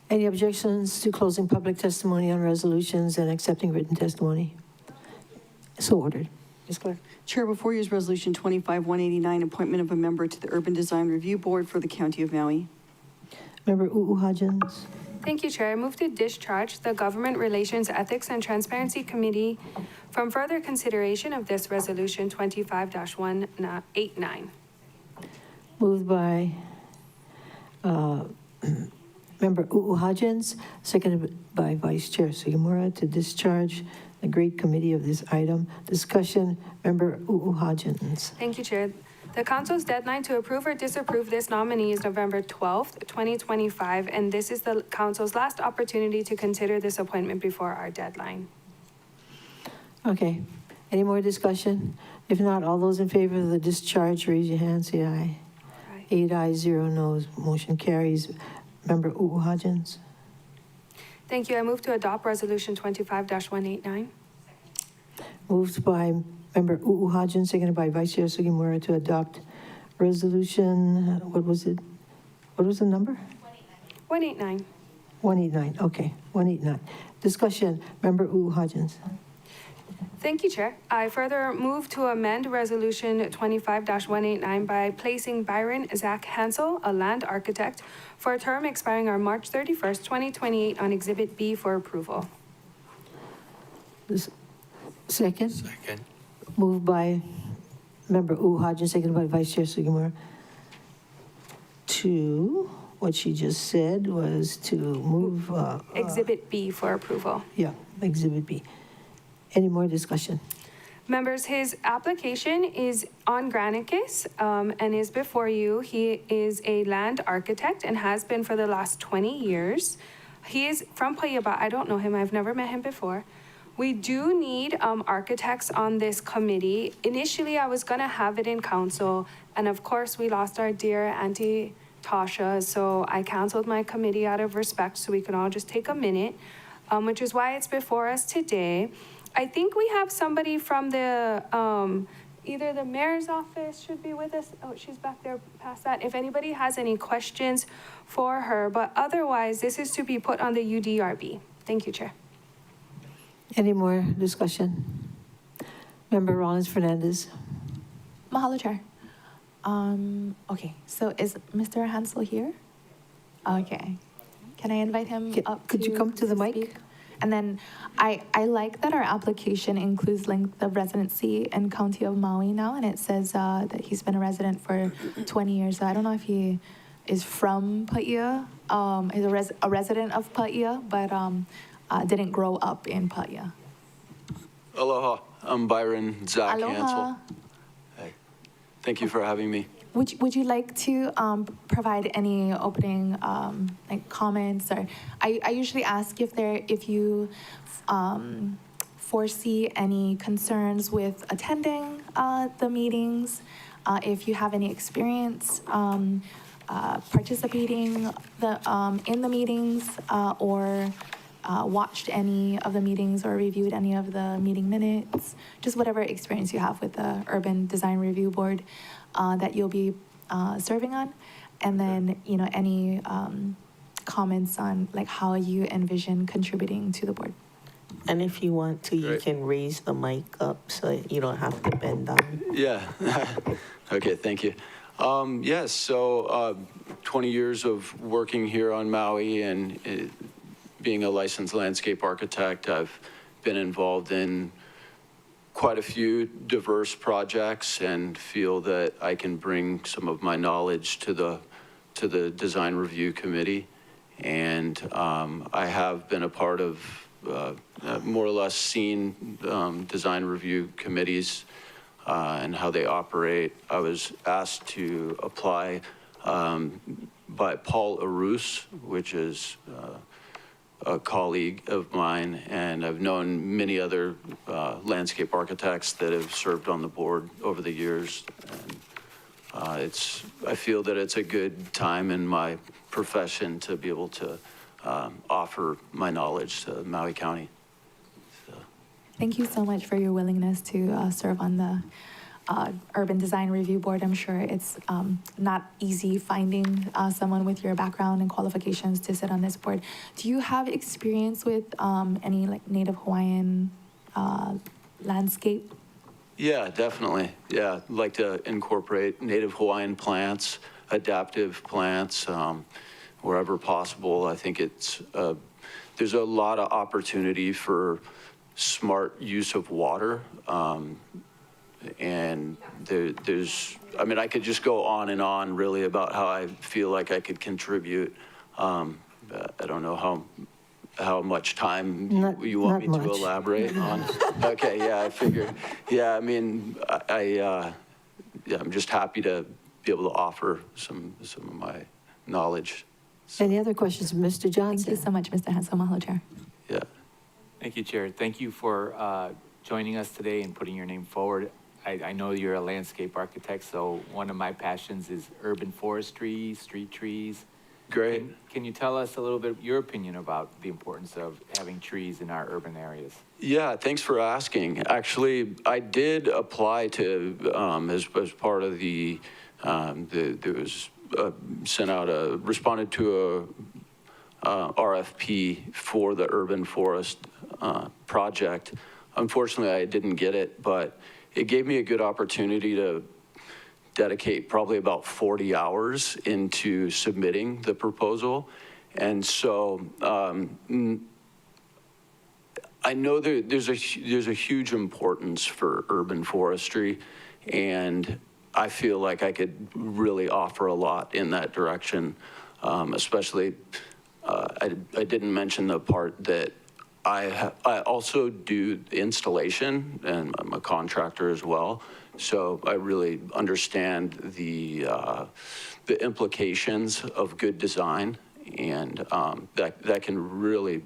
Any objections to closing public testimony on resolutions and accepting written testimony? So ordered. Ms. Clerk. Chair, before you is Resolution 25-189, appointment of a member to the Urban Design Review Board for the County of Maui. Member Hodgins. Thank you, Chair. I move to discharge the Government Relations Ethics and Transparency Committee from further consideration of this Resolution 25-189. Moved by Member Hodgins, seconded by Vice Chair Sugimura to discharge the Great Committee of this item. Discussion, Member Hodgins. Thank you, Chair. The Council's deadline to approve or disapprove this nominee is November 12th, 2025, and this is the Council's last opportunity to consider this appointment before our deadline. Okay. Any more discussion? If not, all those in favor of the discharge, raise your hand, say aye. Aye. 8 ayes, 0 noes, motion carries. Member Hodgins. Thank you. I move to adopt Resolution 25-189. Moved by Member Hodgins, seconded by Vice Chair Sugimura to adopt resolution, what was it? What was the number? 189. 189, okay, 189. Discussion, Member Hodgins. Thank you, Chair. I further move to amend Resolution 25-189 by placing Byron Zach Hansel, a land architect, for a term expiring on March 31st, 2028 on Exhibit B for approval. Second? Second. Moved by Member Hodgins, seconded by Vice Chair Sugimura. To, what she just said was to move... Exhibit B for approval. Yeah, Exhibit B. Any more discussion? Members, his application is on Granicus and is before you. He is a land architect and has been for the last 20 years. He is from Paiaba. I don't know him. I've never met him before. We do need architects on this committee. Initially, I was gonna have it in council, and of course, we lost our dear Auntie Tasha, so I canceled my committee out of respect so we can all just take a minute, which is why it's before us today. I think we have somebody from the, either the mayor's office should be with us. Oh, she's back there past that. If anybody has any questions for her, but otherwise, this is to be put on the UDRB. Thank you, Chair. Any more discussion? Member Rollins-Fernandez. Mahalo, Chair. Okay, so is Mr. Hansel here? Okay. Can I invite him up? Could you come to the mic? Speak? And then I like that our application includes length of residency in County of Maui now, and it says that he's been a resident for 20 years. So I don't know if he is from Paia, is a resident of Paia, but didn't grow up in Paia. Aloha, I'm Byron Zach Aloha. Hansel. Hey. Thank you for having me. Would you like to provide any opening like comments, or I usually ask if you foresee any concerns with attending the meetings, if you have any experience participating in the meetings, or watched any of the meetings or reviewed any of the meeting minutes, just whatever experience you have with the Urban Design Review Board that you'll be serving on. And then, any comments on like how you envision contributing to the board. And if you want to, you can raise the mic up so you don't have to bend down. Yeah. Okay, thank you. Yes, so 20 years of working here on Maui and being a licensed landscape architect, I've been involved in quite a few diverse projects and feel that I can bring some of my knowledge to the design review committee. And I have been a part of more or less seen design review committees and how they operate. I was asked to apply by Paul Arus, which is a colleague of mine, and I've known many other landscape architects that have served on the board over the years. And I feel that it's a good time in my profession to be able to offer my knowledge to Maui County. Thank you so much for your willingness to serve on the Urban Design Review Board. I'm sure it's not easy finding someone with your background and qualifications to sit on this board. Do you have experience with any like Native Hawaiian landscape? Yeah, definitely. Yeah, I'd like to incorporate Native Hawaiian plants, adaptive plants, wherever possible. I think there's a lot of opportunity for smart use of water. And I could just go on and on really about how I feel like I could contribute. I don't know how much time you want me to elaborate on. Okay, yeah, I figured. Yeah, I'm just happy to be able to offer some of my knowledge. Any other questions, Mr. Johnson? Thank you so much, Mr. Hansel. Mahalo, Chair. Yeah. Thank you, Chair. Thank you for joining us today and putting your name forward. I know you're a landscape architect, so one of my passions is urban forestry, street trees. Great. Can you tell us a little bit your opinion about the importance of having trees in our urban areas? Yeah, thanks for asking. Actually, I did apply to, as part of there was responded to a RFP for the urban forest project. Unfortunately, I didn't get it, but it gave me a good opportunity to dedicate probably about 40 hours into submitting the proposal. And so I know there's a huge importance for urban forestry, and I feel like I could really offer a lot in that direction, especially I didn't mention the part that I also do installation, and I'm a contractor as well. So I really understand the implications of good design, and that can really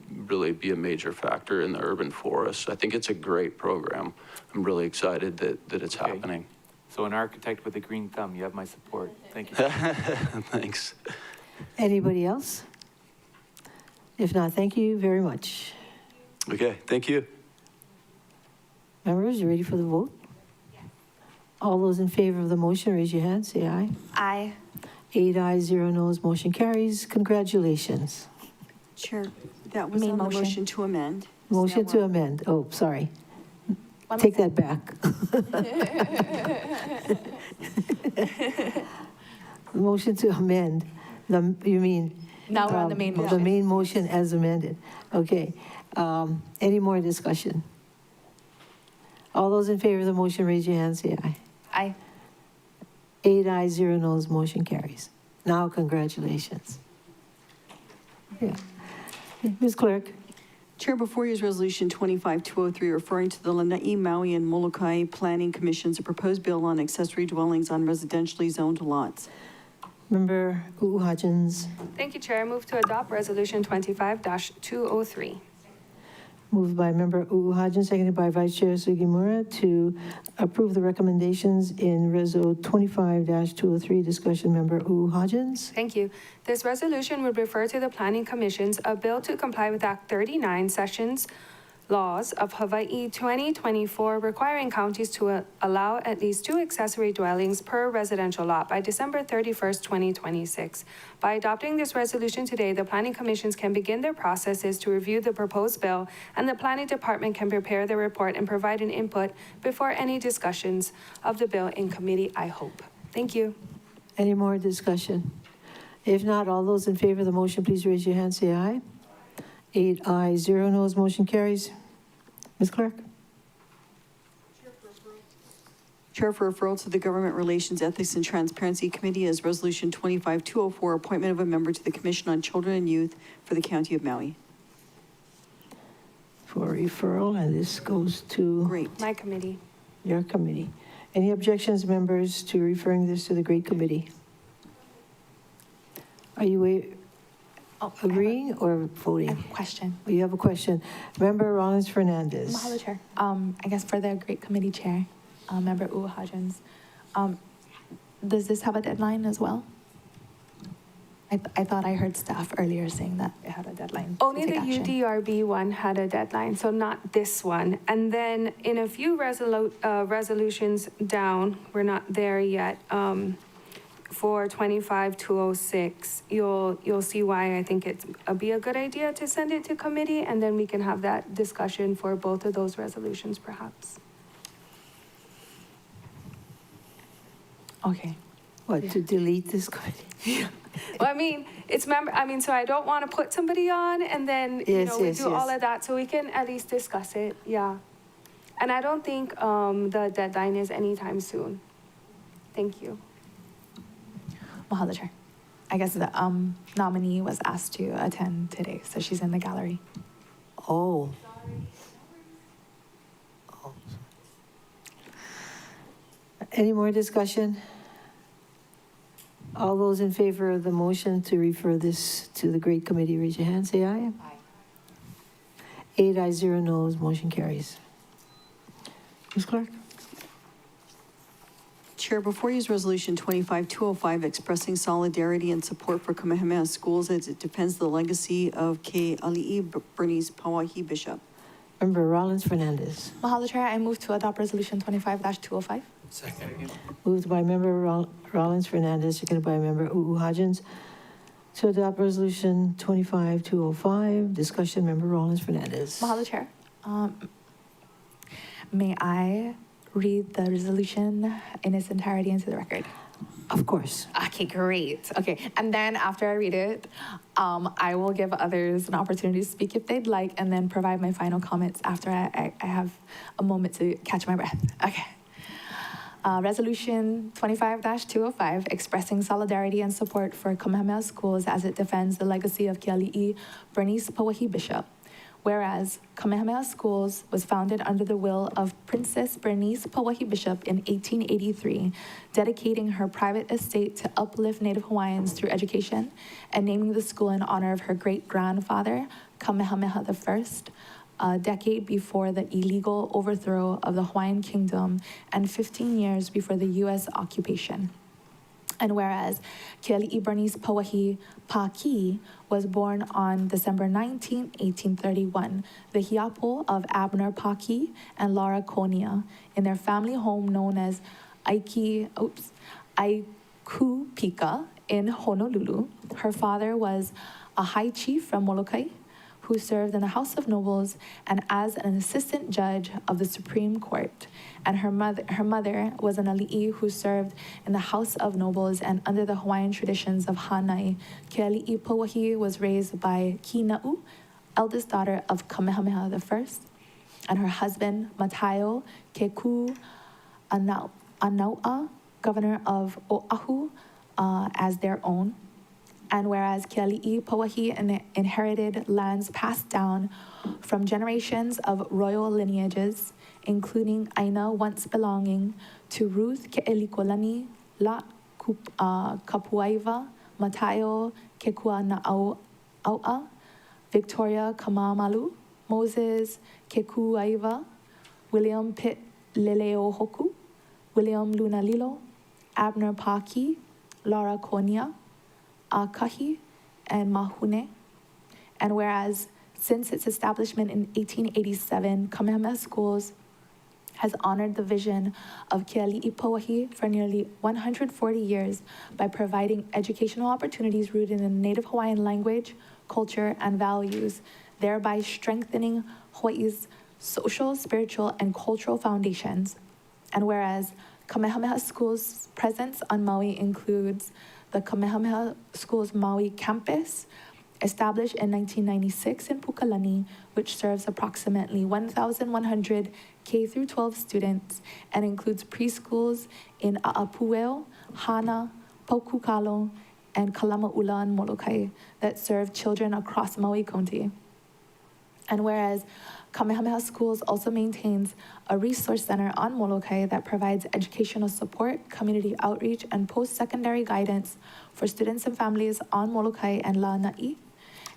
be a major factor in the urban forest. I think it's a great program. I'm really excited that it's happening. So an architect with a green thumb, you have my support. Thank you. Thanks. Anybody else? If not, thank you very much. Okay, thank you. Members, you ready for the vote? All those in favor of the motion, raise your hand, say aye. Aye. 8 ayes, 0 noes, motion carries. Congratulations. Chair, that was on the motion to amend. Motion to amend. Oh, sorry. Take that back. Motion to amend. You mean? Now we're on the main motion. The main motion as amended. Okay. Any more discussion? All those in favor of the motion, raise your hand, say aye. Aye. 8 ayes, 0 noes, motion carries. Now, congratulations. Yeah. Ms. Clerk. Chair, before you is Resolution 25203, referring to the Lanai, Maui, and Molokai Planning Commissions, a proposed bill on accessory dwellings on residentially zoned lots. Member Hodgins. Thank you, Chair. I move to adopt Resolution 25-203. Moved by Member Hodgins, seconded by Vice Chair Sugimura to approve the recommendations in Reso 25-203. Discussion, Member Hodgins. Thank you. This resolution would refer to the Planning Commission's a bill to comply with Act 39, Sessions Laws of Hawaii 2024, requiring counties to allow at least 2 accessory dwellings per residential lot by December 31st, 2026. By adopting this resolution today, the Planning Commissions can begin their processes to review the proposed bill, and the Planning Department can prepare their report and provide an input before any discussions of the bill in committee, I hope. Thank you. Any more discussion? If not, all those in favor of the motion, please raise your hand, say aye. 8 ayes, 0 noes, motion carries. Ms. Clerk? Chair for referral to the Government Relations, Ethics, and Transparency Committee is Resolution 25204, appointment of a member to the Commission on Children and Youth for the County of Maui. For referral, and this goes to Great. My committee. your committee. Any objections, members, to referring this to the great committee? Are you agreeing or voting? I have a question. You have a question. Member Rollins Fernandez. Mahalo, Chair. I guess for the great committee chair, Member Hodgins, does this have a deadline as well? I thought I heard staff earlier saying that it had a deadline. to Only take the action. UDRB one had a deadline, so not this one. And then in a few resolutions down, we're not there yet, for 25206, you'll see why I think it'd be a good idea to send it to committee, and then we can have that discussion for both of those resolutions perhaps. Okay. What, to delete this committee? Well, I mean, so I don't want to put somebody on and then, Yes, we yes, do all yes. of that, so we can at least discuss it, yeah. And I don't think the deadline is anytime soon. Thank you. Mahalo, Chair. I guess the nominee was asked to attend today, so she's in the gallery. Oh. Any more discussion? All those in favor of the motion to refer this to the great committee, raise your hand, say aye. Aye. 8 ayes, 0 noes, motion carries. Ms. Clark? Chair, before you is Resolution 25205, expressing solidarity and support for Kamehameha Schools as it defends the legacy of Ke Ali'i Bernice Pauahi Bishop. Member Rollins Fernandez. Mahalo, Chair. I move to adopt Resolution 25-205. Second. Moved by Member Rollins Fernandez, seconded by Member Hodgins. To adopt Resolution 25205. Discussion, Member Rollins Fernandez. Mahalo, Chair. May I read the resolution in its entirety into the record? Of course. Okay, great. Okay, and then after I read it, I will give others an opportunity to speak if they'd like, and then provide my final comments after I have a moment to catch my breath. Okay. Resolution 25-205, expressing solidarity and support for Kamehameha Schools as it defends the legacy of Ke Ali'i Bernice Pauahi Bishop. Whereas Kamehameha Schools was founded under the will of Princess Bernice Pauahi Bishop in 1883, dedicating her private estate to uplift Native Hawaiians through education and naming the school in honor of her great-grandfather, Kamehameha I, a decade before the illegal overthrow of the Hawaiian Kingdom and 15 years before the U.S. occupation. And whereas Ke Ali'i Bernice Pauahi Paki was born on December 19, 1831, the hiapo of Abner Paki and Laura Konia in their family home known as Aikupika in Honolulu. Her father was a high chief from Molokai who served in the House of Nobles and as an assistant judge of the Supreme Court. And her mother was an ali'i who served in the House of Nobles, and under the Hawaiian traditions of Hanai, Ke Ali'i Pauahi was raised by Kina'u, eldest daughter of Kamehameha I, and her husband, Mataio Keku Anaua, governor of Oahu, as their own. And whereas Keali'i Pauahi inherited lands passed down from generations of royal lineages, including Aina once belonging to Ruth Ke'elikolani, Lot Kapuaiva, Matayo Kekuana'aua, Victoria Kamamalu, Moses Kekuaiva, William Pitt Leleohoku, William Lunalilo, Abner Paki, Laura Konia, Akahi, and Mahune. And whereas since its establishment in 1887, Kamehameha Schools has honored the vision of Keali'i Pauahi for nearly 140 years by providing educational opportunities rooted in Native Hawaiian language, culture, and values, thereby strengthening Hawaii's social, spiritual, and cultural foundations. And whereas Kamehameha Schools' presence on Maui includes the Kamehameha Schools Maui campus, established in 1996 in Pukalani, which serves approximately 1,100 K through 12 students and includes preschools in A'apueo, Hana, Paukukalo, and Kalama'ula and Molokai that serve children across Maui County. And whereas Kamehameha Schools also maintains a resource center on Molokai that provides educational support, community outreach, and post-secondary guidance for students and families on Molokai and La'ana'i.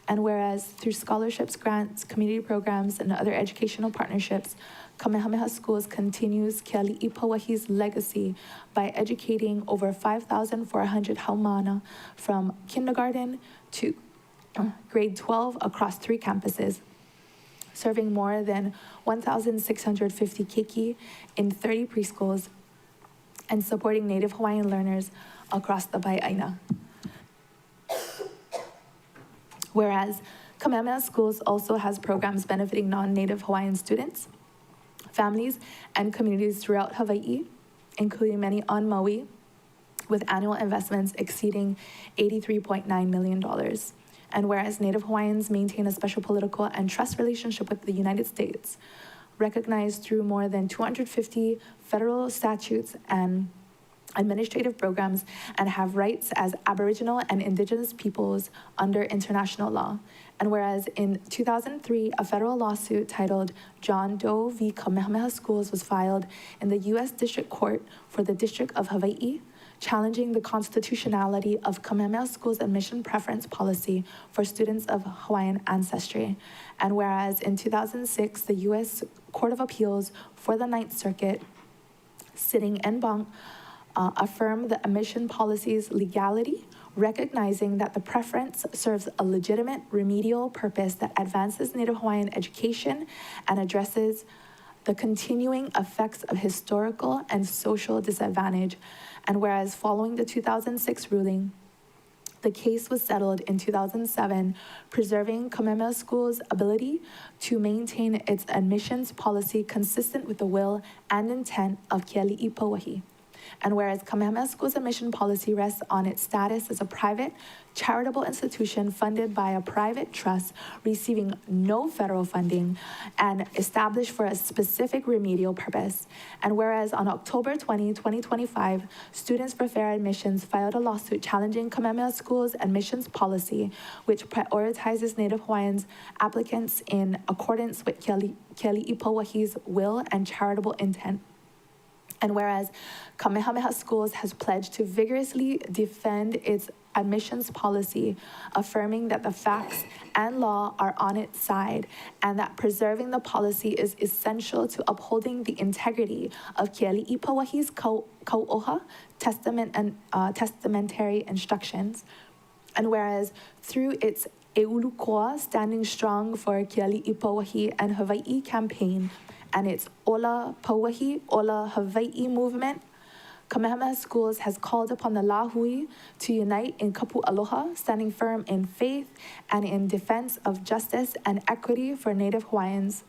And whereas through scholarships, grants, community programs, and other educational partnerships, Kamehameha Schools continues Keali'i Pauahi's legacy by educating over 5,400 haumana from kindergarten to grade 12 across 3 campuses, serving more than 1,650 keiki in 30 preschools, and supporting Native Hawaiian learners across the Bai'aina. Whereas Kamehameha Schools also has programs benefiting non-Native Hawaiian students, families, and communities throughout Hawaii, including many on Maui, with annual investments exceeding $83.9 million. And whereas Native Hawaiians maintain a special political and trust relationship with the United States, recognized through more than 250 federal statutes and administrative programs, and have rights as Aboriginal and Indigenous peoples under international law. And whereas in 2003, a federal lawsuit titled John Doe v. Kamehameha Schools was filed in the U.S. District Court for the District of Hawaii, challenging the constitutionality of Kamehameha Schools' admission preference policy for students of Hawaiian ancestry. And whereas in 2006, the U.S. Court of Appeals for the Ninth Circuit, sitting en banc, affirmed the admission policy's legality, recognizing that the preference serves a legitimate remedial purpose that advances Native Hawaiian education and addresses the continuing effects of historical and social disadvantage. And whereas following the 2006 ruling, the case was settled in 2007, preserving Kamehameha Schools' ability to maintain its admissions policy consistent with the will and intent of Keali'i Pauahi. And whereas Kamehameha Schools' admission policy rests on its status as a private, charitable institution funded by a private trust receiving no federal funding and established for a specific remedial purpose. And whereas on October 20, 2025, Students for Fair Admissions filed a lawsuit challenging Kamehameha Schools' admissions policy, which prioritizes Native Hawaiians applicants in accordance with Keali'i Pauahi's will and charitable intent. And whereas Kamehameha Schools has pledged to vigorously defend its admissions policy, affirming that the facts and law are on its side, and that preserving the policy is essential to upholding the integrity of Keali'i Pauahi's kau'oha, testament and testamentary instructions. And whereas through its Eulukoa, Standing Strong for Keali'i Pauahi and Hawaii campaign, and its Ola Pauahi, Ola Hawaii movement, Kamehameha Schools has called upon the Lahui to unite in kapu aloha, standing firm in faith and in defense of justice and equity for Native Hawaiians.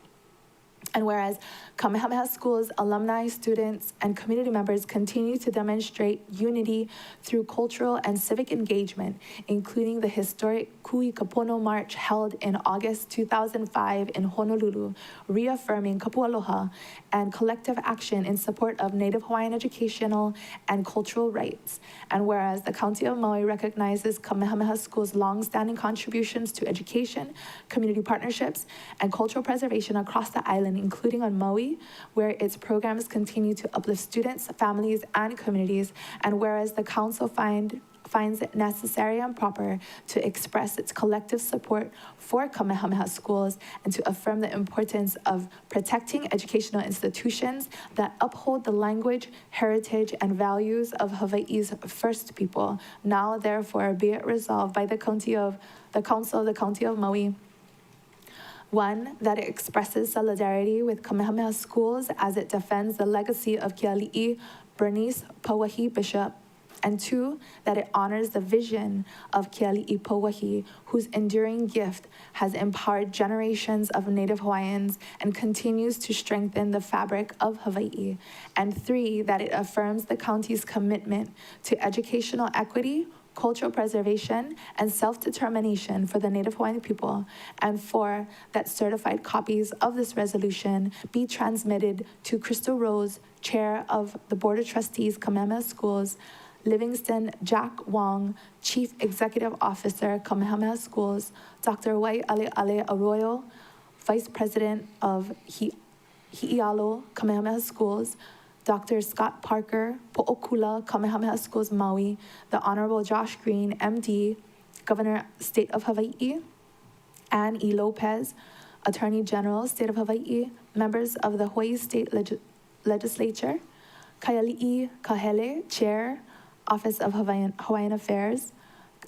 And whereas Kamehameha School's alumni, students, and community members continue to demonstrate unity through cultural and civic engagement, including the historic Kui Kapono March held in August 2005 in Honolulu, reaffirming kapualoha and collective action in support of Native Hawaiian educational and cultural rights. And whereas the County of Maui recognizes Kamehameha School's longstanding contributions to education, community partnerships, and cultural preservation across the island, including on Maui, where its programs continue to uplift students, families, and communities, and whereas the council finds it necessary and proper to express its collective support for Kamehameha schools and to affirm the importance of protecting educational institutions that uphold the language, heritage, and values of Hawaii's first people. Now, therefore, be it resolved by the Council of the County of Maui. 1, that it expresses solidarity with Kamehameha schools as it defends the legacy of Keali'i Bernice Pauahi Bishop. And 2, that it honors the vision of Keali'i Pauahi, whose enduring gift has empowered generations of Native Hawaiians and continues to strengthen the fabric of Hawaii. And 3, that it affirms the county's commitment to educational equity, cultural preservation, and self-determination for the Native Hawaiian people. And 4, that certified copies of this resolution be transmitted to Crystal Rose, Chair of the Board of Trustees, Kamehameha Schools, Livingston Jack Wong, Chief Executive Officer, Kamehameha Schools, Dr. Wai Ale Ale Arroyo, Vice President of Hi'ialo, Kamehameha Schools, Dr. Scott Parker, Po'okula, Kamehameha Schools Maui, the Honorable Josh Green, MD, Governor, State of Hawaii, Ann E. Lopez, Attorney General, State of Hawaii, members of the Hawaii State Legislature, Kaiali'i Kahele, Chair, Office of Hawaiian Affairs,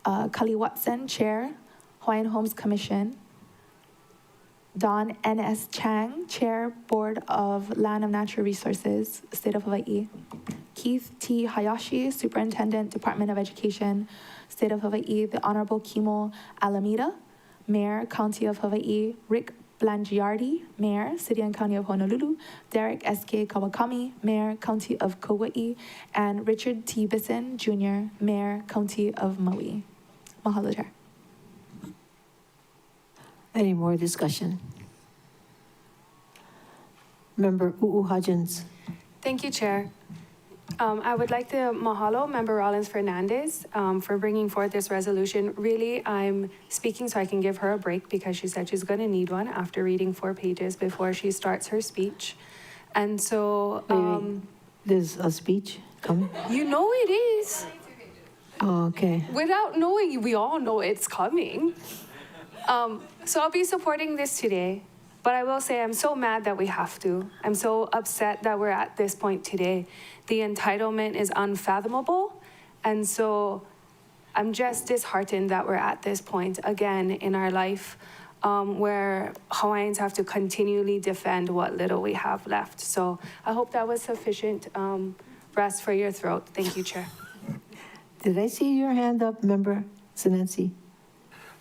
Kali Watson, Chair, Hawaiian Homes Commission, Don N.S. Chang, Chair, Board of Land and Natural Resources, State of Hawaii, Keith T. Hayashi, Superintendent, Department of Education, State of Hawaii, the Honorable Kimo Alameda, Mayor, County of Hawaii, Rick Blangiardi, Mayor, City and County of Honolulu, Derek S.K. Kawakami, Mayor, County of Kauai, and Richard T. Bisson, Jr., Mayor, County of Maui. Mahalo, Chair. Any more discussion? Member U'u Hudgens. Thank you, Chair. I would like to mahalo Member Rollins Fernandez for bringing forth this resolution. Really, I'm speaking so I can give her a break because she said she's going to need one after reading 4 pages before she starts her speech. And so... Wait. There's a speech coming? You know it is. Oh, okay. Without knowing, we all know it's coming. So I'll be supporting this today. But I will say I'm so mad that we have to. I'm so upset that we're at this point today. The entitlement is unfathomable. And so I'm just disheartened that we're at this point again in our life where Hawaiians have to continually defend what little we have left. So I hope that was sufficient rest for your throat. Thank you, Chair. Did I see your hand up, Member Sinensi?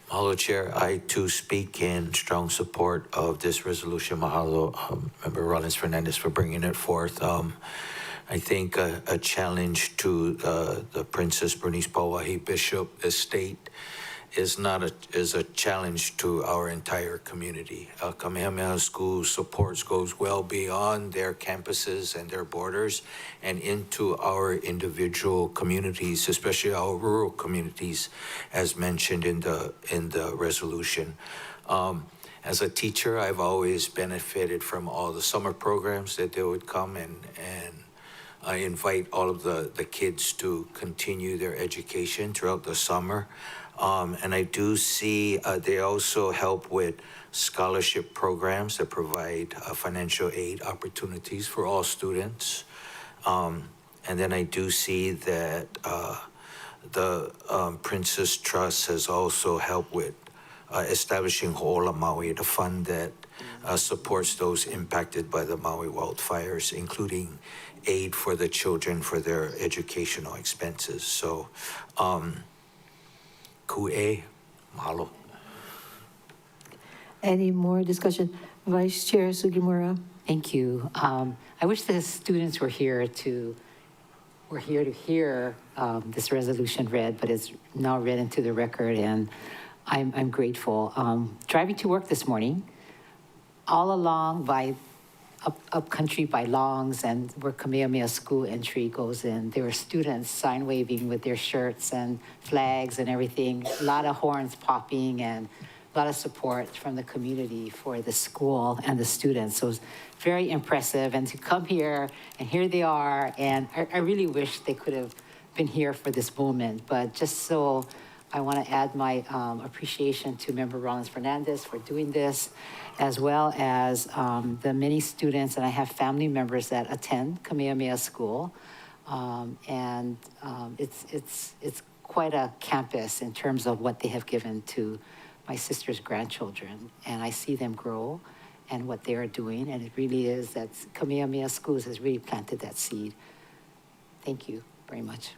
Mahalo, Chair. I too speak in strong support of this resolution. Mahalo, Member Rollins Fernandez, for bringing it forth. I think a challenge to the Princess Bernice Pauahi Bishop Estate is a challenge to our entire community. Kamehameha School supports goes well beyond their campuses and their borders and into our individual communities, especially our rural communities, as mentioned in the resolution. As a teacher, I've always benefited from all the summer programs that they would come and I invite all of the kids to continue their education throughout the summer. And I do see they also help with scholarship programs that provide financial aid opportunities for all students. And then I do see that the Princess Trust has also helped with establishing Ho'ola Maui, the fund that supports those impacted by the Maui wildfires, including aid for the children for their educational expenses. So, Ku'e, mahalo. Any more discussion? Vice Chair Sugimura. Thank you. I wish the students were here to hear this resolution read, but it's now read into the record, and I'm grateful. Driving to work this morning, all along up country by Longs and where Kamehameha School entry goes in, there were students sign waving with their shirts and flags and everything. A lot of horns popping and a lot of support from the community for the school and the students. So it was very impressive. And to come here, and here they are, and I really wish they could have been here for this moment. But just so I want to add my appreciation to Member Rollins Fernandez for doing this, as well as the many students, and I have family members that attend Kamehameha School. It's quite a campus in terms of what they have given to my sister's grandchildren, and I see them grow and what they are doing, and it really is that Kamehameha Schools has really planted that seed. Thank you very much.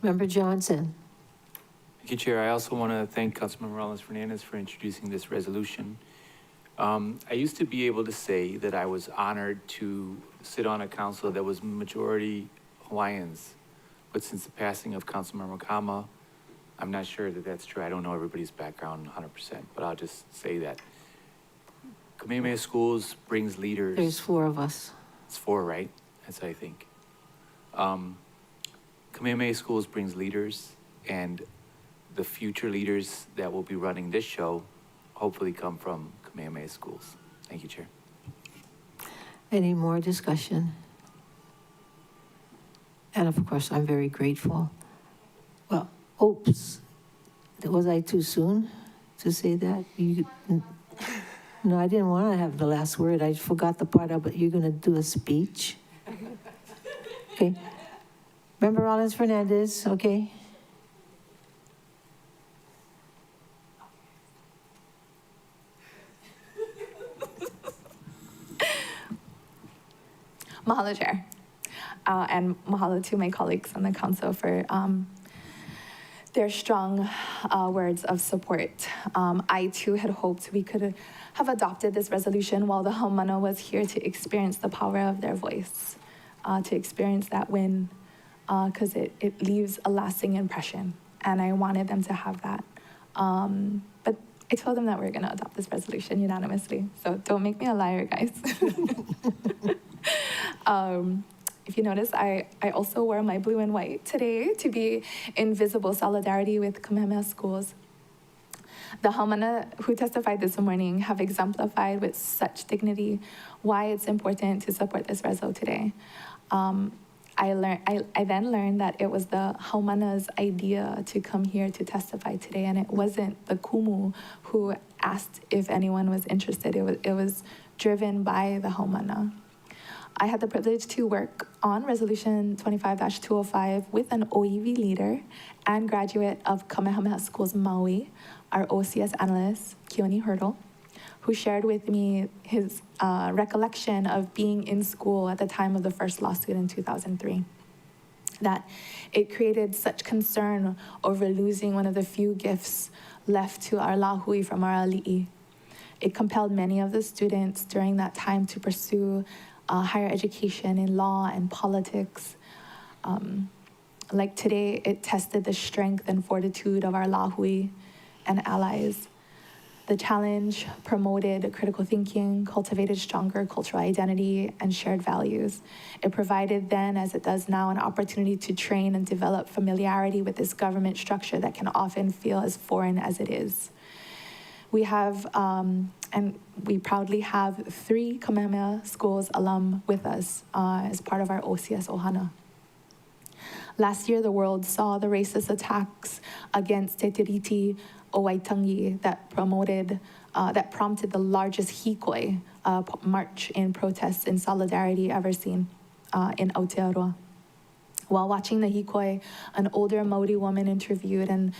Member Johnson. Thank you, Chair. I also want to thank Councilmember Rollins Fernandez for introducing this resolution. I used to be able to say that I was honored to sit on a council that was majority Hawaiians, but since the passing of Councilmember Kama, I'm not sure that that's true. I don't know everybody's background 100%, but I'll just say that Kamehameha Schools brings leaders. There's 4 of us. It's 4, right? That's what I think. Kamehameha Schools brings leaders, and the future leaders that will be running this show hopefully come from Kamehameha Schools. Thank you, Chair. Any more discussion? And of course, I'm very grateful. Well, oops, was I too soon to say that? No, I didn't want to have the last word. I forgot the part about you're going to do a speech. Okay. Member Rollins Fernandez, okay? Mahalo, Chair. And mahalo to my colleagues on the council for their strong words of support. I too had hoped we could have adopted this resolution while the Haumana was here to experience the power of their voice, to experience that win, because it leaves a lasting impression. And I wanted them to have that. But I told them that we were going to adopt this resolution unanimously. So don't make me a liar, guys. If you notice, I also wore my blue and white today to be in visible solidarity with Kamehameha Schools. The Haumana who testified this morning have exemplified with such dignity why it's important to support this reso today. I then learned that it was the Haumana's idea to come here to testify today, and it wasn't the Kumu who asked if anyone was interested. It was driven by the Haumana. I had the privilege to work on Resolution 25-205 with an OEV leader and graduate of Kamehameha Schools Maui, our OCS analyst, Keone Hurdle, who shared with me his recollection of being in school at the time of the first lawsuit in 2003. That it created such concern over losing one of the few gifts left to our lahui from our ali'i. It compelled many of the students during that time to pursue higher education in law and politics. Like today, it tested the strength and fortitude of our lahui and allies. The challenge promoted critical thinking, cultivated stronger cultural identity, and shared values. It provided then, as it does now, an opportunity to train and develop familiarity with this government structure that can often feel as foreign as it is. We have, and we proudly have 3 Kamehameha Schools alum with us as part of our OCS Ohana. Last year, the world saw the racist attacks against Te Tiriti o Waitangi that prompted the largest hikoi march in protests in solidarity ever seen in Aotearoa. While watching the hikoi, an older Maori woman interviewed and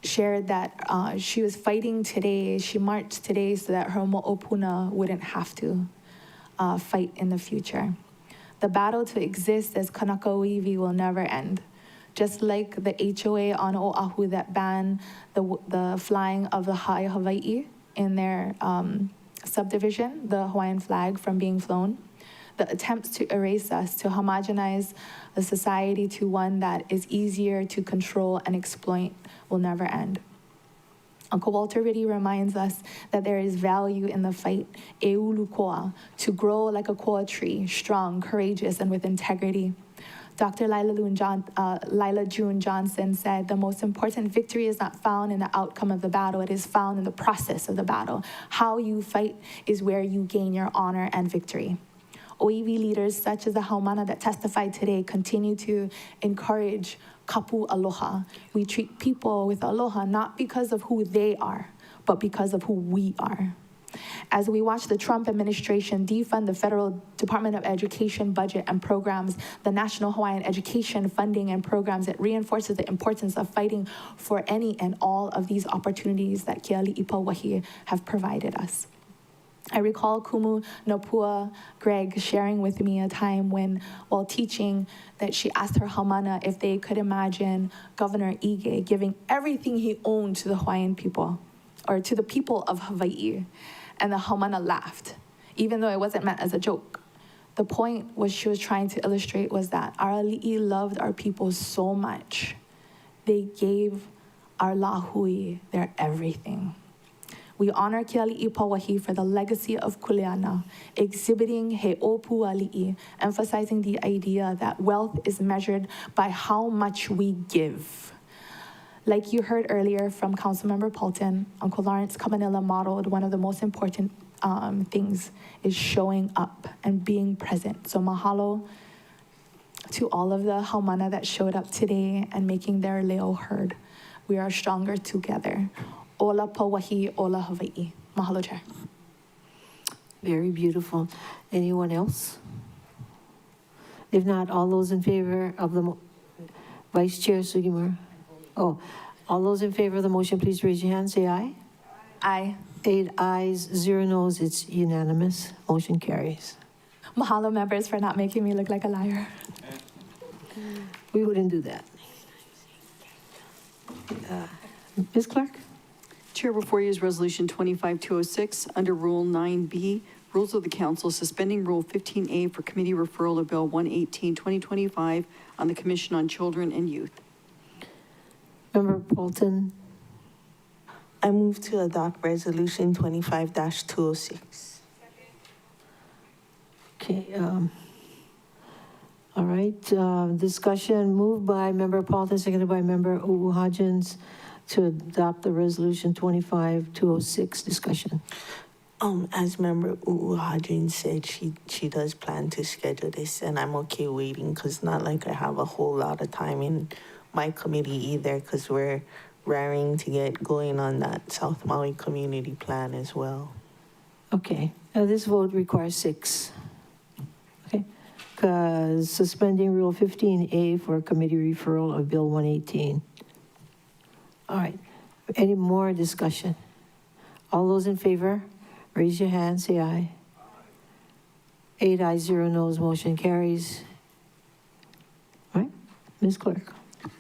shared that she was fighting today, she marched today so that her mo'opuna wouldn't have to fight in the future. The battle to exist as Kanaka Oiwi will never end. just like the HOA on Oahu that banned the flying of the High Hawaii in their subdivision, the Hawaiian flag, from being flown. The attempts to erase us, to homogenize the society to one that is easier to control and exploit will never end. Uncle Walter Riddy reminds us that there is value in the fight, eulukoa, to grow like a koa tree, strong, courageous, and with integrity. Dr. Lila June Johnson said, the most important victory is not found in the outcome of the battle, it is found in the process of the battle. How you fight is where you gain your honor and victory. OEV leaders such as the Haumana that testified today continue to encourage kapu aloha. We treat people with aloha not because of who they are, but because of who we are. As we watch the Trump administration defund the federal Department of Education budget and programs, the National Hawaiian Education funding and programs, it reinforces the importance of fighting for any and all of these opportunities that Keali'ipa Wahi have provided us. I recall Kumu Nopua Greg sharing with me a time when, while teaching, that she asked her Haumana if they could imagine Governor Ige giving everything he owned to the Hawaiian people, or to the people of Hawaii. And the Haumana laughed, even though it wasn't meant as a joke. The point was she was trying to illustrate was that our ali'i loved our people so much, they gave our lahui their everything. We honor Keali'ipa Wahi for the legacy of Kuleana, exhibiting he opu ali'i, emphasizing the idea that wealth is measured by how much we give. Like you heard earlier from Councilmember Paulton, Uncle Lawrence Kamanila modeled one of the most important things is showing up and being present. So mahalo to all of the Haumana that showed up today and making their leo heard. We are stronger together. Ola Pauahi, Ola Hawaii. Mahalo, Chair. Very beautiful. Anyone else? If not, all those in favor of the Vice Chair Sugimura? Oh, all those in favor of the motion, please raise your hand. Say aye. Aye. 8 ayes, 0 noes. It's unanimous. Motion carries. Mahalo, members, for not making me look like a liar. We wouldn't do that. Ms. Clark? Chair, before you is Resolution 25206, under Rule 9B, Rules of the Council, suspending Rule 15A for committee referral of Bill 118, 2025 on the Commission on Children and Youth. Member Paulton? I move to adopt Resolution 25-206. Okay, all right, discussion moved by Member Paulton, seconded by Member Hodgins to adopt the Resolution 25-206. Discussion. As Member Hodgins said, she does plan to schedule this, and I'm okay waiting because not like I have a whole lot of time in my committee either, because we're raring to get going on that South Maui community plan as well. Okay, this vote requires 6. Okay, because suspending Rule 15A for committee referral of Bill 118. All right, any more discussion? All those in favor, raise your hand, say aye. 8 ayes, 0 noes, motion carries. All right, Ms. Clerk.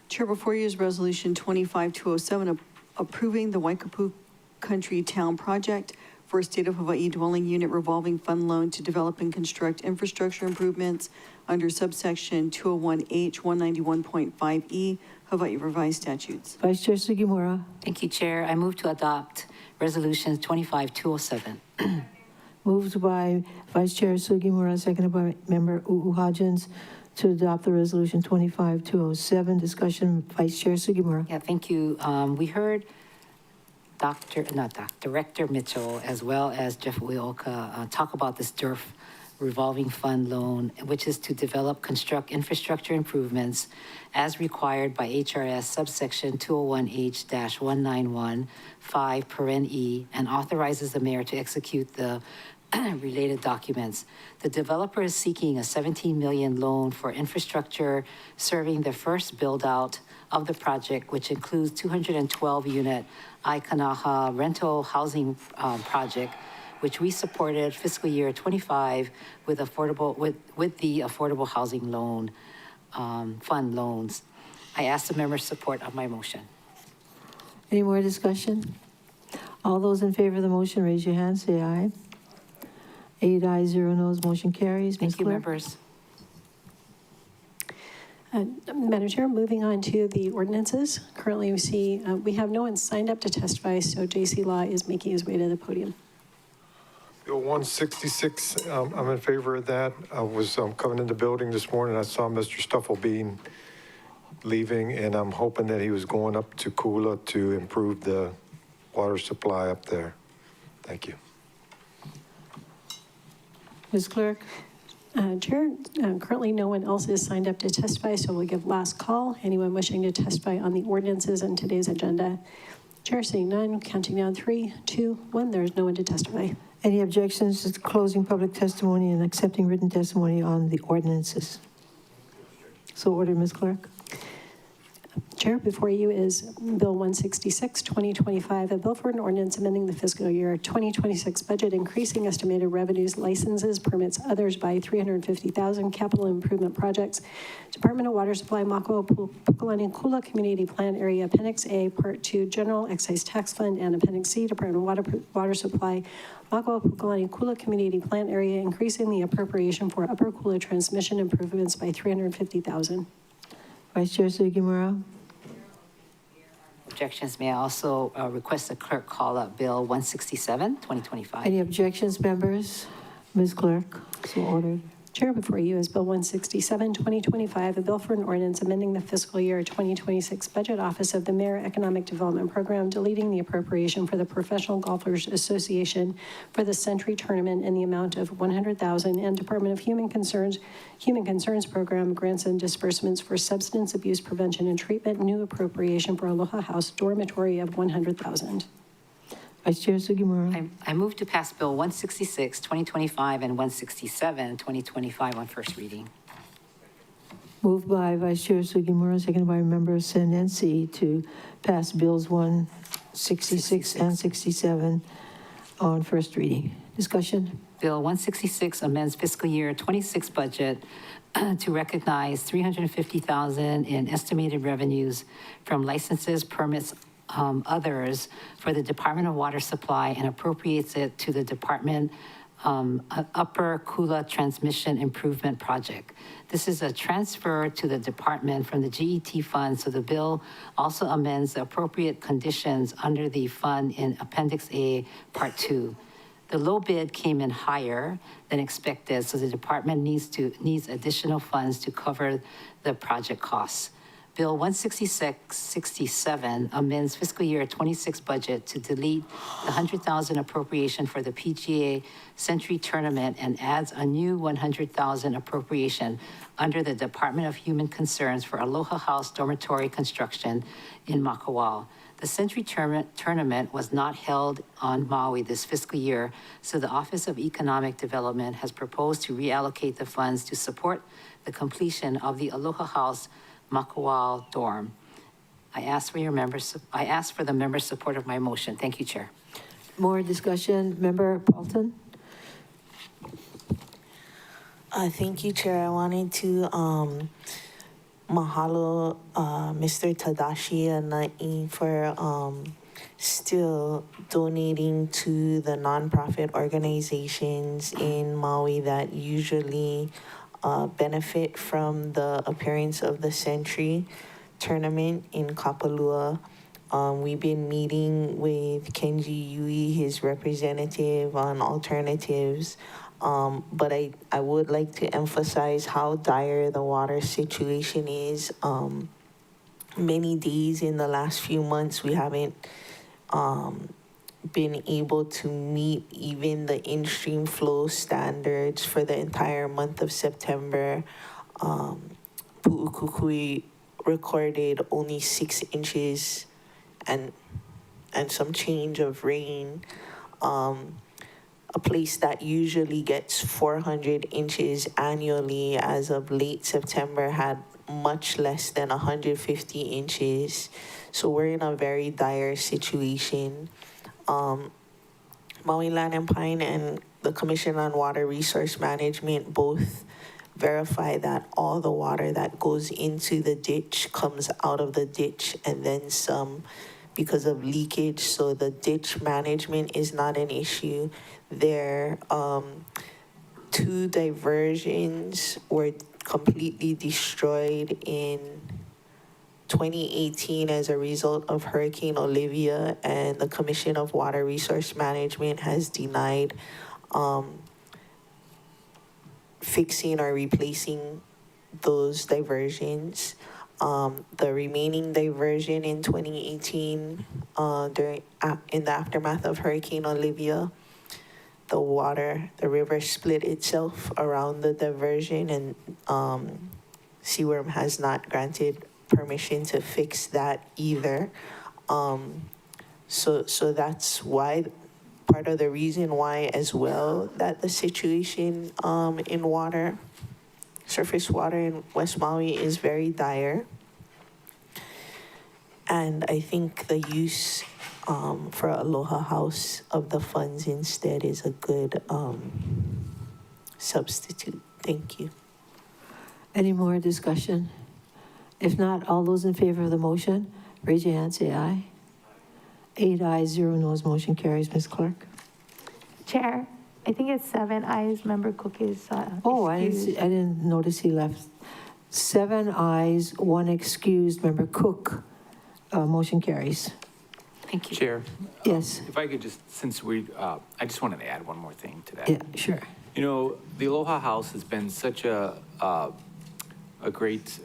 Chair, before you is Resolution 25207, approving the Waikapu Country Town Project for a State of Hawaii Dwelling Unit Revolving Fund Loan to develop and construct infrastructure improvements under subsection 201H 191.5E Hawaii Revised Statutes. Vice Chair Sugimura. Thank you, Chair. I move to adopt Resolution 25207. Moved by Vice Chair Sugimura, seconded by Member Hodgins to adopt the Resolution 25207. Discussion, Vice Chair Sugimura. Yeah, thank you. We heard Director Mitchell, as well as Jeff Ueoka, talk about this DERF revolving fund loan, which is to develop, construct infrastructure improvements as required by HRS subsection 201H-191.5 and authorizes the mayor to execute the related documents. The developer is seeking a $17 million loan for infrastructure serving the first build-out of the project, which includes 212-unit Aikanaha rental housing project, which we supported fiscal year 25 with the affordable housing loan fund loans. I ask the members' support of my motion. Any more discussion? All those in favor of the motion, raise your hand, say aye. 8 ayes, 0 noes, motion carries. Ms. Thank you, Clerk? members. Madam Chair, moving on to the ordinances. Currently, we see we have no one signed up to testify, so J.C. Law is making his way to the podium. Bill 166, I'm in favor of that. I was coming in the building this morning, I saw Mr. Stufflebean leaving, and I'm hoping that he was going up to Kula to improve the water supply up there. Thank you. Ms. Clerk? Chair, currently no one else is signed up to testify, so we'll give last call. Anyone wishing to testify on the ordinances in today's agenda? Chair, seeing none, counting down 3, 2, 1, there is no one to testify. Any objections to closing public testimony and accepting written testimony on the ordinances? So ordered, Ms. Clerk. Chair, before you is Bill 166, 2025, a bill for an ordinance amending the fiscal year 2026 budget, increasing estimated revenues, licenses, permits, others by $350,000, capital improvement projects, Department of Water Supply, Makua, Pukalani, Kula Community Plan Area, Appendix A, Part 2, General Excise Tax Fund, and Appendix C, Department of Water Supply, Makua, Pukalani, Kula Community Plan Area, increasing the appropriation for Upper Kula transmission improvements by $350,000. Vice Chair Sugimura. Objections, may I also request the clerk call up Bill 167, 2025. Any objections, members? Ms. Clerk, so ordered. Chair, before you is Bill 167, 2025, a bill for an ordinance amending the fiscal year 2026 budget office of the Mayor Economic Development Program, deleting the appropriation for the Professional Golfers Association for the Century Tournament in the amount of $100,000 and Department of Human Concerns Program grants and disbursements for substance abuse prevention and treatment, new appropriation for Aloha House dormitory of $100,000. Vice Chair Sugimura. I move to pass Bill 166, 2025, and 167, 2025 on first reading. Moved by Vice Chair Sugimura, seconded by Member Senensi to pass Bills 166 and 67 on first reading. Discussion? Bill 166 amends fiscal year 26 budget to recognize $350,000 in estimated revenues from licenses, permits, others for the Department of Water Supply and appropriates it to the Department Upper Kula Transmission Improvement Project. This is a transfer to the department from the GET fund, so the bill also amends the appropriate conditions under the fund in Appendix A, Part 2. The low bid came in higher than expected, so the department needs additional funds to cover the project costs. Bill 166-67 amends fiscal year 26 budget to delete the $100,000 appropriation for the PGA Century Tournament and adds a new $100,000 appropriation under the Department of Human Concerns for Aloha House dormitory construction in Makawao. The Century Tournament was not held on Maui this fiscal year, so the Office of Economic Development has proposed to reallocate the funds to support the completion of the Aloha House Makawao dorm. I ask for the members' support of my motion. Thank you, Chair. More discussion. Member Paulton? Thank you, Chair. I wanted to mahalo Mr. Tadashi and Na'i for still donating to the nonprofit organizations in Maui that usually benefit from the appearance of the Century Tournament in Kapalua. We've been meeting with Kenji Yui, his representative, on alternatives. But I would like to emphasize how dire the water situation is. Many days in the last few months, we haven't been able to meet even the in-stream flow standards for the entire month of September. Pu'ukukui recorded only 6 inches and some change of rain. A place that usually gets 400 inches annually as of late September had much less than 150 inches. So we're in a very dire situation. Maui Land and Pine and the Commission on Water Resource Management both verify that all the water that goes into the ditch comes out of the ditch and then some because of leakage. So the ditch management is not an issue there. 2 diversions were completely destroyed in 2018 as a result of Hurricane Olivia, and the Commission of Water Resource Management has denied fixing or replacing those diversions. The remaining diversion in 2018, in the aftermath of Hurricane Olivia, the river split itself around the diversion, and CWRM has not granted permission to fix that either. So that's why, part of the reason why as well, that the situation in water, surface water in West Maui is very dire. And I think the use for Aloha House of the funds instead is a good substitute. Thank you. Any more discussion? If not, all those in favor of the motion, raise your hand, say aye. 8 ayes, 0 noes, motion carries. Ms. Clerk? Chair, I think it's 7 ayes. Member Cook is Oh, I excused. didn't notice he left. 7 ayes, 1 excused. Member Cook, motion carries. Thank you. Chair. Yes. If I could just, since I just wanted to add one more thing to that. Yeah, sure. You know, the Aloha House has been such a great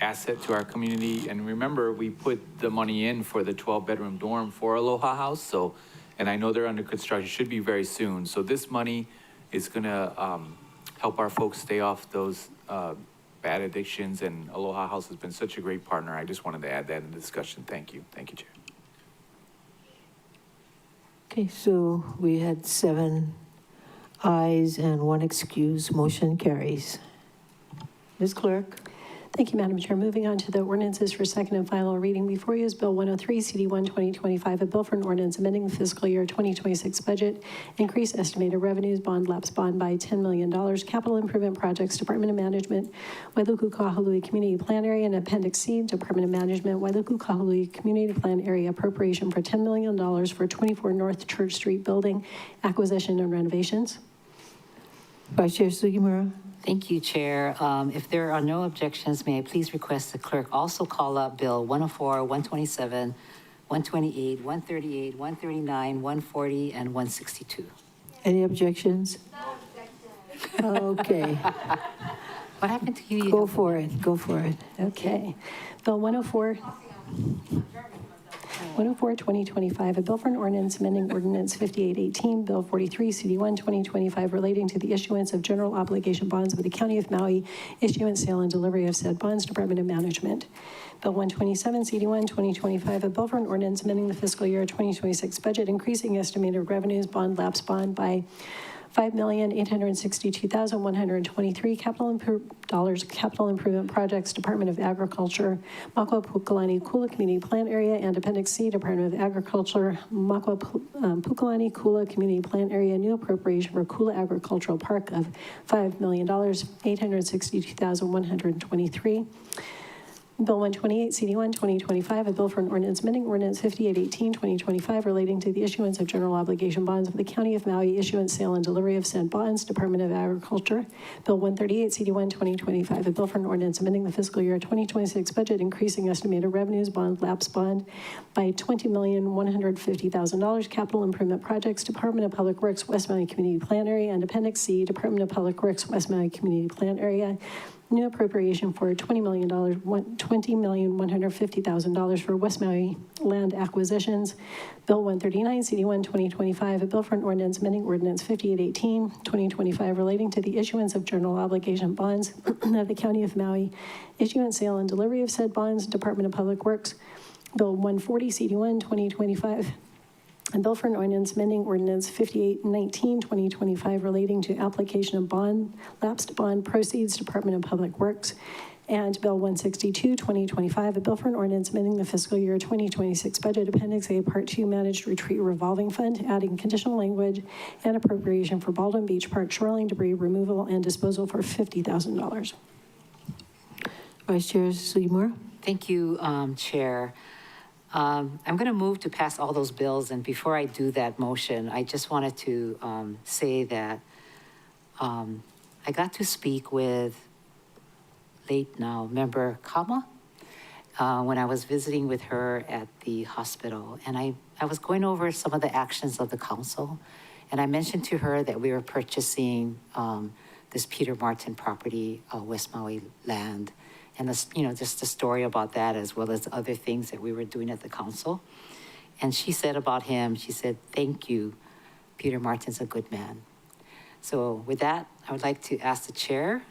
asset to our community. And remember, we put the money in for the 12-bedroom dorm for Aloha House. So, and I know they're under construction, should be very soon. So this money is gonna help our folks stay off those bad addictions. And Aloha House has been such a great partner. I just wanted to add that in the discussion. Thank you. Thank you, Chair. Okay, so we had 7 ayes and 1 excused. Motion carries. Ms. Clerk? Thank you, Madam Chair. Moving on to the ordinances for second and final reading. Before you is Bill 103, CD1 2025, a bill for an ordinance amending the fiscal year 2026 budget, increase estimated revenues, bond lapse bond by $10 million, capital improvement projects, Department of Management, Wailuku Kahului Community Plan Area, and Appendix C, Department of Management, Wailuku Kahului Community Plan Area appropriation for $10 million for 24 North Church Street building acquisition and renovations. Vice Chair Sugimura? Thank you, Chair. If there are no objections, may I please request the clerk also call up Bill 104, 127, 128, 138, 139, 140, and 162. Any objections? No objections. Okay. What happened to you? Go for it. Go for it. Okay. Bill 104. 104, 2025, a bill for an ordinance amending Ordinance 5818, Bill 43, CD1, 2025, relating to the issuance of general obligation bonds of the County of Maui, issuance, sale, and delivery of said bonds, Department of Management. Bill 127, CD1, 2025, a bill for an ordinance amending the fiscal year 2026 budget, increasing estimated revenues, bond lapse bond by $5,862,123 capital improvement projects, Department of Agriculture, Makua Pukalani Kula Community Plan Area, and Appendix C, Department of Agriculture, Makua Pukalani Kula Community Plan Area, new appropriation for Kula Agricultural Park of $5,862,123. Bill 128, CD1, 2025, a bill for an ordinance amending Ordinance 5818, 2025, relating to the issuance of general obligation bonds of the County of Maui, issuance, sale, and delivery of said bonds, Department of Agriculture. Bill 138, CD1, 2025, a bill for an ordinance amending the fiscal year 2026 budget, increasing estimated revenues, bond lapse bond by $20,150,000, capital improvement projects, Department of Public Works, West Maui Community Plan Area, and Appendix C, Department of Public Works, West Maui Community Plan Area. New appropriation for $20,150,000 for West Maui land acquisitions. Bill 139, CD1, 2025, a bill for an ordinance amending Ordinance 5818, 2025, relating to the issuance of general obligation bonds of the County of Maui, issuance, sale, and delivery of said bonds, Department of Public Works. Bill 140, CD1, 2025, a bill for an ordinance amending Ordinance 5819, 2025, relating to application of lapsed bond proceeds, Department of Public Works, And Bill 162, 2025, a bill for an ordinance amending the fiscal year 2026 budget appendix A, Part 2, Managed Retreat Revolving Fund, adding conditional language and appropriation for Baldwin Beach Park shoreline debris removal and disposal for $50,000. Vice Chair Seymour. Thank you, Chair. I'm going to move to pass all those bills, and before I do that motion, I just wanted to say that I got to speak with late now member Kama when I was visiting with her at the hospital, and I was going over some of the actions of the council, and I mentioned to her that we were purchasing this Peter Martin property, West Maui land, and just the story about that, as well as other things that we were doing at the council. And she said about him, she said, "Thank you, Peter Martin's a good man." So with that, I would like to ask the chair,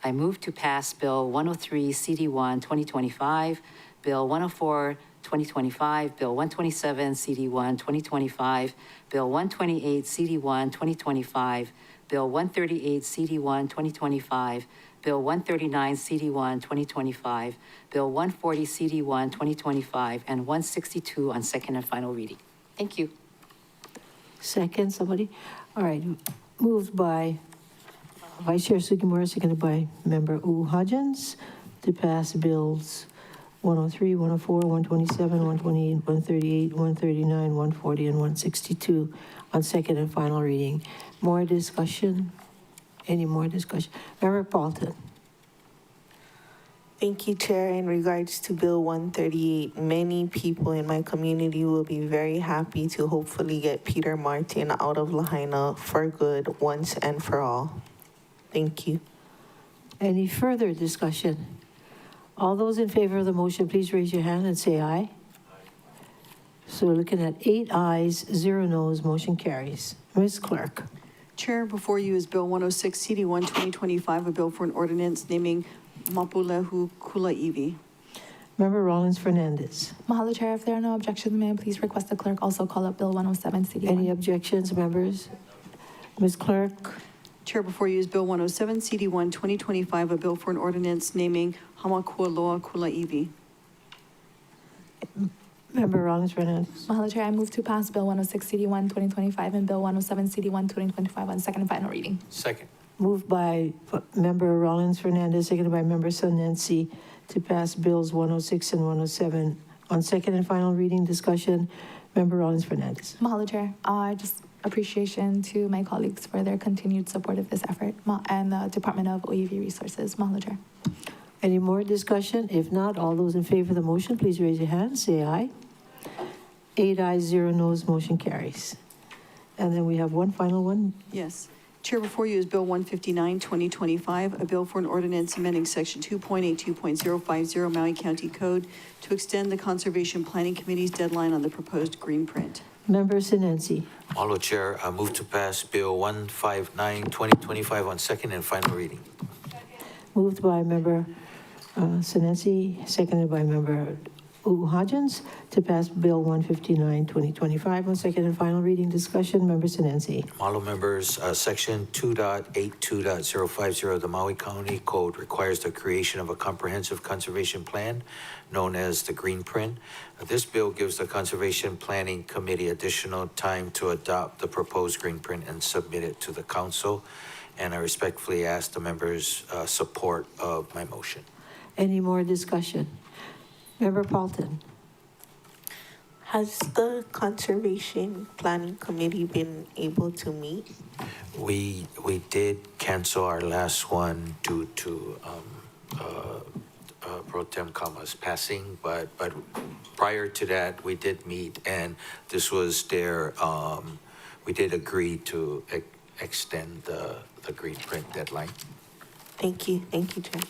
I move to pass Bill 103 CD1 2025, Bill 104 2025, Bill 127 CD1 2025, Bill 128 CD1 2025, Bill 138 CD1 2025, Bill 139 CD1 2025, Bill 140 CD1 2025, and 162 on second and final reading. Thank you. Second, somebody? All right, moved by Vice Chair Sugimura, seconded by Member Hodgins to pass bills 103, 104, 127, 128, 138, 139, 140, and 162 on second and final reading. More discussion? Any more discussion? Member Paulton. Thank you, Chair. In regards to Bill 138, many people in my community will be very happy to hopefully get Peter Martin out of Lahaina for good once and for all. Thank you. Any further discussion? All those in favor of the motion, please raise your hand and say aye. So we're looking at 8 ayes, 0 noes, motion carries. Ms. Clerk. Chair, before you is Bill 106 CD1 2025, a bill for an ordinance naming Mapulehu Kulaiwi. Member Rollins Fernandez. Mahalo, Chair. If there are no objections, may I please request the clerk also call up Bill 107 CD1? Any objections, members? Ms. Clerk. Chair, before you is Bill 107 CD1 2025, a bill for an ordinance naming Hamakualoa Kulaiwi. Member Rollins Fernandez. Mahalo, Chair. I move to pass Bill 106 CD1 2025 and Bill 107 CD1 2025 on second and final reading. Second. Moved by Member Rollins Fernandez, seconded by Member Sonensi to pass bills 106 and 107 on second and final reading. Discussion. Member Rollins Fernandez. Mahalo, Chair. Just appreciation to my colleagues for their continued support of this effort and the Department of OEV Resources. Mahalo, Chair. Any more discussion? If not, all those in favor of the motion, please raise your hand. Say aye. 8 ayes, 0 noes, motion carries. And then we have one final one. Yes. Chair, before you is Bill 159 2025, a bill for an ordinance amending Section 2.82.050 Maui County Code to extend the Conservation Planning Committee's deadline on the proposed green print. Member Sinensi. Mahalo, Chair. I move to pass Bill 159 2025 on second and final reading. Moved by Member Sinensi, seconded by Member Hodgins to pass Bill 159, 2025 on second and final reading. Discussion. Member Sinensi. Mahalo, members. Section 2.82.050 of the Maui County Code requires the creation of a comprehensive conservation plan known as the Green Print. This bill gives the Conservation Planning Committee additional time to adopt the proposed Green Print and submit it to the council. And I respectfully ask the members' support of my motion. Any more discussion? Member Paulton. Has the Conservation Planning Committee been able to meet? We did cancel our last one due to Pro Tem Kama's passing, but prior to that, we did meet, and this was their, we did agree to extend the green print deadline. Thank you, Chair.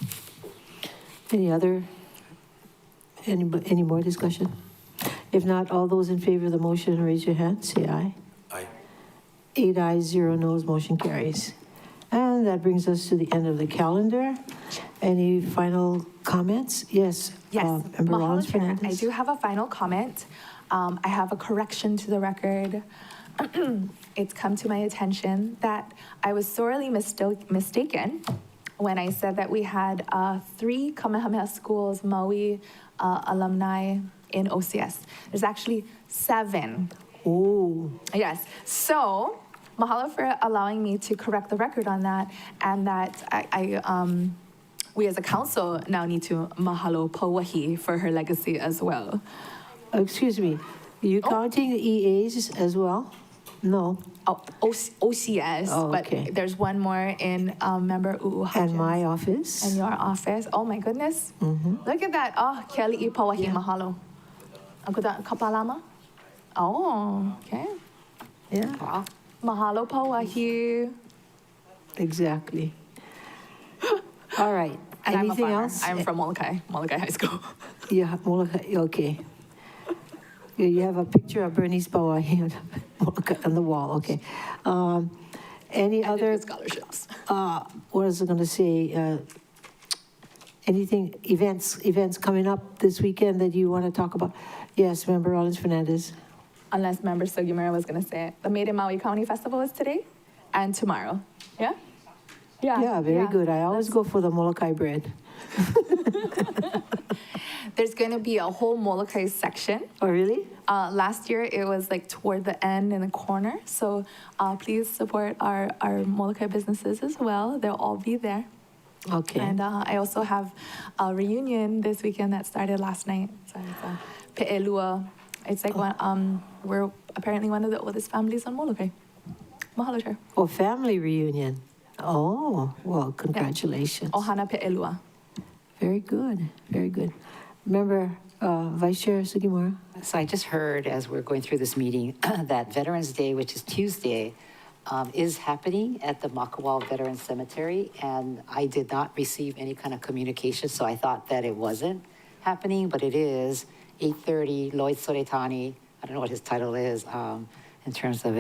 Any more discussion? If not, all those in favor of the motion, raise your hand, say aye. Aye. 8 ayes, 0 noes, motion carries. And that brings us to the end of the calendar. Any final comments? Yes. Yes. Member Mahalo, Rollins Chair. Fernandez. I do have a final comment. I have a correction to the record. It's come to my attention that I was sorely mistaken when I said that we had 3 Kamehameha Schools Maui alumni in OCS. There's actually 7. Oh, Yes. So, mahalo for allowing me to correct the record on that, and that we as a council now need to mahalo Pauahi for her legacy as well. excuse me, are you counting the EAs as well? No. Oh, OCS, Oh, okay. but there's one more in member U'u And my office? and your office. Oh my goodness. Look at that. Oh, Kelly I Pauahi, mahalo. Ako da kapalama? Oh, okay. Yeah, Wow. Mahalo Pauahi. exactly. All right. And I'm a Anything farmer. else? I'm from Molokai High School. Yeah, Molokai, okay. You have a picture of Bernice Pauahi on Molokai on the wall, okay. Any other? Scholarships. What was I going to say? Anything, events coming up this weekend that you want to talk about? Yes, Member Rollins Fernandez. Unless Member Sugimura was going to say it. The Made in Maui County Festival is today and tomorrow. Yeah? Yeah, very good. I always go for the Molokai bread. There's going to be a whole Molokai section. Oh, really? Last year, it was like toward the end in the corner. So please support our Molokai businesses as well. They'll all be there. Okay. And I also have a reunion this weekend that started last night. So it's a Pe'elua. It's like we're apparently one of the oldest families on Molokai. Mahalo, Chair. Oh, family reunion. Oh, well, congratulations. Ohana Pe'elua. Very good, very good. Remember, Vice Chair Sugimura? So I just heard as we're going through this meeting that Veterans Day, which is Tuesday, is happening at the Makawao Veterans Cemetery, and I did not receive any kind of communication, so I thought that it wasn't happening, but it is. 8:30, Lloyd Soretani, I don't know what his title is in terms of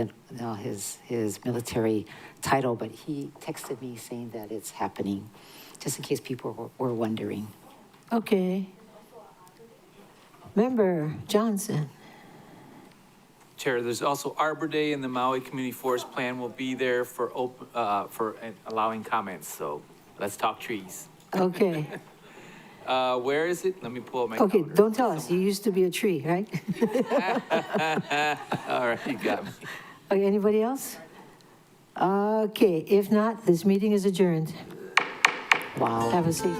his military title, but he texted me saying that it's happening, just in case people were wondering. Okay. Member Johnson. Chair, there's also Arbor Day, and the Maui Community Forest Plan will be there for allowing comments, so let's talk trees. Okay. Where is it? Let me pull up my Okay, calendar. don't tell us. You used to be a tree, right? All right, you got me. Okay, anybody else? Okay, if not, this meeting is adjourned. Wow. Have a seat.